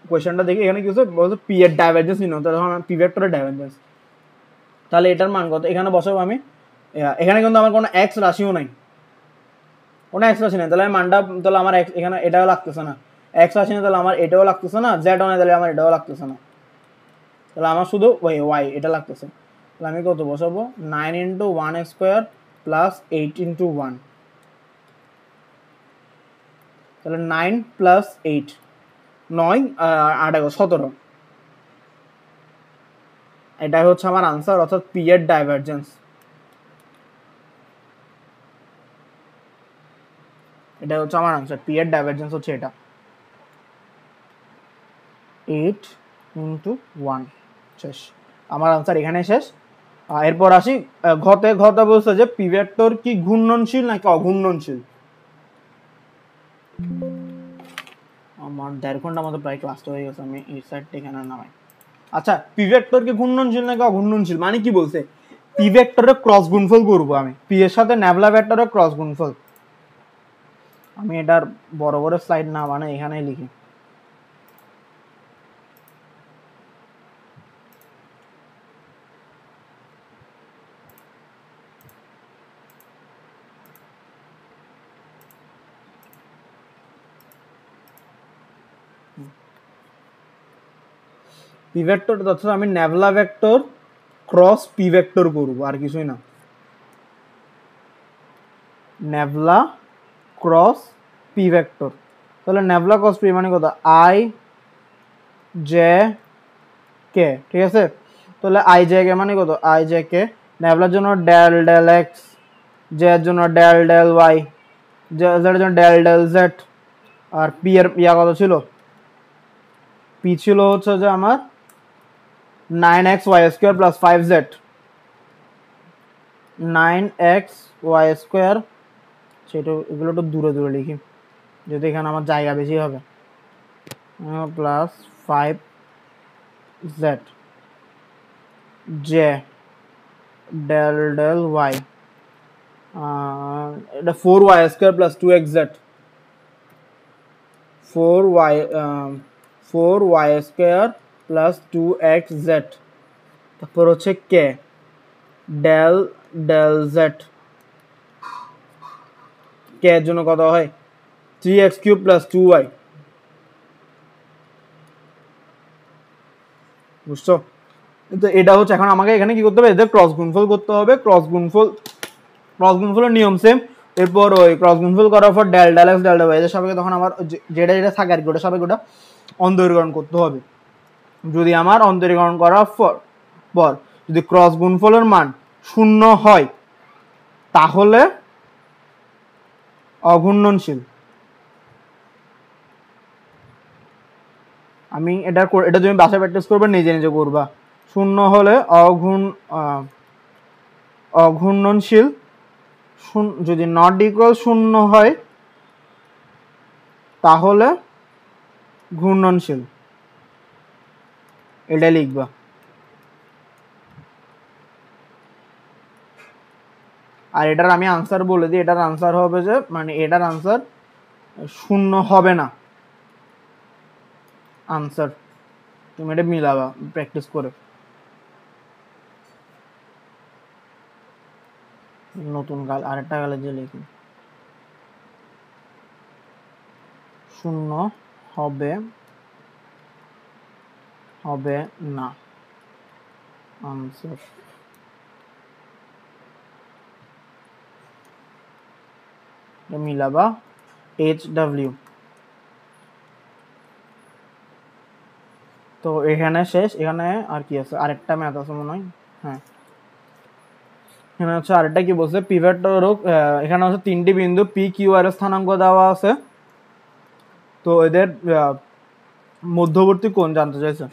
কোয়েশ্চেনটা দেখি এখানে কি বলছে পি এর ডাইভারজেন্স নির্ণয়, তাহলে আমার পি ভেক্টরের ডাইভারজেন্স, তাহলে এটার মান কত এখানে বসাবো আমি। এখানে কিন্তু আমার কোনো এক্স রাশিও নাই, কোনো এক্স রাশি নেই, তাহলে আমি মানটা, তাহলে আমার এখানে এটাও লাগতেছে না, এক্স রাশি নেই তাহলে আমার এটাও লাগতেছে না, জেড নেই তাহলে আমার এটাও লাগতেছে না, তাহলে আমার শুধু ওয়াই এটা লাগতেছে। তাহলে আমি কত বসাবো, 9 ইন্টু 1 স্কোয়ার প্লাস 8 ইন্টু 1, তাহলে 9 প্লাস 8, 9 8 17, এটাই হচ্ছে আমার আনসার, অর্থাৎ পি এর ডাইভারজেন্স। এটা হচ্ছে আমার আনসার। পি এর ডাইভারজেন্স হচ্ছে এটা 8 × 1 শেষ। আমার আনসার এখানে শেষ। এরপর আসি ঘতে বলছে যে পি ভেক্টর কি ঘূর্ণনশীল নাকি অঘূর্ণনশীল। আমার 1.5 ঘন্টা মতো প্রায় ক্লাসটা হয়ে গেছে, আমি এই সাইডটা এখানে নামাই। আচ্ছা, পি ভেক্টর কি ঘূর্ণনশীল নাকি অঘূর্ণনশীল মানে কি বলছে, পি ভেক্টরের ক্রস গুণফল করবো আমি, পি এর সাথে ন্যাভলা ভেক্টরের ক্রস গুণফল। আমি এটার বড় বড় স্লাইড না মানে এখানেই লিখি। পি ভেক্টর অর্থাৎ আমি ন্যাভলা ভেক্টর ক্রস পি ভেক্টর করবো, আর কিছুই না। ন্যাভলা ক্রস পি ভেক্টর, তাহলে ন্যাভলা ক্রস পি মানে কত, আই জে কে, ঠিক আছে। তাহলে আই জে কে মানে কত, আই জে কে। ন্যাভলার জন্য ডেল ডেল এক্স, জে এর জন্য ডেল ডেল ওয়াই, জেড এর জন্য ডেল ডেল জেড। আর পি এর ইয়া কত ছিল, পি ছিল হচ্ছে যে আমার 9xy² + 5z, 9xy², সেটা এগুলো একটু দূরে দূরে লিখি যদি এখানে আমার জায়গা বেশি হবে, plus 5z, j del del y, এটা 4y² + 2xz, 4y² + 2xz। তারপর হচ্ছে k del del z, k এর জন্য কত হয় 3x³ + 2y, বুঝছো। তো এটা হচ্ছে, এখন আমাকে এখানে কি করতে হবে, এদের ক্রস গুণফল করতে হবে। ক্রস গুণফলের নিয়ম সেম। এরপর ওই ক্রস গুণফল করার পর del del x del del y এদের সাপেক্ষে তখন আমার যেটা যেটা থাকে আর কি ওটা সাপেক্ষে ওটা অন্তরীকরণ করতে হবে। যদি আমার অন্তরীকরণ করার পর যদি ক্রস গুণফলের মান 0 হয় তাহলে অঘূর্ণনশীল। আমি এটা তুমি বাসায় প্র্যাকটিস করবে, নিজে নিজে করবা। 0 হলে অঘূর্ণনশীল, যদি নট ইকুয়াল 0 হয় তাহলে ঘূর্ণনশীল, এটা লিখবা। আর এটার আমি আনসার বলে দিই, এটার আনসার হবে যে মানে এটার আনসার 0 হবে না আনসার। তুমি এটা মিলাবা প্র্যাকটিস করে। নতুন গাল আরেকটা গালে যে লিখি 0 হবে না আনসার। মিলাবা HW। তো এখানে শেষ। এখানে আর কি আছে, আরেকটা ম্যাথ আছে মনে হয়। হ্যাঁ, এখানে হচ্ছে আরেকটা কি বলছে, পি ভেক্টর এখানে হচ্ছে 3টি বিন্দু পি কিউ আর স্থানাঙ্ক দেওয়া আছে। তো এদের মধ্যবর্তী কোণ জানতে চাইছে।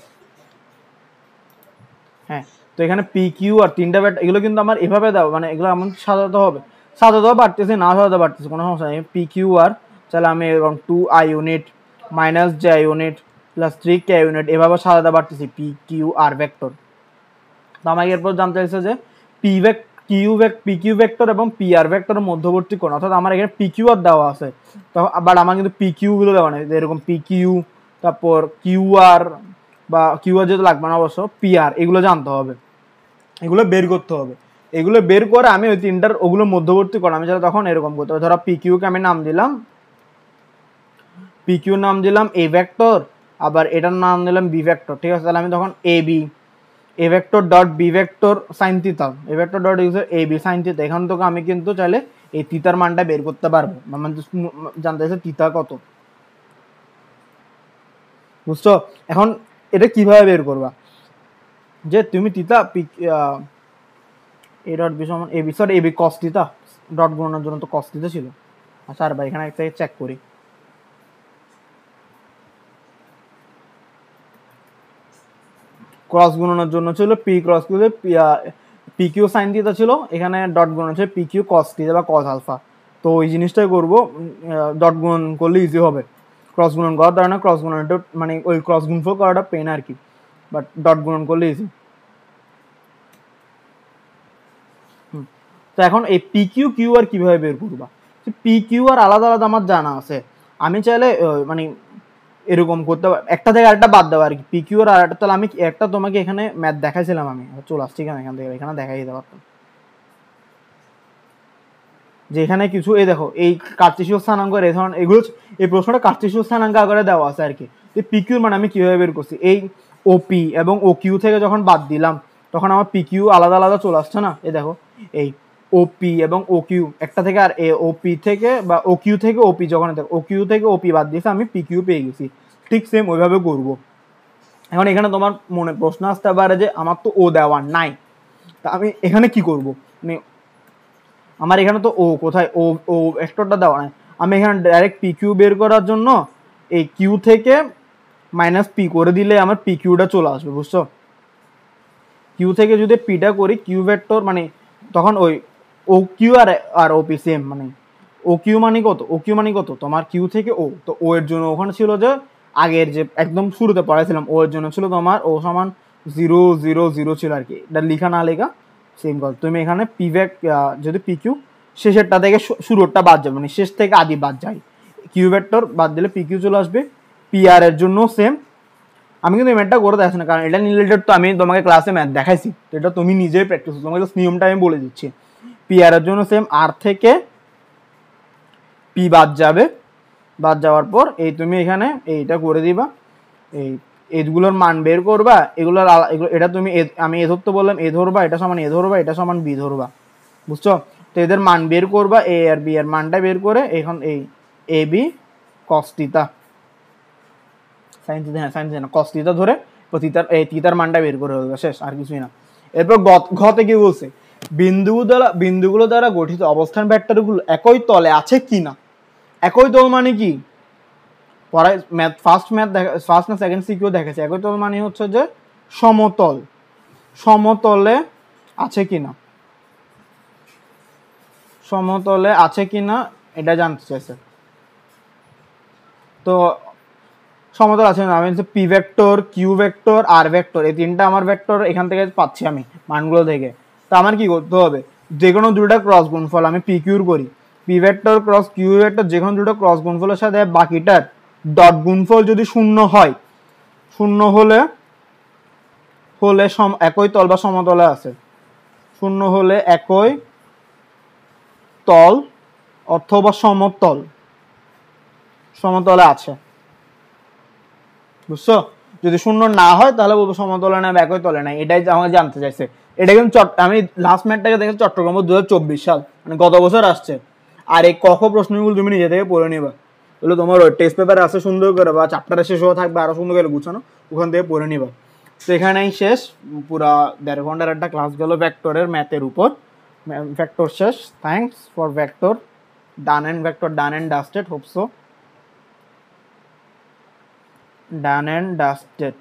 হ্যাঁ, তো এখানে পি কিউ আর 3টা ভেক্টর, এগুলো কিন্তু আমার এভাবে দাও, মানে এগুলো আমার সাজাতে হবে, সাজাতেও পারতেছি না সাজাতে পারতেছি, কোনো সমস্যা নেই। পি কিউ আর, তাহলে আমি এরকম 2i unit minus j unit plus 3k unit এভাবে সাজাতে পারতেছি পি কিউ আর ভেক্টর। তো আমাকে এরপর জানতে চাইছে যে পি কিউ ভেক্টর এবং পি আর ভেক্টরের মধ্যবর্তী কোণ, অর্থাৎ আমার এখানে পি কিউ আর দেওয়া আছে, তো বাট আমার কিন্তু পি কিউ গুলো দেওয়া নেই, এরকম পি কিউ, তারপর কিউ আর বা কিউ আর যেহেতু লাগবে না অবশ্য, পি আর, এগুলো জানতে হবে, এগুলো বের করতে হবে। এগুলো বের করে আমি ওই তিনটার ওগুলো মধ্যবর্তী কোণ আমি যারা তখন এরকম করতে হবে। ধরো পি কিউকে আমি নাম দিলাম, পি কিউ নাম দিলাম এ ভেক্টর, আবার এটার নাম দিলাম বি ভেক্টর, ঠিক আছে। তাহলে আমি তখন A vector dot B vector sine theta, A vector dot A B sine theta, এখান থেকে আমি কিন্তু চাইলে এই থিটার মানটা বের করতে পারবো, মানে জানতে চাইছে থিটা কত, বুঝছো। এখন এটা কিভাবে বের করবা, যে তুমি থিটা এ ডট বি সমান A B, sorry A b cos theta, dot গুণনের জন্য তো কস থিটা ছিল, আচ্ছা আর ভাই এখানে একটা চেক করি, ক্রস গুণনের জন্য ছিল P cross Q, P Q sine theta ছিল, এখানে ডট গুণন হচ্ছে পি কিউ কস থিটা বা কস আলফা। তো ওই জিনিসটাই করবো, ডট গুণন করলে ইজি হবে, ক্রস গুণন করার দ্বারা না, ক্রস গুণনটা মানে ওই ক্রস গুণফল করাটা পেন আর কি, বাট ডট গুণন করলে ইজি। তো এখন এই পি কিউ কিউ আর কিভাবে বের করবা, পি কিউ আর আলাদা আলাদা আমার জানা আছে, আমি চাইলে মানে এরকম করতে একটা থেকে আরেকটা বাদ দেওয়া আর কি, পি কিউ আর একটা, তাহলে আমি একটা তোমাকে এখানে ম্যাথ দেখাইছিলাম, আমি চলে আসছি এখান থেকে, এখানে দেখাই দিতে পারতাম যে এখানে কিছু, এই দেখো এই কার্টেসীয় স্থানাঙ্কের এই ধরনের এগুলো, এই প্রশ্নটা কার্টেসীয় স্থানাঙ্ক আকারে দেওয়া আছে আর কি। পি কিউর মানে আমি কিভাবে বের করছি, এই ও পি এবং ও কিউ থেকে যখন বাদ দিলাম তখন আমার পি কিউ আলাদা আলাদা চলে আসছে না, এই দেখো এই ও পি এবং ও কিউ একটা থেকে, আর ও পি থেকে বা ও কিউ থেকে ও পি, যখন ও কিউ থেকে ও পি বাদ দিয়েছে আমি পি কিউ পেয়ে গেছি, ঠিক সেম ওইভাবে করবো। এখন এখানে তোমার মনে প্রশ্ন আসতে পারে যে আমার তো ও দেওয়া নাই, তা আমি এখানে কি করবো, মানে আমার এখানে তো ও কোথায়, ও ও ভেক্টরটা দেওয়া নাই, আমি এখানে ডাইরেক্ট পি কিউ বের করার জন্য এই কিউ থেকে মাইনাস পি করে দিলে আমার পি কিউটা চলে আসবে, বুঝছো? কিউ থেকে যদি পিটা করি কিউ ভেক্টর মানে তখন ওই O Q R O P same, মানে ও কিউ মানে কত, ও কিউ মানে কত তোমার কিউ থেকে ও, তো ও এর জন্য ওখানে ছিল যে আগের যে একদম শুরুতে পড়াইছিলাম, ও এর জন্য ছিল তোমার ও সমান 0 0 0 ছিল আর কি, এটা লিখা না লেখা সেম কথা। তুমি এখানে পি ভেক যদি পি কিউ শেষেরটা থেকে শুরুরটা বাদ যাবে, মানে শেষ থেকে আদি বাদ যায়, কিউ ভেক্টর বাদ দিলে পি কিউ চলে আসবে। পি আর এর জন্য সেম, আমি কিন্তু এই ম্যাথটা করে দেখাচ্ছি না কারণ এটা রিলেটেড, তো আমি তোমাকে ক্লাসে ম্যাথ দেখাইছি, তো এটা তুমি নিজেই প্র্যাকটিস, তোমাকে জাস্ট নিয়মটা আমি বলে দিচ্ছি। পি আর এর জন্য সেম, আর থেকে পি বাদ যাবে, বাদ যাওয়ার পর এই তুমি এখানে এইটা করে দিবা, এই এগুলোর মান বের করবা, এগুলোর এটা তুমি আমি এ ধরতে বললাম, এ ধরবা, এটা সমান এ ধরবা, এটা সমান বি ধরবা, বুঝছো? তো এদের মান বের করবা, এ আর বি এর মানটা বের করে এখন এই a b cos theta, sine theta, হ্যাঁ সাইন থিটা না কস থিটা ধরে থিটার এই থিটার মানটা বের করে হবে, শেষ আর কিছুই না। এরপর ঘতে কি বলছে, বিন্দুগুলো দ্বারা গঠিত অবস্থান ভেক্টরগুলো একই তলে আছে কিনা, একই তল মানে কি, পড়ায় ম্যাথ ফার্স্ট না সেকেন্ড সিকিউ দেখেছে, একই তল মানে হচ্ছে যে সমতল, সমতলে আছে কিনা, সমতলে আছে কিনা এটা জানতে চাইছে। তো সমতল আছে না, আমি পি ভেক্টর কিউ ভেক্টর আর ভেক্টর এই তিনটা আমার ভেক্টর এখান থেকে পাচ্ছি আমি মানগুলো থেকে, তো আমার কি করতে হবে, যে কোনো দুটা ক্রস গুণফল আমি পি কিউর করি, P vector cross Q vector যে কোনো দুটো ক্রস গুণফলের সাথে বাকিটার ডট গুণফল যদি শূন্য হয়, শূন্য হলে হলে একই তল বা সমতলে আছে, শূন্য হলে একই তল অথবা সমতল, সমতলে আছে, বুঝছো? যদি শূন্য না হয় তাহলে বলবো সমতলে না একই তলে নাই, এটাই আমাকে জানতে চাইছে। এটা কিন্তু আমি লাস্ট ম্যাথটাকে দেখেছি চট্টগ্রাম 2024 সাল, মানে গত বছর আসছে। আর এই ক খ প্রশ্নগুলো তুমি নিজে থেকে পড়ে নিবা, বলে তোমার টেস্ট পেপার আছে সুন্দর করে বা চ্যাপ্টারে শেষ হওয়া থাকবে আরো সুন্দর করে গুছানো, ওখান থেকে পড়ে নিবা। তো এখানেই শেষ, পুরা 1.5 ঘন্টার একটা ক্লাস গেল ভেক্টরের ম্যাথের উপর, ভেক্টর শেষ। Thanks for vector, done and dusted, hope so done and dusted,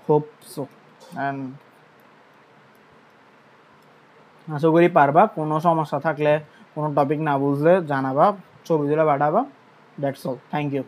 hope so, and আশা করি পারবা। কোনো সমস্যা থাকলে, কোনো টপিক না বুঝলে জানাবা, ছবি দিলে পাঠাবা। That's all, thank you.